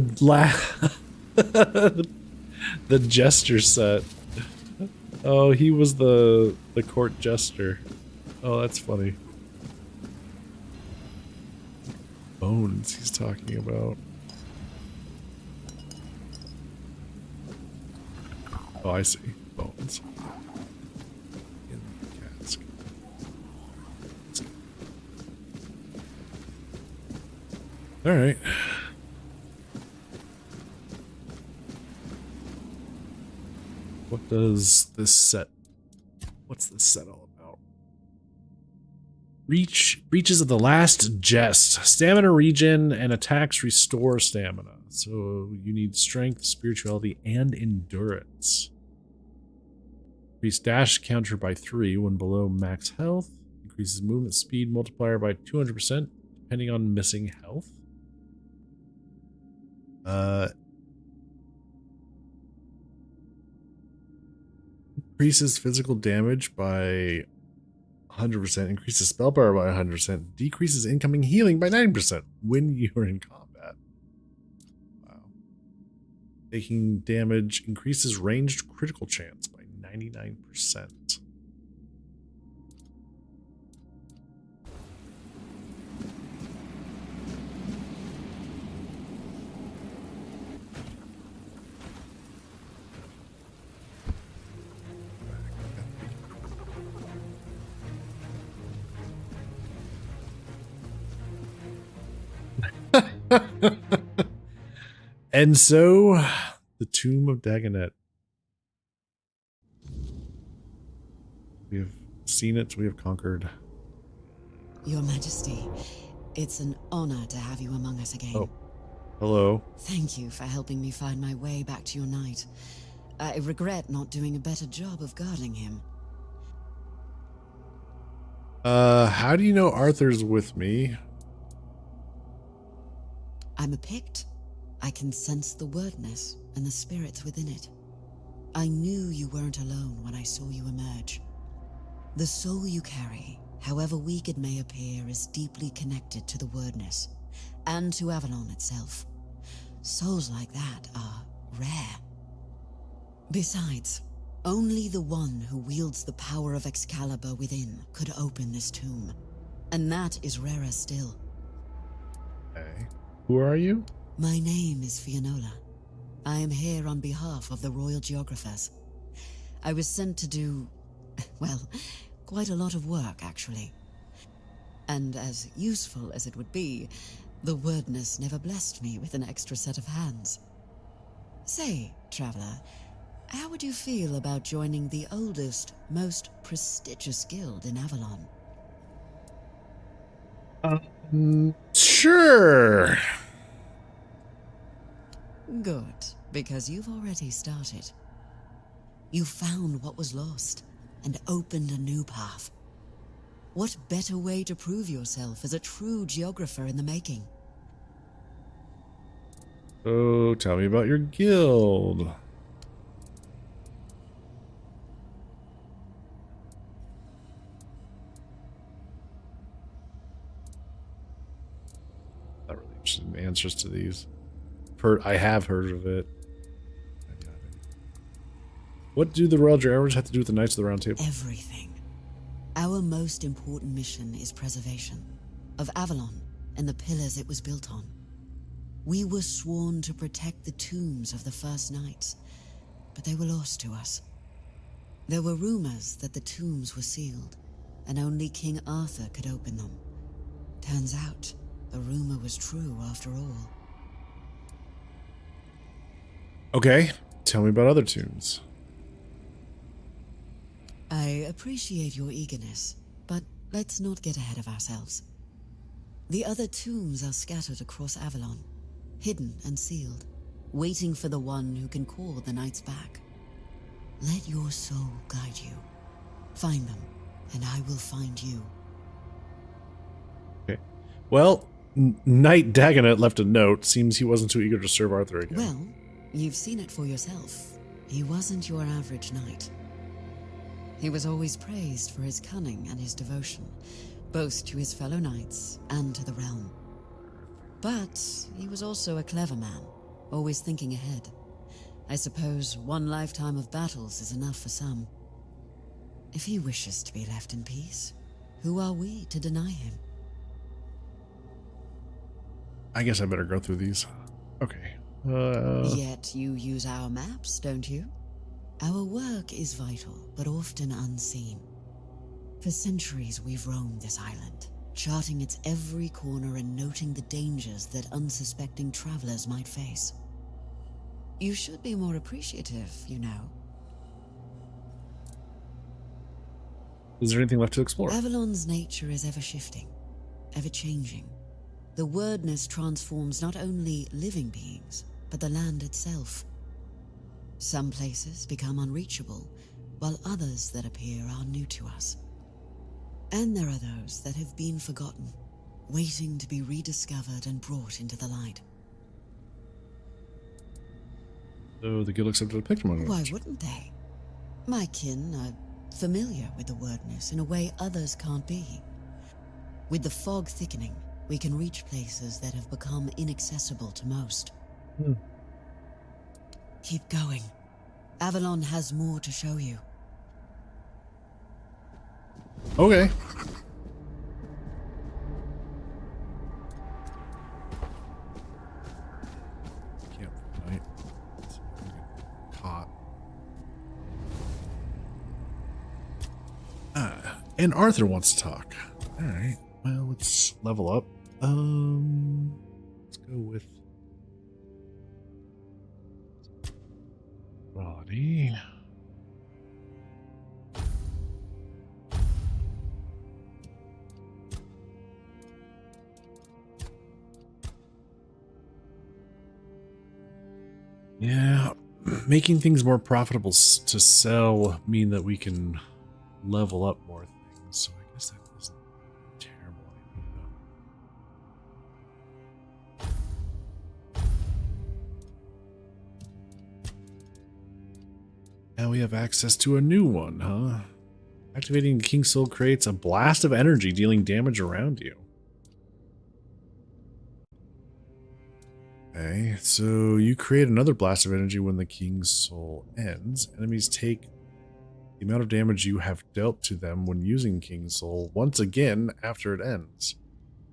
jester set. Oh, he was the court jester. Oh, that's funny. Bones he's talking about. Oh, I see. Bones. In the cask. Alright. What does this set... What's this set all about? Reaches of the last jest. Stamina regen and attacks restore stamina. So you need strength, spirituality, and endurance. Increase dash counter by 3 when below max health. Increases movement speed multiplier by 200% depending on missing health. Increases physical damage by 100%, increases spell power by 100%, decreases incoming healing by 90% when you're in combat. Wow. Taking damage increases ranged critical chance by 99%. And so, the Tomb of Dagonet. We have seen it, we have conquered. Your Majesty, it's an honor to have you among us again. Oh, hello. Thank you for helping me find my way back to your knight. I regret not doing a better job of guarding him. How do you know Arthur's with me? I'm a Pict. I can sense the wordness and the spirits within it. I knew you weren't alone when I saw you emerge. The soul you carry, however weak it may appear, is deeply connected to the wordness and to Avalon itself. Souls like that are rare. Besides, only the one who wields the power of Excalibur within could open this tomb, and that is rarer still. Okay. Who are you? My name is Fianola. I am here on behalf of the Royal Geographers. I was sent to do, well, quite a lot of work, actually. And as useful as it would be, the wordness never blessed me with an extra set of hands. Say, Traveler, how would you feel about joining the oldest, most prestigious guild in Avalon? Sure. Good, because you've already started. You found what was lost and opened a new path. What better way to prove yourself as a true geographer in the making? Oh, tell me about your guild. Not really interested in answers to these. I have heard of it. What do the Royal Geographers have to do with the Knights of the Round Table? Everything. Our most important mission is preservation of Avalon and the pillars it was built on. We were sworn to protect the tombs of the first knights, but they were lost to us. There were rumors that the tombs were sealed, and only King Arthur could open them. Turns out, the rumor was true after all. Okay, tell me about other tombs. I appreciate your eagerness, but let's not get ahead of ourselves. The other tombs are scattered across Avalon, hidden and sealed, waiting for the one who can call the knights back. Let your soul guide you. Find them, and I will find you. Okay. Well, Knight Dagonet left a note. Seems he wasn't too eager to serve Arthur again. Well, you've seen it for yourself. He wasn't your average knight. He was always praised for his cunning and his devotion, both to his fellow knights and to the realm. But he was also a clever man, always thinking ahead. I suppose one lifetime of battles is enough for some. If he wishes to be left in peace, who are we to deny him? I guess I better go through these. Okay. Yet you use our maps, don't you? Our work is vital, but often unseen. For centuries we've roamed this island, charting its every corner and noting the dangers that unsuspecting travelers might face. You should be more appreciative, you know. Is there anything left to explore? Avalon's nature is ever-shifting, ever-changing. The wordness transforms not only living beings, but the land itself. Some places become unreachable, while others that appear are new to us. And there are those that have been forgotten, waiting to be rediscovered and brought into the light. So the guild accepted a picture monument. Why wouldn't they? My kin are familiar with the wordness in a way others can't be. With the fog thickening, we can reach places that have become inaccessible to most. Keep going. Avalon has more to show you. Okay. Campfire. Caught. And Arthur wants to talk. All right. Well, let's level up. Let's go with Roddy. Yeah, making things more profitable to sell mean that we can level up more things. So I guess that isn't a terrible idea. Now we have access to a new one, huh? Activating the King's Soul creates a blast of energy, dealing damage around you. Okay, so you create another blast of energy when the King's Soul ends. Enemies take the amount of damage you have dealt to them when using King's Soul once again after it ends.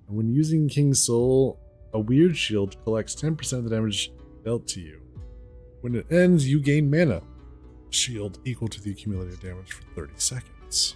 And when using King's Soul, a weird shield collects 10% of the damage dealt to you. When it ends, you gain mana. Shield equal to the accumulated damage for 30 seconds.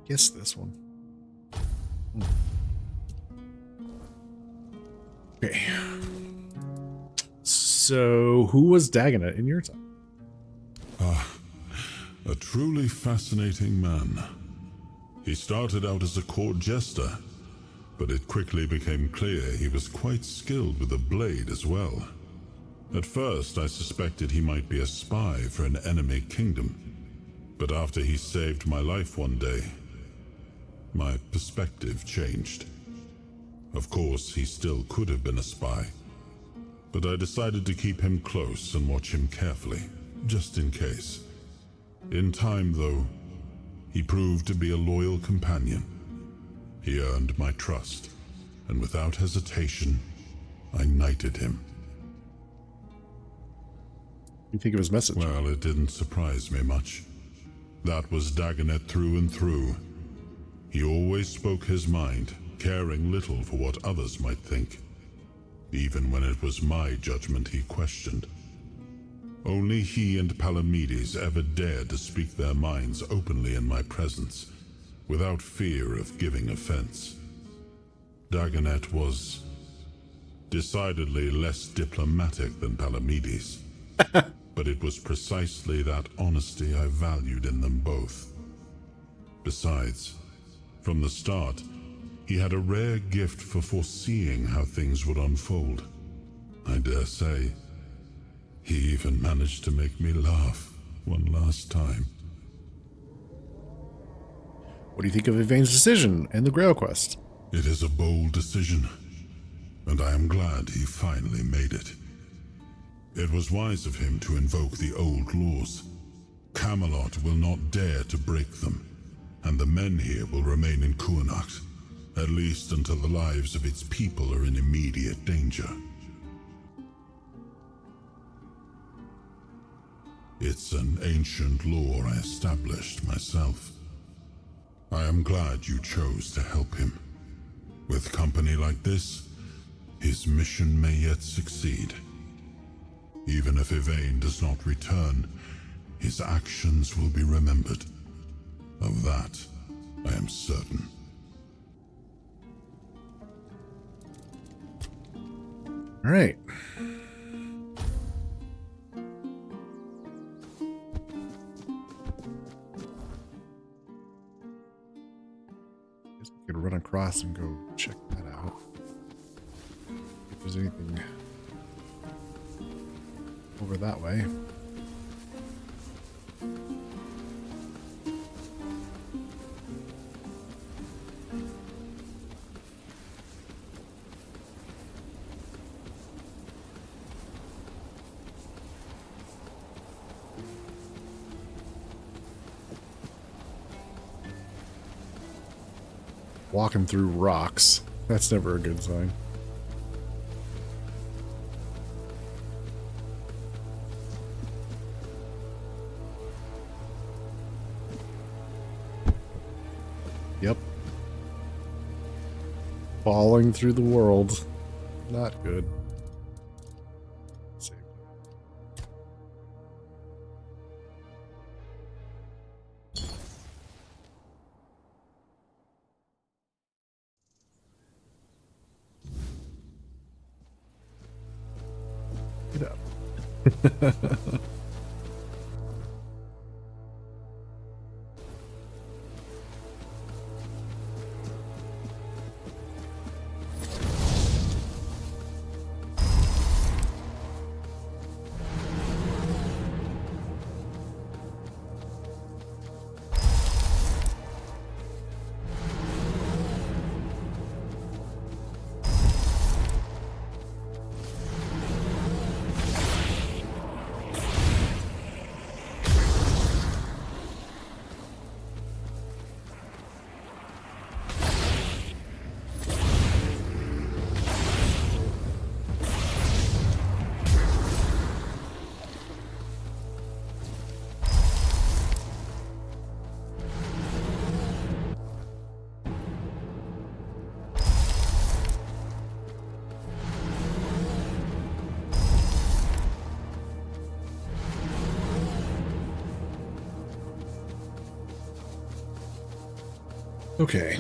Guess this one. Okay. So, who was Dagonet in your time? A truly fascinating man. He started out as a court jester, but it quickly became clear he was quite skilled with a blade as well. At first, I suspected he might be a spy for an enemy kingdom, But after he saved my life one day, my perspective changed. Of course, he still could have been a spy, but I decided to keep him close and watch him carefully, just in case. In time, though, he proved to be a loyal companion. He earned my trust, and without hesitation, I knighted him. You think of his message? Well, it didn't surprise me much. That was Dagonet through and through. He always spoke his mind, caring little for what others might think, even when it was my judgment he questioned. Only he and Palamedes ever dared to speak their minds openly in my presence, without fear of giving offense. Dagonet was decidedly less diplomatic than Palamedes, but it was precisely that honesty I valued in them both. Besides, from the start, he had a rare gift for foreseeing how things would unfold. I dare say, he even managed to make me laugh one last time. What do you think of Yvain's decision and the Grail quest? It is a bold decision, and I am glad he finally made it. It was wise of him to invoke the old laws. Camelot will not dare to break them, and the men here will remain in Kurnacht, at least until the lives of its people are in immediate danger. It's an ancient law I established myself. I am glad you chose to help him. With company like this, his mission may yet succeed. Even if Yvain does not return, his actions will be remembered. Of that, I am certain. All right. Guess we could run across and go check that out. If there's anything over that way. Walking through rocks. That's never a good sign. Yep. Falling through the world. Not good. Save. Get up. Okay.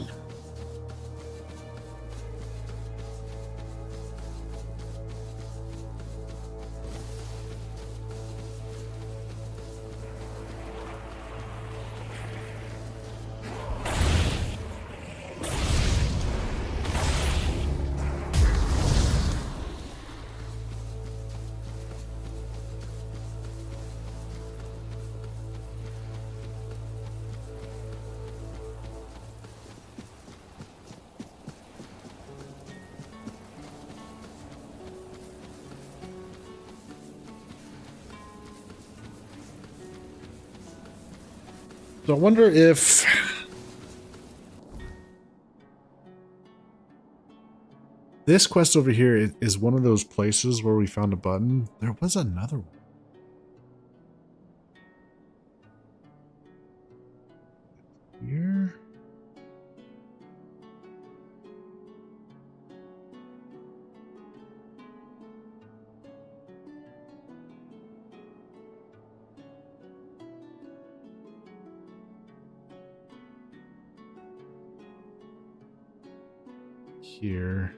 So I wonder if this quest over here is one of those places where we found a button. There was another one. Here. Here.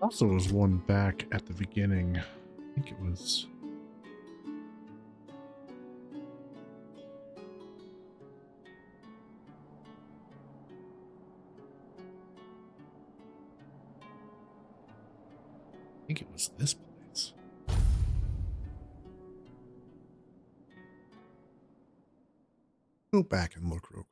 Also was one back at the beginning. I think it was. I think it was this place. Go back and look real quick.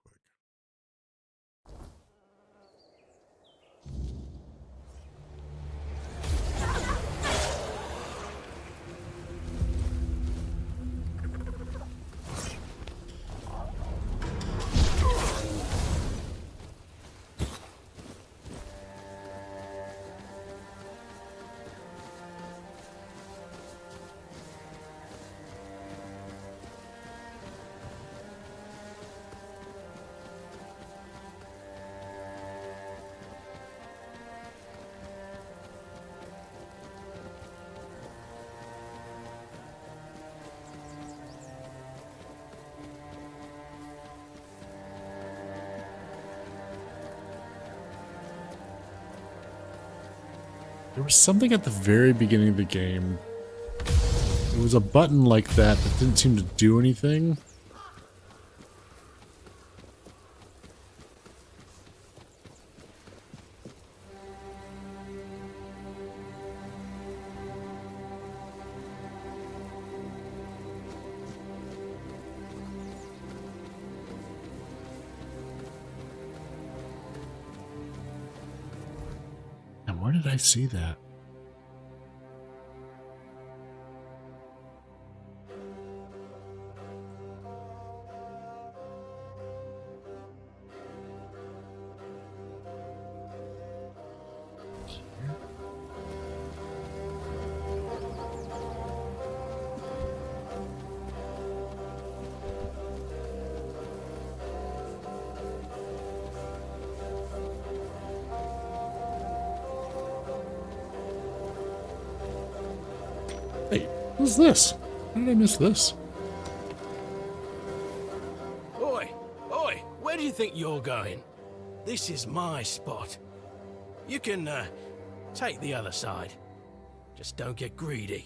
There was something at the very beginning of the game. There was a button like that that didn't seem to do anything. Where did I see that? Hey, what's this? How did I miss this? Oi, oi, where do you think you're going? This is my spot. You can, take the other side. Just don't get greedy.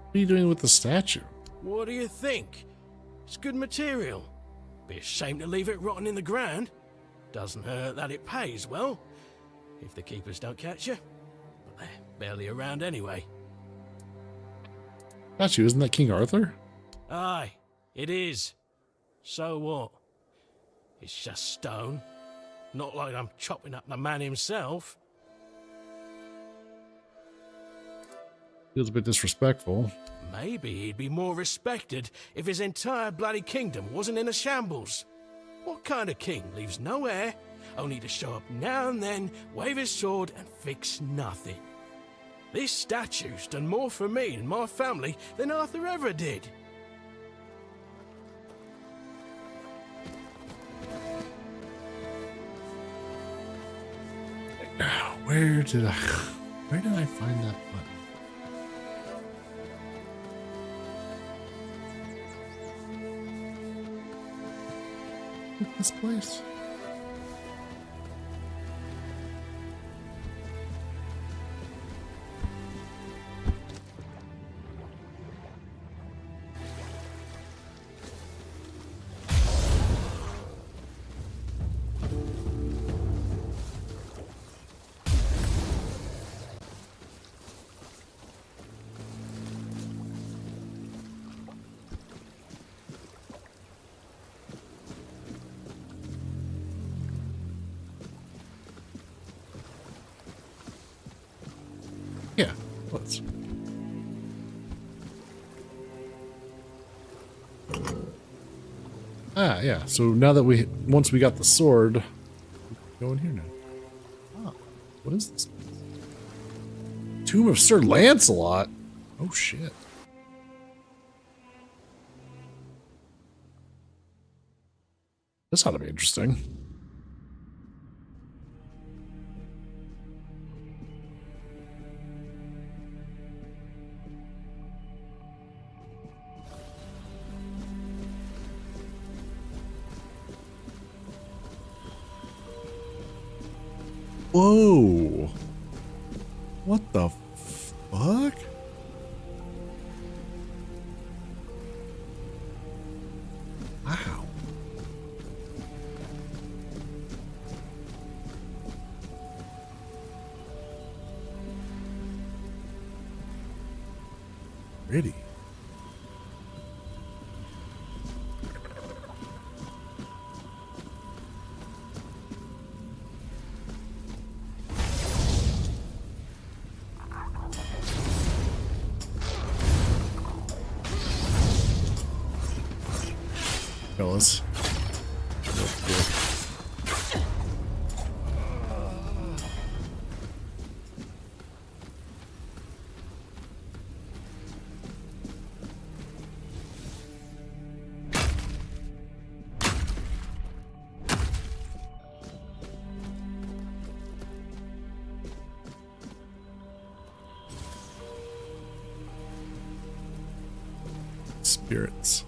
What are you doing with the statue? What do you think? It's good material. Be a shame to leave it rotting in the ground. Doesn't hurt that it pays well, if the keepers don't catch you. But they're barely around anyway. Statue, isn't that King Arthur? Aye, it is. So what? It's just stone. Not like I'm chopping up the man himself. Feels a bit disrespectful. Maybe he'd be more respected if his entire bloody kingdom wasn't in a shambles. What kind of king leaves no heir, only to show up now and then, wave his sword and fix nothing? This statue's done more for me and my family than Arthur ever did. Where did I find that button? This place. tablets. Ah, yeah. So now that once we got the sword, we can go in here now. Ah, what is this? Tomb of Sir Lancelot. Oh shit. This ought to be interesting. Whoa. What the fuck? Wow. Pretty. Fellas. Spirits.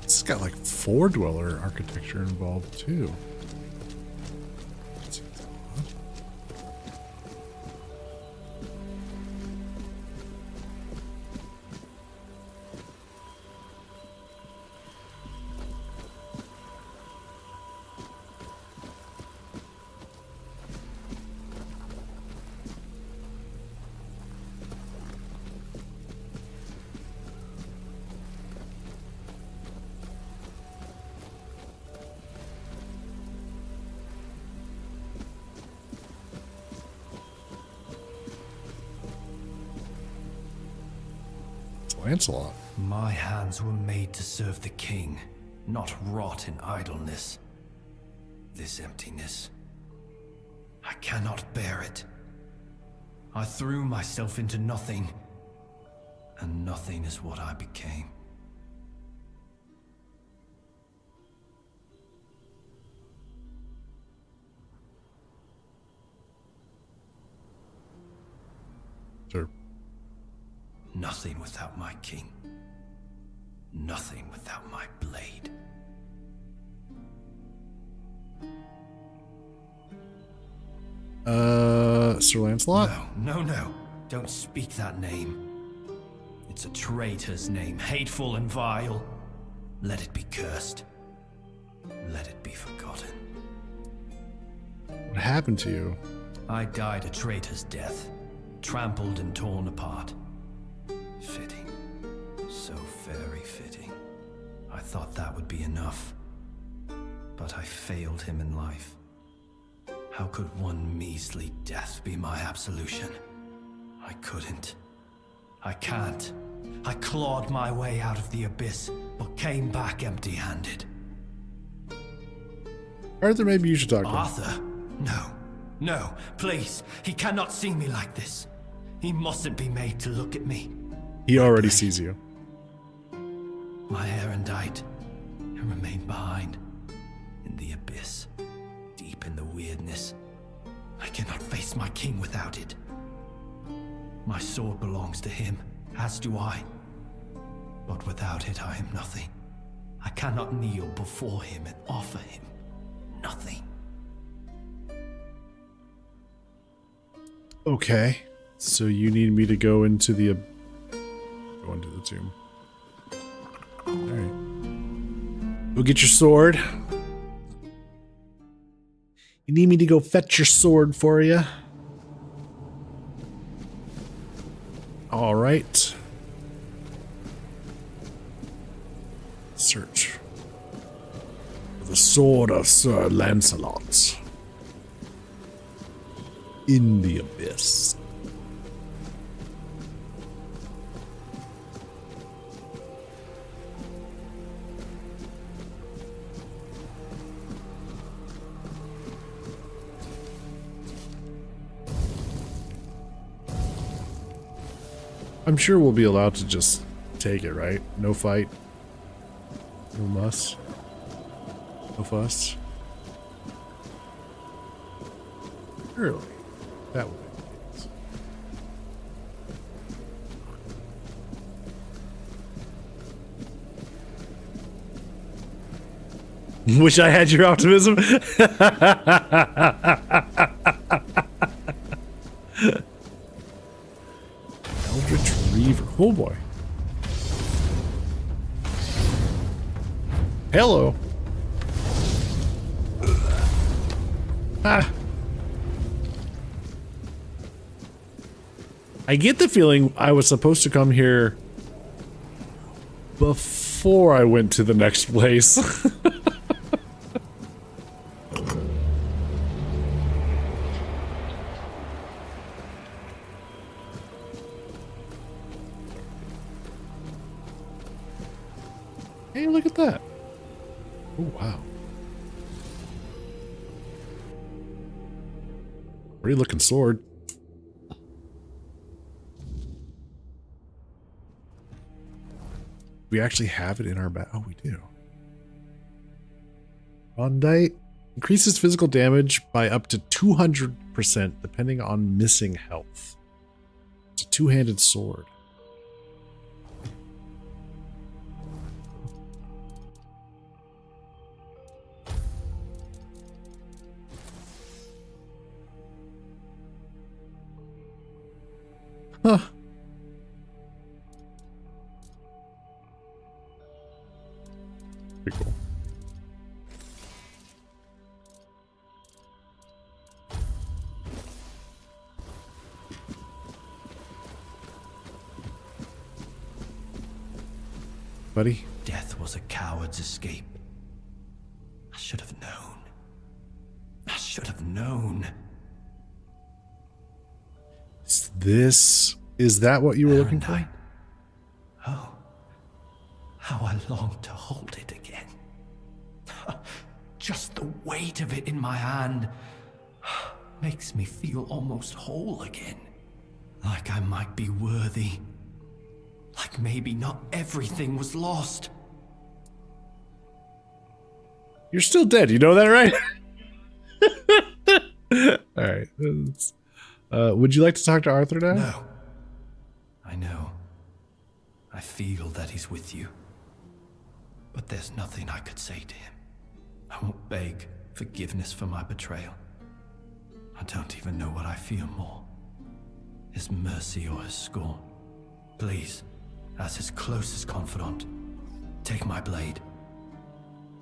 This has got like 4-dweller architecture involved too. Lancelot. My hands were made to serve the king, not rot in idleness. This emptiness, I cannot bear it. I threw myself into nothing, and nothing is what I became. Sure. Nothing without my king. Nothing without my blade. Sir Lancelot? No. Don't speak that name. It's a traitor's name, hateful and vile. Let it be cursed. Let it be forgotten. What happened to you? I died a traitor's death, trampled and torn apart. Fitting. So very fitting. I thought that would be enough. But I failed him in life. How could one measly death be my absolution? I couldn't. I can't. I clawed my way out of the abyss, but came back empty-handed. Arthur, maybe you should talk to him. Arthur? No. No, please. He cannot see me like this. He mustn't be made to look at me. He already sees you. My errand died and remained behind in the abyss, deep in the weirdness. I cannot face my king without it. My sword belongs to him, as do I. But without it, I am nothing. I cannot kneel before him and offer him nothing. Okay, so you need me to go into the tomb. All right. Go get your sword. You need me to go fetch your sword for you. All right. Search for the sword of Sir Lancelot in the abyss. I'm sure we'll be allowed to just take it, right? No fight. No muss. No fuss. Surely. That would make sense. Wish I had your optimism. Eldritch Reaver. Oh boy. Hello. Ah. I get the feeling I was supposed to come here before I went to the next place. Hey, look at that. Oh, wow. Pretty looking sword. We actually have it in our bag. Oh, we do. Rondite increases physical damage by up to 200% depending on missing health. It's a two-handed sword. Huh. Pretty cool. Buddy? Death was a coward's escape. I should have known. I should have known. Is that what you were looking for? Oh, how I long to hold it again. Just the weight of it in my hand makes me feel almost whole again. Like I might be worthy. Like maybe not everything was lost. You're still dead, you know that, right? Alright. Would you like to talk to Arthur now? No. I know. I feel that he's with you. But there's nothing I could say to him. I won't beg forgiveness for my betrayal. I don't even know what I feel more. His mercy or his scorn. Please, as his closest confidant. Take my blade,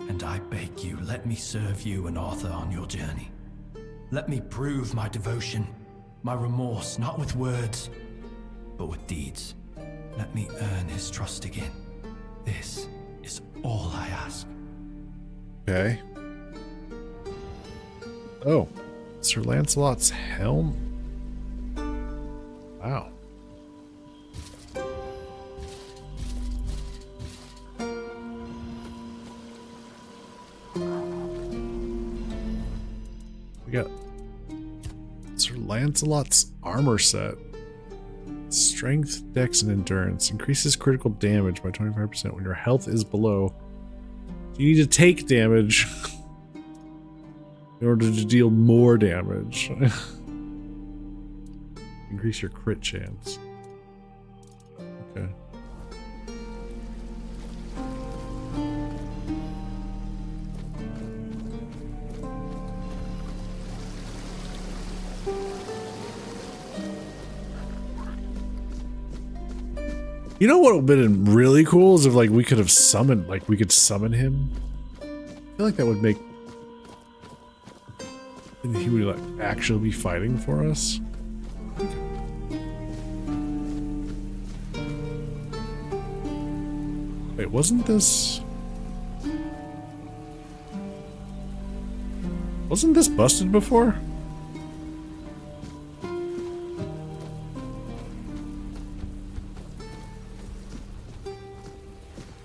and I beg you, let me serve you and Arthur on your journey. Let me prove my devotion, my remorse, not with words, but with deeds. Let me earn his trust again. This is all I ask. Okay. Oh, Sir Lancelot's helm. Wow. We got Sir Lancelot's armor set. Strength, dex, and endurance. Increases critical damage by 25% when your health is below. You need to take damage in order to deal more damage. Increase your crit chance. Okay. You know what would have been really cool is if like we could have summoned, like we could summon him. I feel like that would make he would like actually be fighting for us. Wait, wasn't this busted before?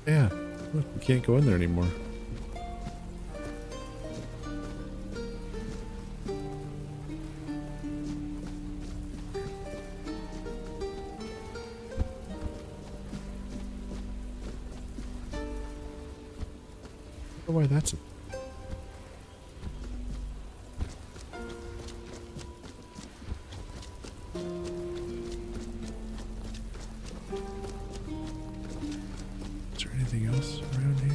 Yeah, look, we can't go in there anymore. I wonder why that's it. Is there anything else around here?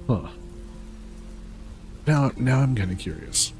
Huh. Now I'm kind of curious.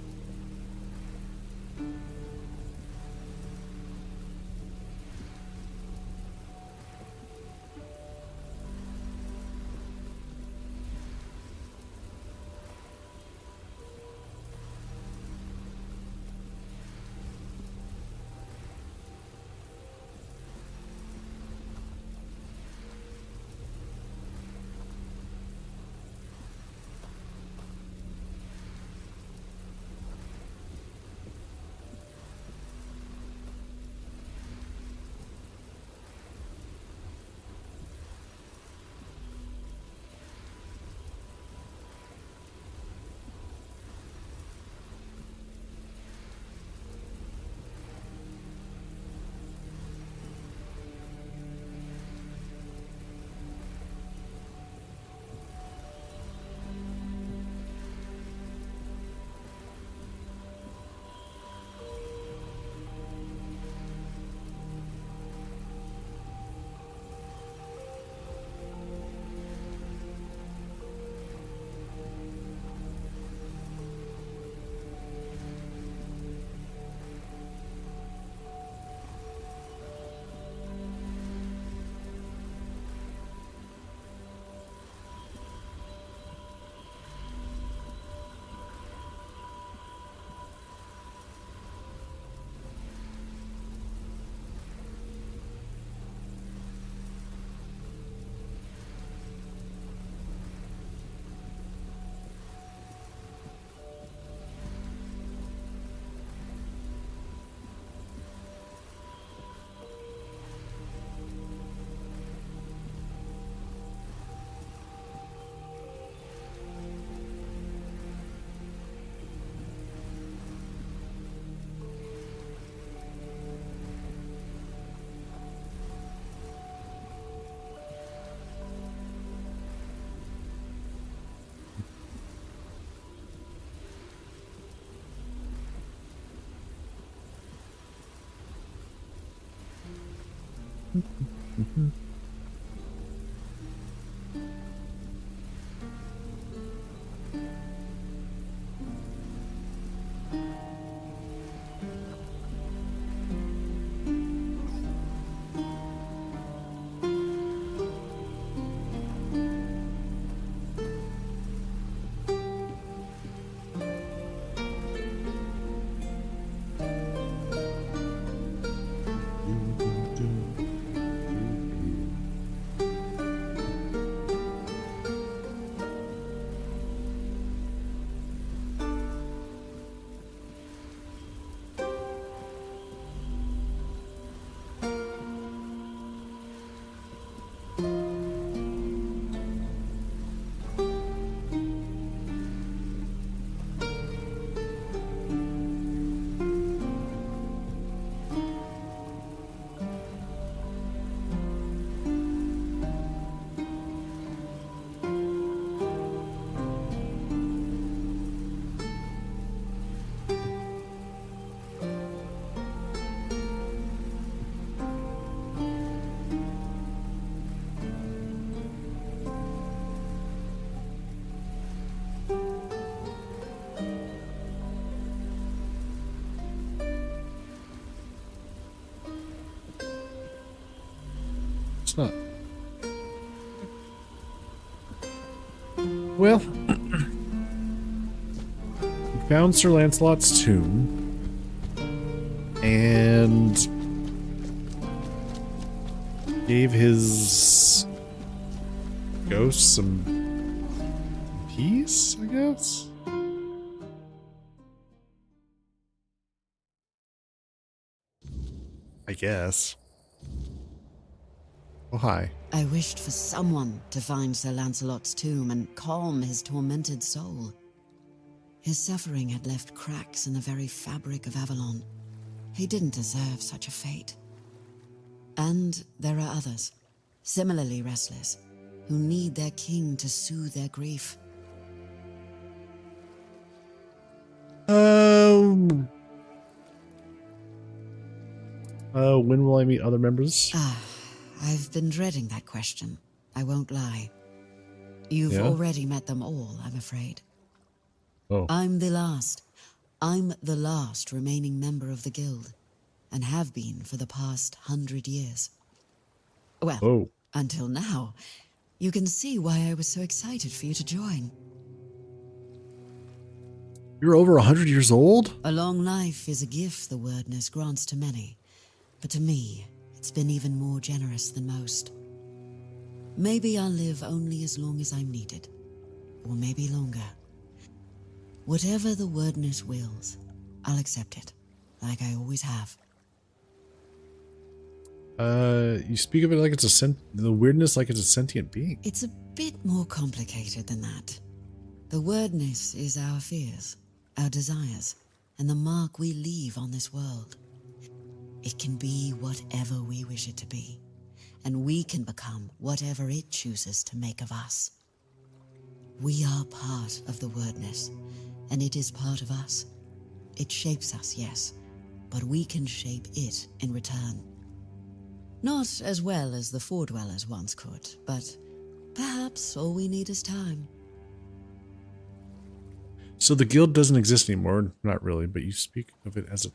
It's not. Well, we found Sir Lancelot's tomb, and gave his ghost some peace, I guess? I guess. Oh, hi. I wished for someone to find Sir Lancelot's tomb and calm his tormented soul. His suffering had left cracks in the very fabric of Avalon. He didn't deserve such a fate. And there are others, similarly restless, who need their king to soothe their grief. When will I meet other members? I've been dreading that question. I won't lie. You've already met them all, I'm afraid. Oh. I'm the last remaining member of the guild, and have been for the past 100 years. Well, until now. You can see why I was so excited for you to join. You're over 100 years old? A long life is a gift the wordness grants to many, but to me, it's been even more generous than most. Maybe I'll live only as long as I'm needed, or maybe longer. Whatever the wordness wills, I'll accept it, like I always have. You speak of it like it's the weirdness like it's a sentient being. It's a bit more complicated than that. The wordness is our fears, our desires, and the mark we leave on this world. It can be whatever we wish it to be, and we can become whatever it chooses to make of us. We are part of the wordness, and it is part of us. It shapes us, yes, but we can shape it in return. Not as well as the Four-Dwellers once could, but perhaps all we need is time. So the guild doesn't exist anymore, not really, but you speak of it as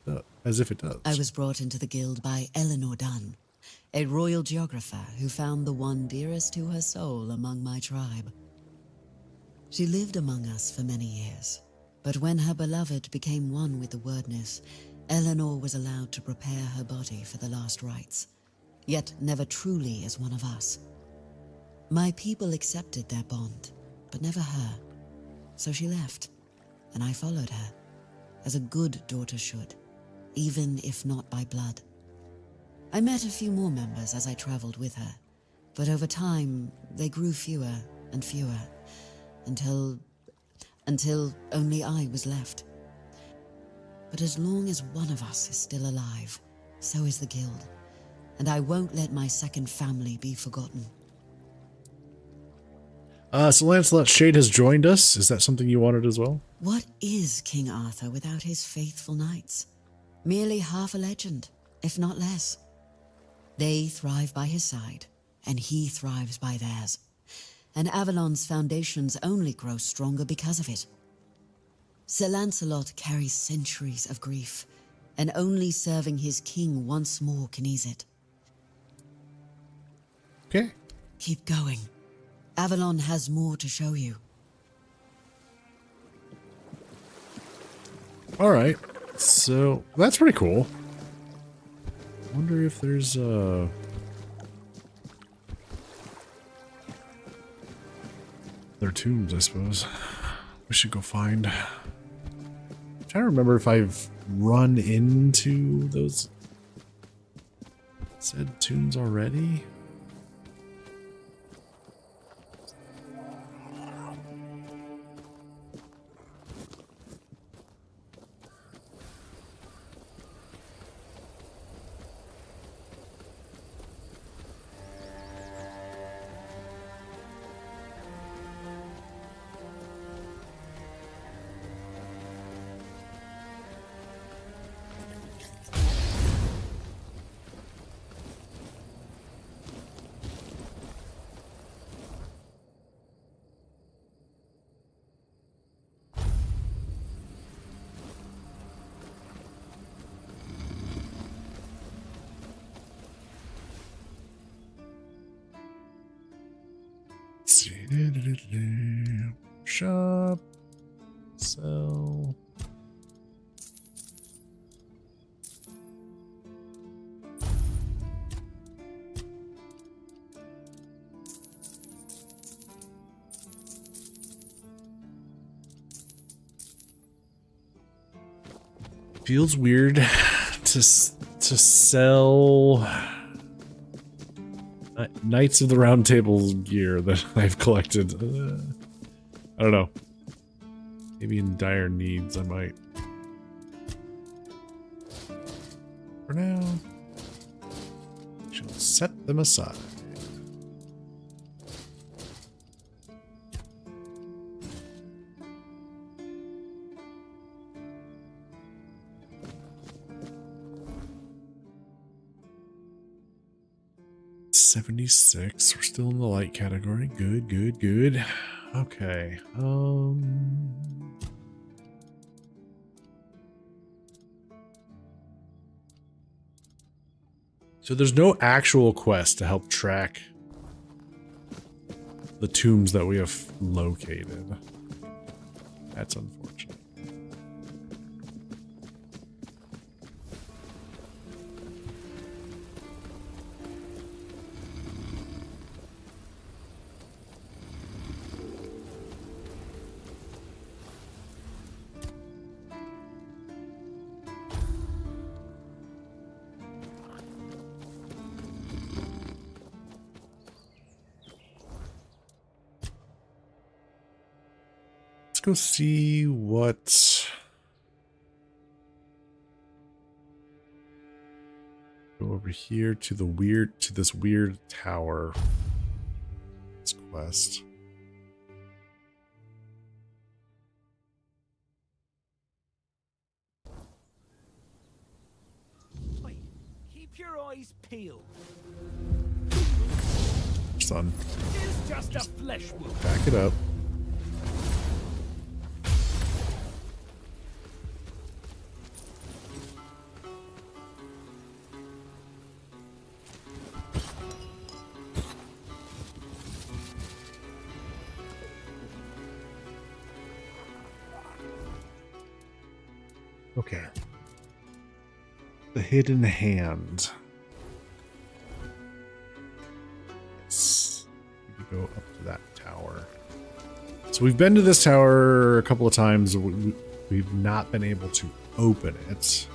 if it does. I was brought into the guild by Eleanor Dunn, a royal geographer who found the one dearest to her soul among my tribe. She lived among us for many years, but when her beloved became one with the wordness, Eleanor was allowed to prepare her body for the last rites, yet never truly as one of us. My people accepted their bond, but never her, so she left. And I followed her, as a good daughter should, even if not by blood. I met a few more members as I traveled with her, but over time, they grew fewer and fewer, until only I was left. But as long as one of us is still alive, so is the guild, and I won't let my second family be forgotten. So Lancelot Shade has joined us. Is that something you wanted as well? What is King Arthur without his faithful knights? Merely half a legend, if not less. They thrive by his side, and he thrives by theirs. And Avalon's foundations only grow stronger because of it. Sir Lancelot carries centuries of grief, and only serving his king once more can ease it. Okay. Keep going. Avalon has more to show you. All right. So that's pretty cool. I wonder if there's their tombs, I suppose. We should go find. I'm trying to remember if I've run into those said tombs already. Shop, sell. Feels weird to sell Knights of the Round Table gear that I've collected. I don't know. Maybe in dire needs, I might. For now, I shall set them aside. $76. We're still in the light category. Good, good, good. Okay. So there's no actual quest to help track the tombs that we have located. That's unfortunate. Go see what. Go over here to this weird tower. This quest. Keep your eyes peeled. Son. It's just a flesh wound. Back it up. Okay. The hidden hand. Yes. We can go up to that tower. So we've been to this tower a couple of times. We've not been able to open it.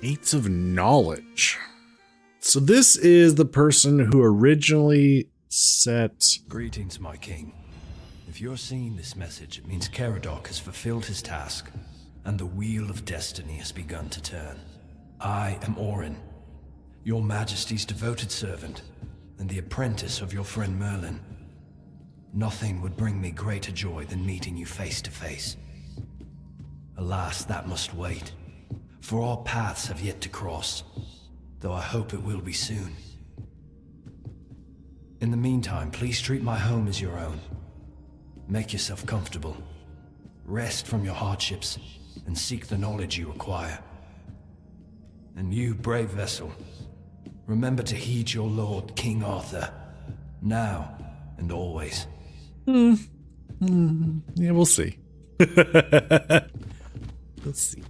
Gates of Knowledge. So this is the person who originally set... Greetings, my king. If you're seeing this message, it means Caradoc has fulfilled his task, and the wheel of destiny has begun to turn. I am Orin, your majesty's devoted servant, and the apprentice of your friend Merlin. Nothing would bring me greater joy than meeting you face to face. Alas, that must wait, for our paths have yet to cross, though I hope it will be soon. In the meantime, please treat my home as your own. Make yourself comfortable. Rest from your hardships, and seek the knowledge you acquire. And you, brave vessel, remember to heed your lord, King Arthur, now and always. Yeah, we'll see. Let's see.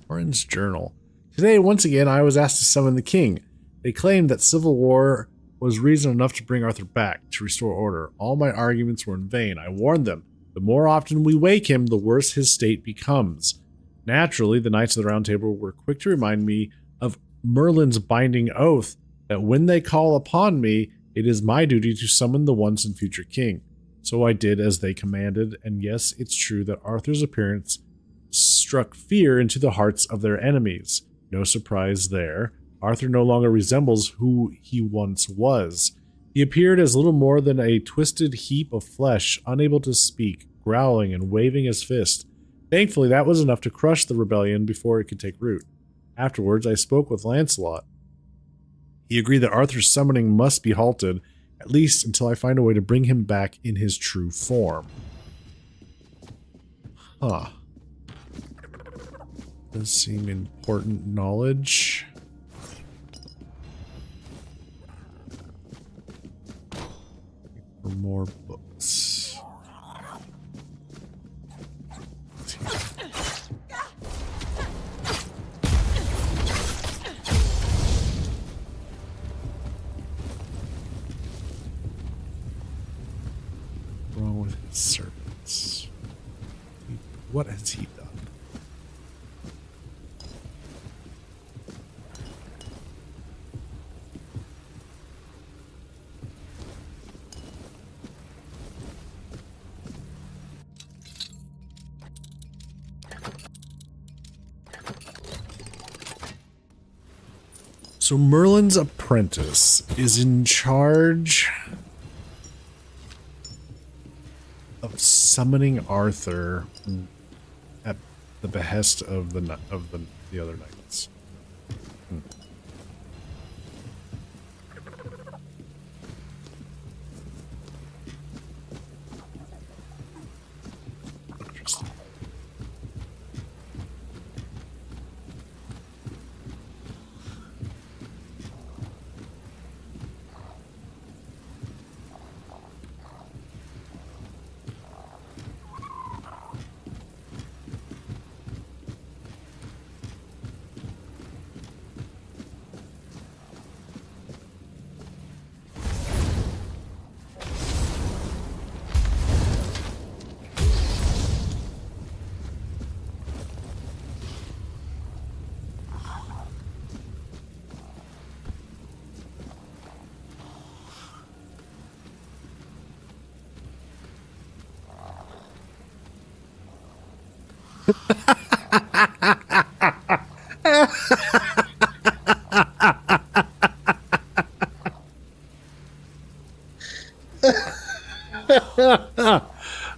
Orin's journal. Today, once again, I was asked to summon the king. They claimed that civil war was reason enough to bring Arthur back, to restore order. All my arguments were in vain. I warned them. The more often we wake him, the worse his state becomes. Naturally, the Knights of the Round Table were quick to remind me of Merlin's binding oath that when they call upon me, it is my duty to summon the once and future king. So I did as they commanded, and yes, it's true that Arthur's appearance struck fear into the hearts of their enemies. No surprise there. Arthur no longer resembles who he once was. He appeared as little more than a twisted heap of flesh, unable to speak, growling and waving his fist. Thankfully, that was enough to crush the rebellion before it could take root. Afterwards, I spoke with Lancelot. He agreed that Arthur's summoning must be halted, at least until I find a way to bring him back in his true form. Huh. Does seem important knowledge. For more books. What's wrong with his servants? What has he done? So Merlin's apprentice is in charge of summoning Arthur at the behest of the other knights. Interesting.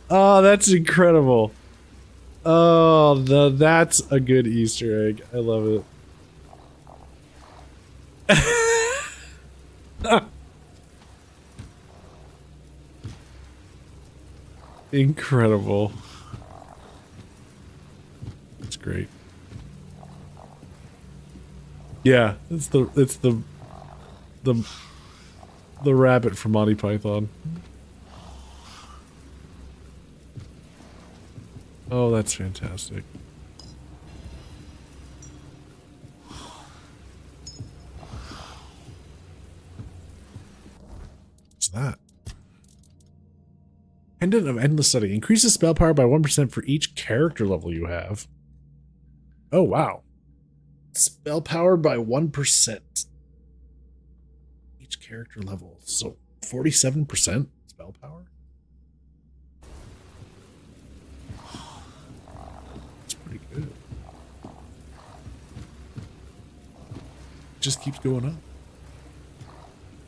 Oh, that's incredible. Oh, that's a good Easter egg. I love it. Incredible. That's great. Yeah, it's the rabbit from Monty Python. Oh, that's fantastic. What's that? Pendant of Endless Study. Increases spell power by 1% for each character level you have. Oh, wow. Spell power by 1%. Each character level. So 47% spell power? That's pretty good. Just keeps going up.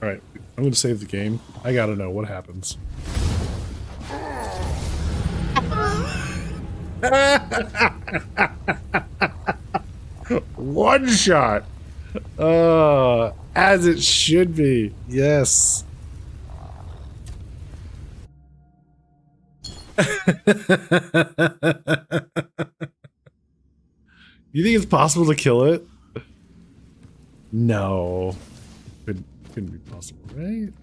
Alright, I'm going to save the game. I gotta know what happens. One shot! As it should be. Yes. You think it's possible to kill it? No. Couldn't be possible, right?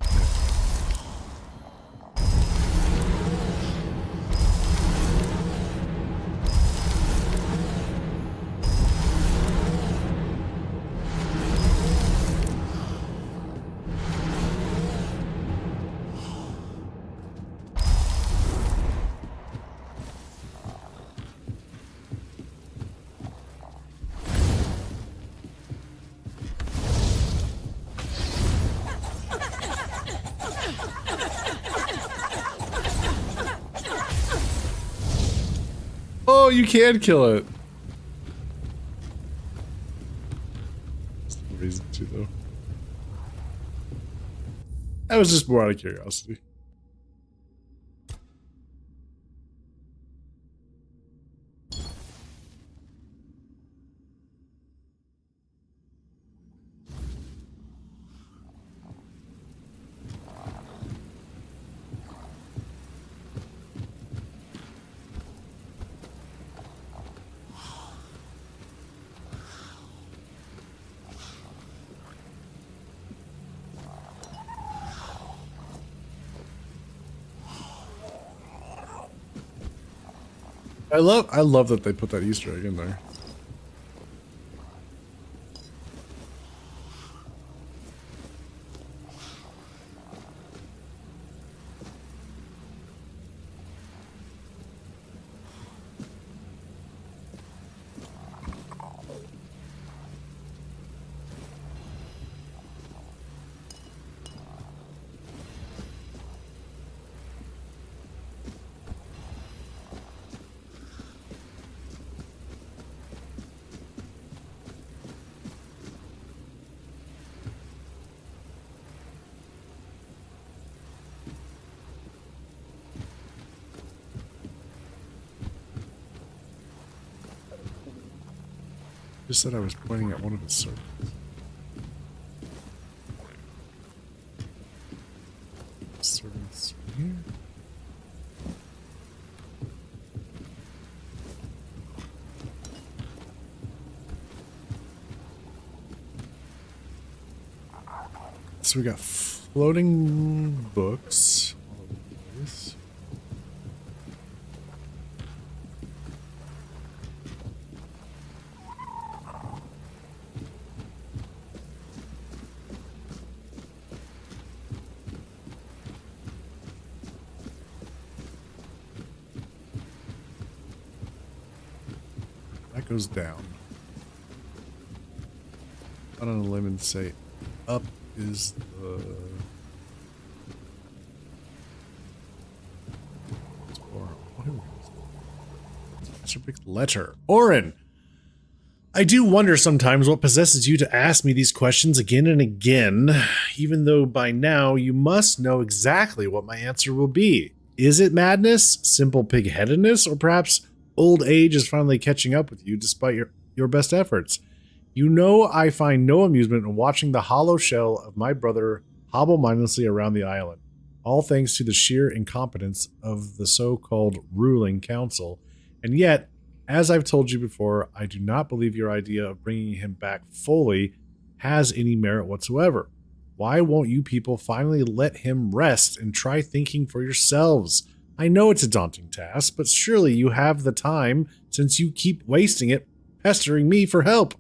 Oh, you can kill it. There's no reason to, though. That was just more out of curiosity. I love that they put that Easter egg in there. Just said I was pointing at one of his circles. Servants here. So we got floating books. All over the place. That goes down. Out on a limb and say up is the letter. Orin, I do wonder sometimes what possesses you to ask me these questions again and again, even though by now you must know exactly what my answer will be. Is it madness, simple pig-headedness, or perhaps old age is finally catching up with you despite your best efforts? You know I find no amusement in watching the hollow shell of my brother hobble mindlessly around the island, all thanks to the sheer incompetence of the so-called ruling council. And yet, as I've told you before, I do not believe your idea of bringing him back fully has any merit whatsoever. Why won't you people finally let him rest and try thinking for yourselves? I know it's a daunting task, but surely you have the time since you keep wasting it pestering me for help.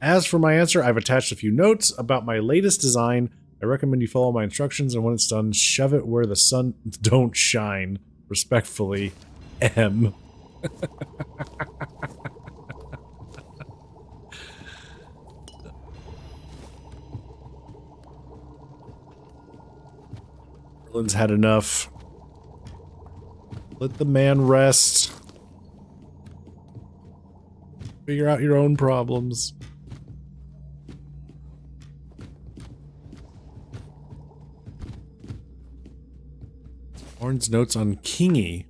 As for my answer, I've attached a few notes about my latest design. I recommend you follow my instructions, and when it's done, shove it where the sun don't shine. Respectfully, M. Merlin's had enough. Let the man rest. Figure out your own problems. Orn's notes on Kingy.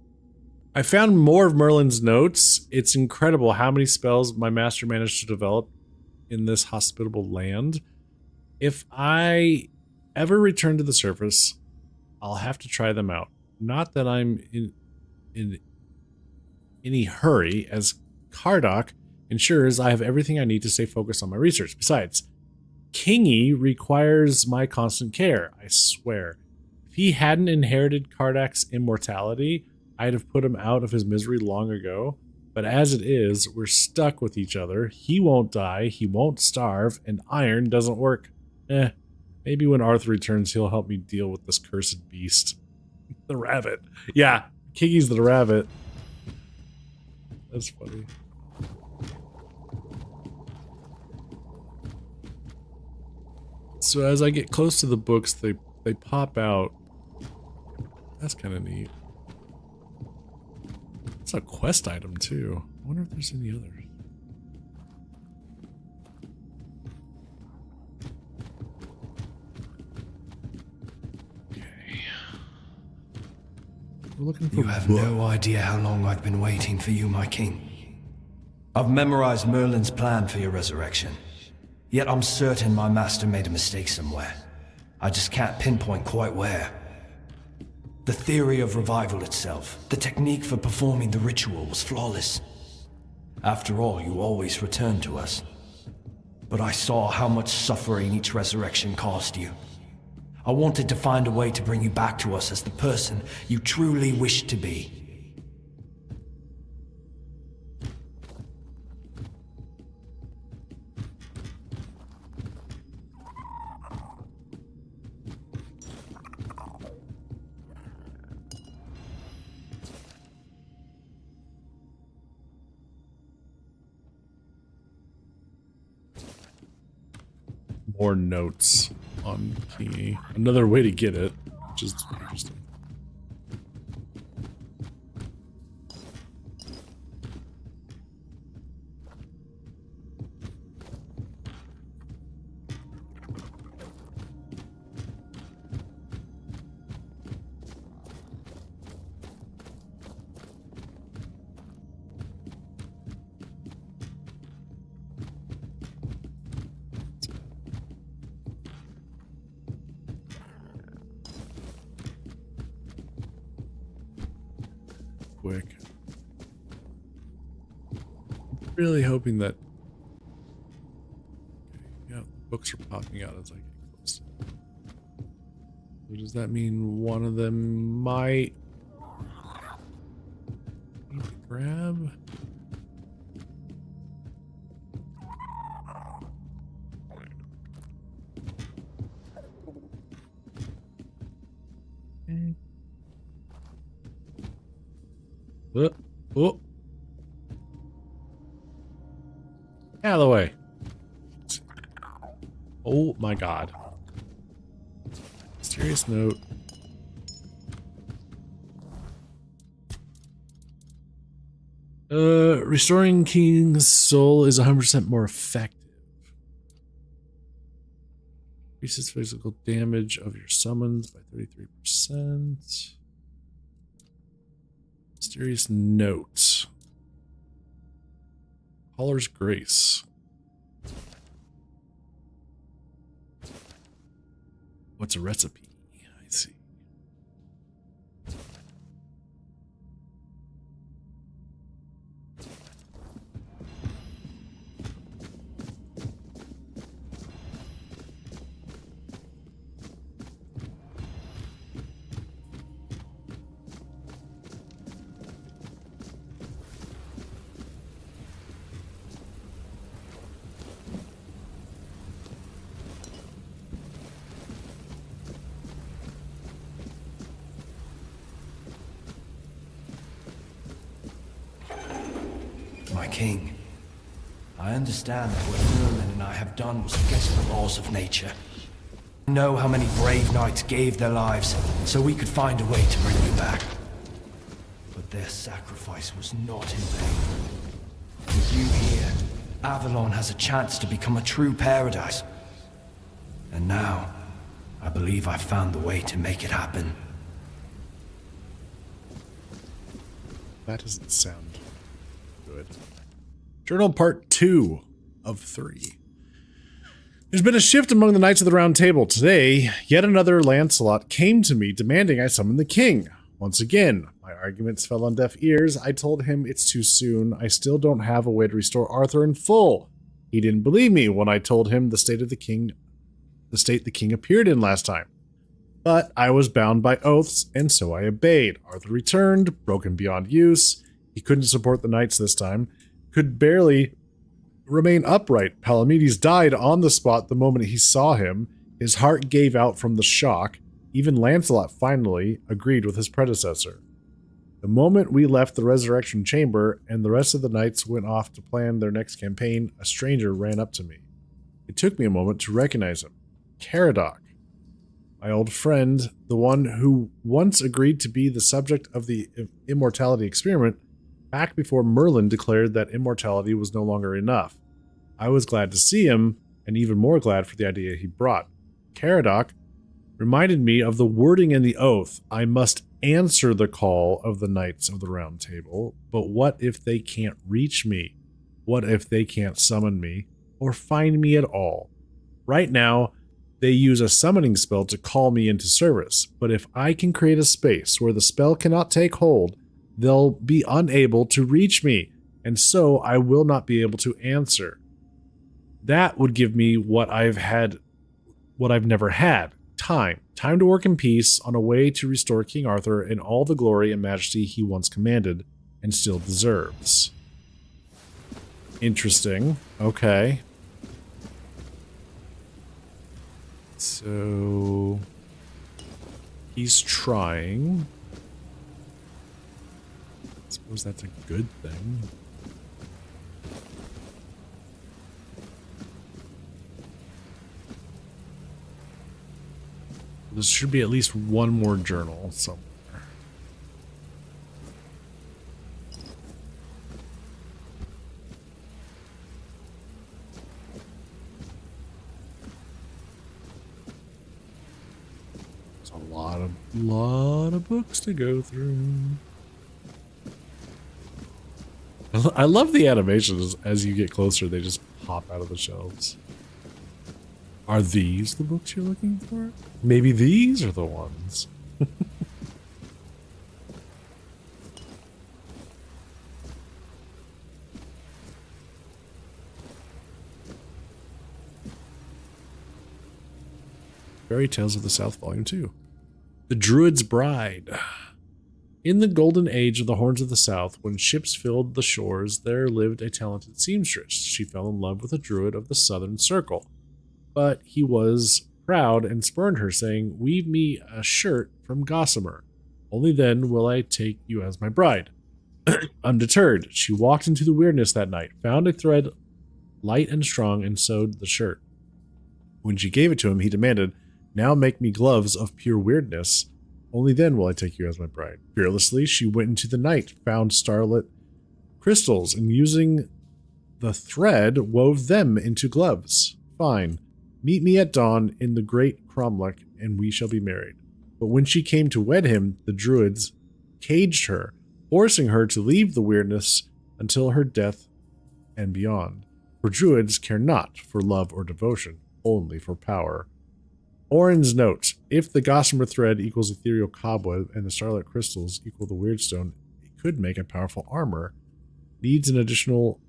I found more of Merlin's notes. It's incredible how many spells my master managed to develop in this hospitable land. If I ever return to the surface, I'll have to try them out. Not that I'm in any hurry, as Cardok ensures I have everything I need to stay focused on my research. Besides, Kingy requires my constant care, I swear. If he hadn't inherited Cardak's immortality, I'd have put him out of his misery long ago. But as it is, we're stuck with each other. He won't die, he won't starve, and iron doesn't work. Maybe when Arthur returns, he'll help me deal with this cursed beast. The rabbit. Yeah, Kingy's the rabbit. That's funny. So as I get close to the books, they pop out. That's kind of neat. It's a quest item too. I wonder if there's any others. Okay. We're looking for. You have no idea how long I've been waiting for you, my king. I've memorized Merlin's plan for your resurrection. Yet I'm certain my master made a mistake somewhere. I just can't pinpoint quite where. The theory of revival itself, the technique for performing the ritual was flawless. After all, you always return to us. But I saw how much suffering each resurrection caused you. I wanted to find a way to bring you back to us as the person you truly wished to be. More notes on Kingy. Another way to get it, which is interesting. Quick. Really hoping that. Okay, yeah, books are popping out as I get close. So does that mean one of them might need to grab? Okay. Oh. Out of the way. Oh my god. Mysterious note. Restoring King's soul is 100% more effective. Increases physical damage of your summons by 33%. Mysterious note. Caller's Grace. What's a recipe? I see. king. I understand that what Merlin and I have done was against the laws of nature. I know how many brave knights gave their lives so we could find a way to bring you back. But their sacrifice was not in vain. With you here, Avalon has a chance to become a true paradise. And now, I believe I've found the way to make it happen. That doesn't sound good. Journal part 2 of 3. There's been a shift among the Knights of the Round Table. Today, yet another Lancelot came to me demanding I summon the king. Once again, my arguments fell on deaf ears. I told him it's too soon. I still don't have a way to restore Arthur in full. He didn't believe me when I told him the state the king appeared in last time. But I was bound by oaths, and so I obeyed. Arthur returned, broken beyond use. He couldn't support the knights this time, could barely remain upright. Palamedes died on the spot the moment he saw him. His heart gave out from the shock. Even Lancelot finally agreed with his predecessor. The moment we left the resurrection chamber and the rest of the knights went off to plan their next campaign, a stranger ran up to me. It took me a moment to recognize him. Caradoc, my old friend, the one who once agreed to be the subject of the immortality experiment, back before Merlin declared that immortality was no longer enough. I was glad to see him, and even more glad for the idea he brought. Caradoc reminded me of the wording in the oath. I must answer the call of the Knights of the Round Table, but what if they can't reach me? What if they can't summon me, or find me at all? Right now, they use a summoning spell to call me into service, but if I can create a space where the spell cannot take hold, they'll be unable to reach me, and so I will not be able to answer. That would give me what I've never had. Time to work in peace on a way to restore King Arthur in all the glory and majesty he once commanded and still deserves. Interesting. Okay. So he's trying. I suppose that's a good thing. There should be at least one more journal somewhere. There's a lot of books to go through. I love the animations as you get closer, they just pop out of the shelves. Are these the books you're looking for? Maybe these are the ones. Fairy Tales of the South, Volume 2. The Druid's Bride. In the golden age of the Horns of the South, when ships filled the shores, there lived a talented seamstress. She fell in love with a druid of the Southern Circle. But he was proud and spurned her, saying, "Weave me a shirt from gossamer. Only then will I take you as my bride." Undeterred, she walked into the weirdness that night, found a thread light and strong, and sewed the shirt. When she gave it to him, he demanded, "Now make me gloves of pure weirdness. Only then will I take you as my bride." Fearlessly, she went into the night, found starlit crystals, and using the thread, wove them into gloves. Fine. Meet me at dawn in the great cromlech, and we shall be married. But when she came to wed him, the druids caged her, forcing her to leave the weirdness until her death and beyond. For druids care not for love or devotion, only for power. Oren's note: if the gossamer thread equals ethereal cobweb and the starlight crystals equal the weirdstone, it could make a powerful armor. Needs an additional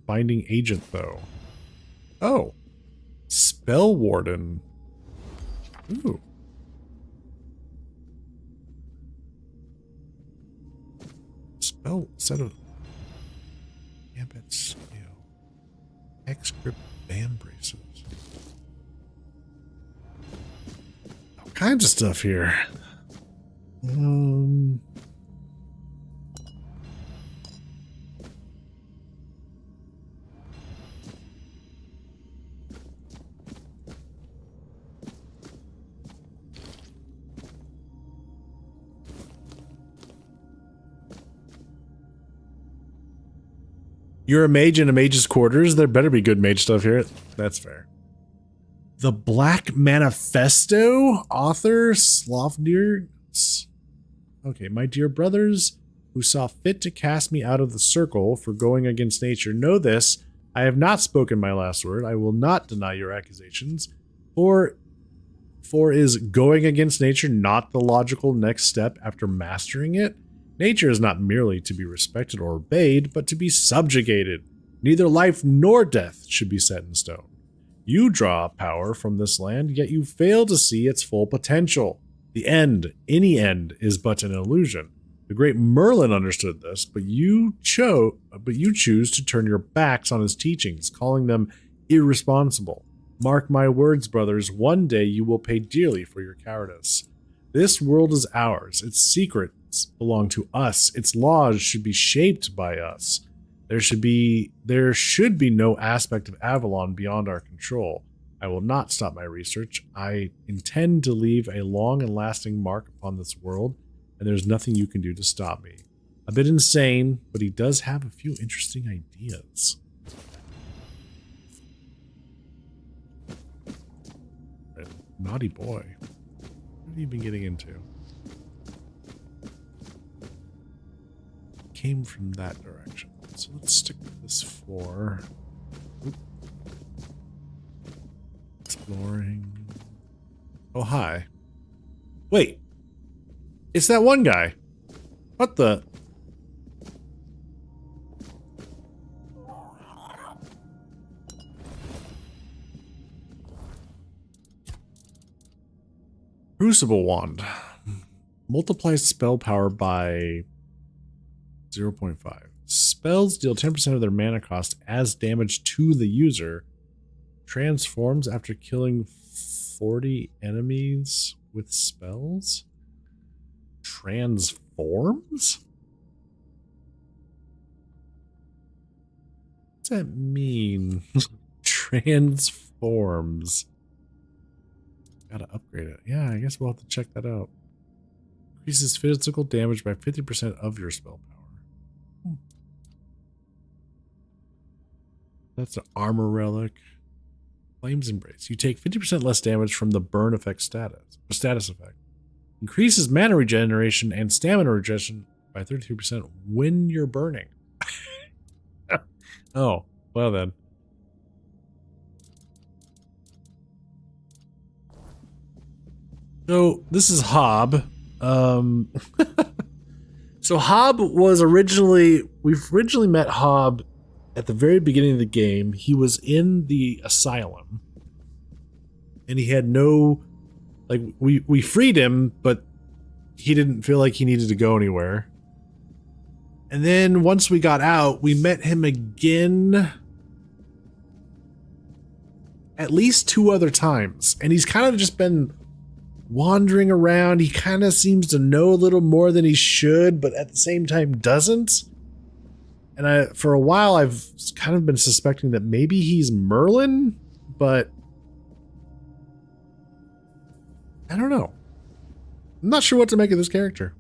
binding agent, though. Oh. Spell Warden. Ooh. Spell set of Gambit skill. X-grip band braces. All kinds of stuff here. You're a mage in a mage's quarters. There better be good mage stuff here. That's fair. The Black Manifesto, author Slavnir. Okay, my dear brothers who saw fit to cast me out of the circle for going against nature, know this. I have not spoken my last word. I will not deny your accusations. For is going against nature not the logical next step after mastering it? Nature is not merely to be respected or obeyed, but to be subjugated. Neither life nor death should be set in stone. You draw power from this land, yet you fail to see its full potential. The end, any end, is but an illusion. The great Merlin understood this, but you choose to turn your backs on his teachings, calling them irresponsible. Mark my words, brothers, one day you will pay dearly for your cowardice. This world is ours. Its secrets belong to us. Its laws should be shaped by us. There should be no aspect of Avalon beyond our control. I will not stop my research. I intend to leave a long and lasting mark upon this world, and there's nothing you can do to stop me. A bit insane, but he does have a few interesting ideas. Naughty boy. What have you been getting into? Came from that direction. So let's stick with this floor. Oop. Exploring. Oh, hi. Wait. It's that one guy. What the? Crucible Wand. Multiplies spell power by 0.5. Spells deal 10% of their mana cost as damage to the user. Transforms after killing 40 enemies with spells? Transforms? What does that mean? Transforms. Gotta upgrade it. Yeah, I guess we'll have to check that out. Increases physical damage by 50% of your spell power. That's an armor relic. Flames Embrace. You take 50% less damage from the burn effect status effect. Increases mana regeneration and stamina regeneration by 32% when you're burning. Oh, well then. So this is Hob. So Hob was we've originally met Hob at the very beginning of the game. He was in the asylum. And he had we freed him, but he didn't feel like he needed to go anywhere. And then once we got out, we met him again at least 2 other times. And he's kind of just been wandering around. He kind of seems to know a little more than he should, but at the same time doesn't. And for a while, I've kind of been suspecting that maybe he's Merlin, but I don't know. I'm not sure what to make of this character.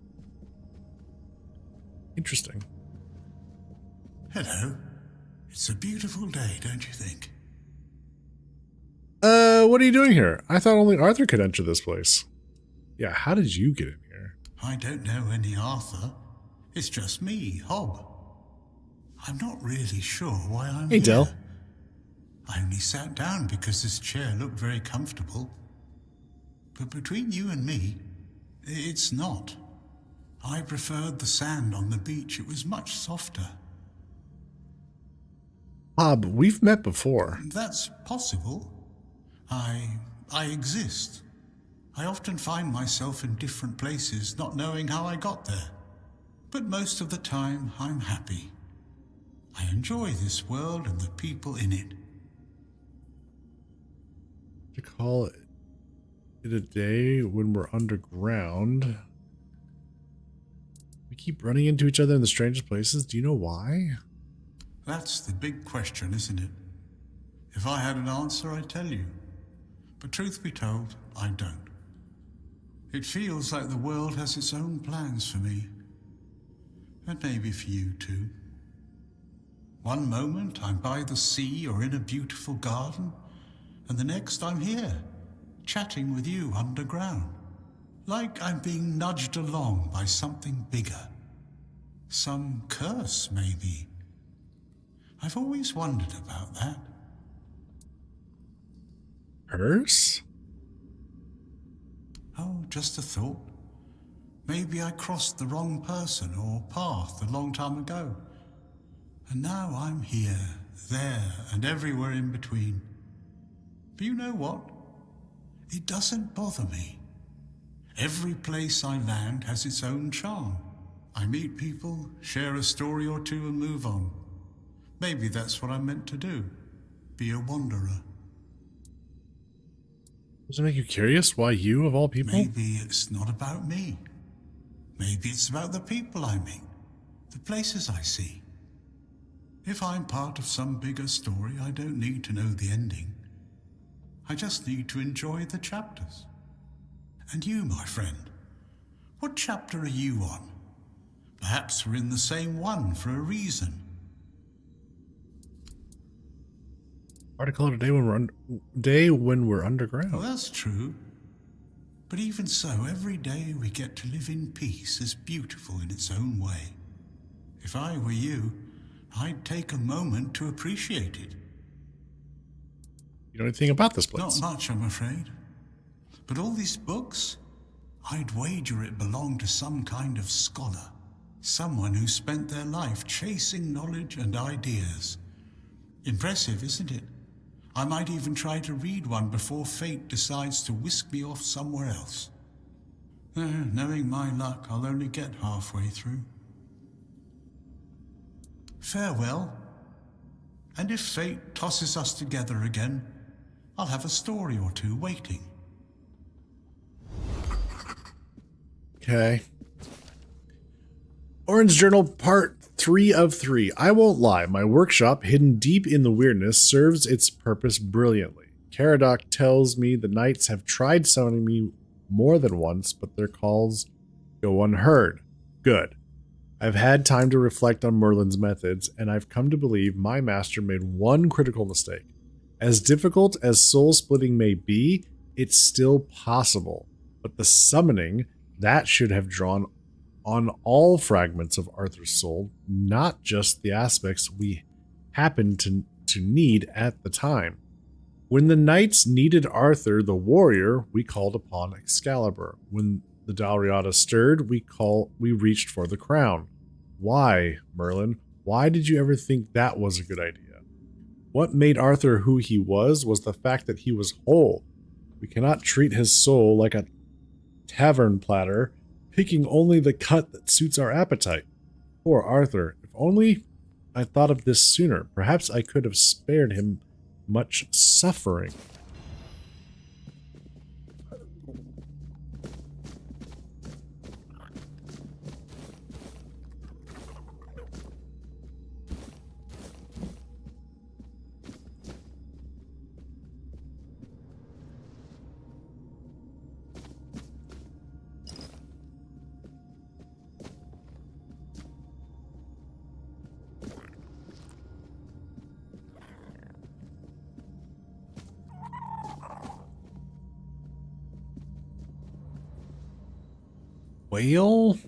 Interesting. Hello. It's a beautiful day, don't you think? What are you doing here? I thought only Arthur could enter this place. Yeah, how did you get in here? I don't know any Arthur. It's just me, Hob. I'm not really sure why I'm here. Del. I only sat down because this chair looked very comfortable. But between you and me, it's not. I preferred the sand on the beach. It was much softer. Hob, we've met before. That's possible. I exist. I often find myself in different places, not knowing how I got there. But most of the time, I'm happy. I enjoy this world and the people in it. To call it a day when we're underground. We keep running into each other in the strangest places. Do you know why? That's the big question, isn't it? If I had an answer, I'd tell you. But truth be told, I don't. It feels like the world has its own plans for me. And maybe for you too. One moment I'm by the sea or in a beautiful garden, and the next I'm here, chatting with you underground. Like I'm being nudged along by something bigger. Some curse, maybe. I've always wondered about that. Curse? Oh, just a thought. Maybe I crossed the wrong person or path a long time ago. And now I'm here, there, and everywhere in between. But you know what? It doesn't bother me. Every place I land has its own charm. I meet people, share a story or two, and move on. Maybe that's what I'm meant to do. Be a wanderer. Does it make you curious why you, of all people? Maybe it's not about me. Maybe it's about the people I meet, the places I see. If I'm part of some bigger story, I don't need to know the ending. I just need to enjoy the chapters. And you, my friend, what chapter are you on? Perhaps we're in the same one for a reason. Hard to call it a day when we're underground. Well, that's true. But even so, every day we get to live in peace is beautiful in its own way. If I were you, I'd take a moment to appreciate it. You know anything about this place? Not much, I'm afraid. But all these books, I'd wager it belonged to some kind of scholar. Someone who spent their life chasing knowledge and ideas. Impressive, isn't it? I might even try to read one before fate decides to whisk me off somewhere else. Knowing my luck, I'll only get halfway through. Farewell. And if fate tosses us together again, I'll have a story or two waiting. Okay. Orange Journal Part 3 of 3. I won't lie, my workshop, hidden deep in the weirdness, serves its purpose brilliantly. Caradoc tells me the knights have tried summoning me more than once, but their calls go unheard. Good. I've had time to reflect on Merlin's methods, and I've come to believe my master made one critical mistake. As difficult as soul-splitting may be, it's still possible. But the summoning, that should have drawn on all fragments of Arthur's soul, not just the aspects we happened to need at the time. When the knights needed Arthur the warrior, we called upon Excalibur. When the Dalriada stirred, we reached for the crown. Why, Merlin? Why did you ever think that was a good idea? What made Arthur who he was the fact that he was whole. We cannot treat his soul like a tavern platter, picking only the cut that suits our appetite. Poor Arthur. If only I thought of this sooner. Perhaps I could have spared him much suffering. Whale?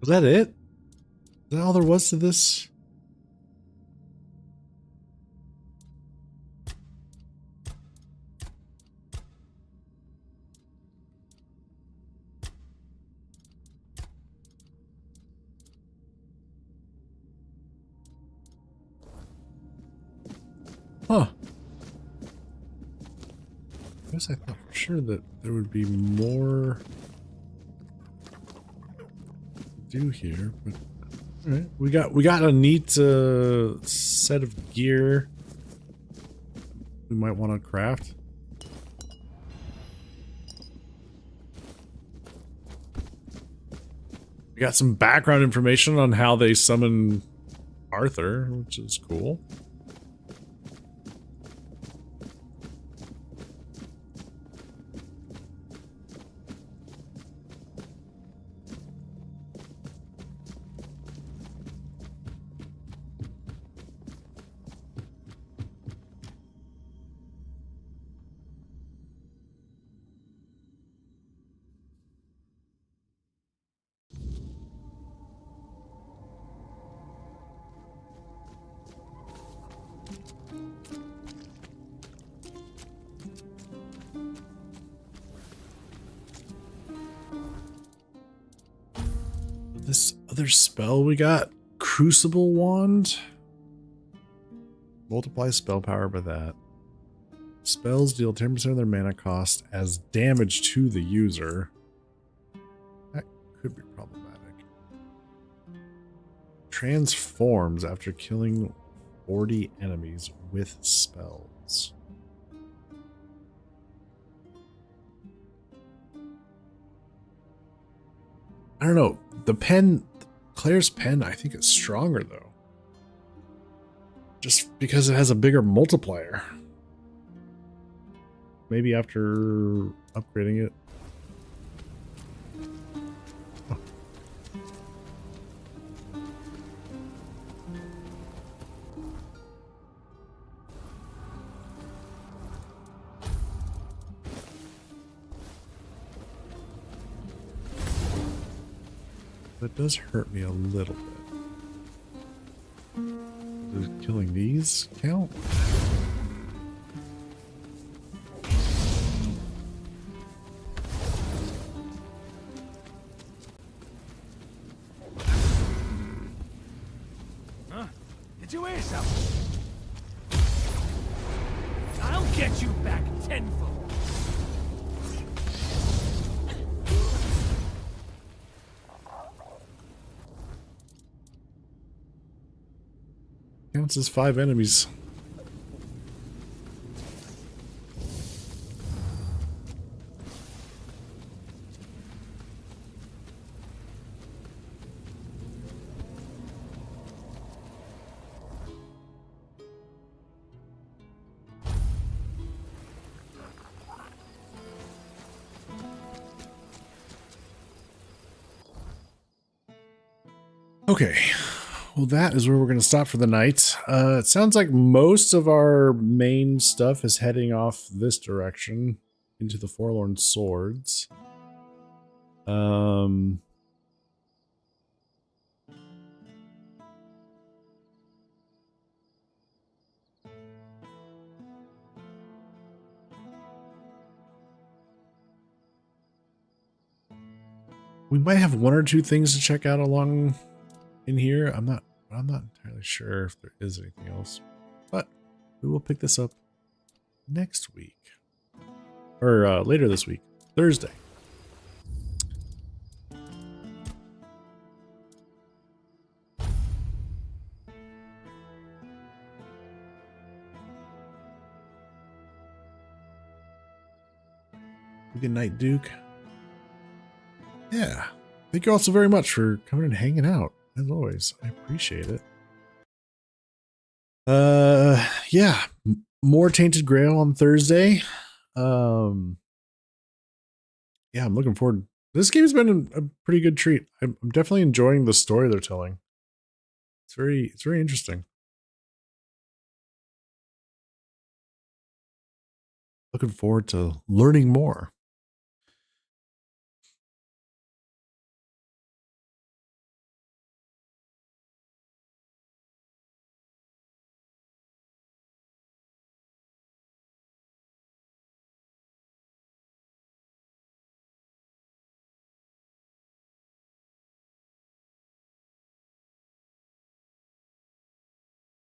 Was that it? Is that all there was to this? Huh. I guess I thought for sure that there would be more to do here, but all right. We got a neat set of gear we might want to craft. We got some background information on how they summon Arthur, which is cool. This other spell we got, Crucible Wand. Multiply spell power by that. Spells deal 10% of their mana cost as damage to the user. That could be problematic. Transforms after killing 40 enemies with spells. I don't know. The pen, Claire's pen, I think it's stronger though. Just because it has a bigger multiplier. Maybe after upgrading it. Oh. That does hurt me a little bit. Does killing these count? Huh? Did you hear something? I'll get you back tenfold. Counts as 5 enemies. Okay. Well, that is where we're going to stop for the night. It sounds like most of our main stuff is heading off this direction into the Forlorn Swords. We might have one or two things to check out along in here. I'm not entirely sure if there is anything else, but we will pick this up next week or later this week, Thursday. Good night, Duke. Yeah. Thank you all so very much for coming and hanging out. As always, I appreciate it. Yeah, more Tainted Grail on Thursday. Yeah, I'm looking forward. This game's been a pretty good treat. I'm definitely enjoying the story they're telling. It's very interesting. Looking forward to learning more.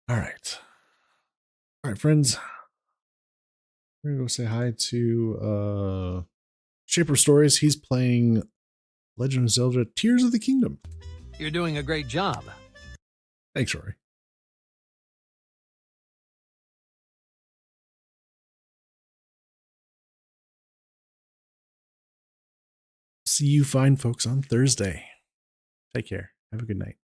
All right. All right, friends. We're gonna go say hi to Shaper Stories. He's playing Legend of Zelda Tears of the Kingdom. You're doing a great job. Thanks, Rory. See you fine folks on Thursday. Take care. Have a good night.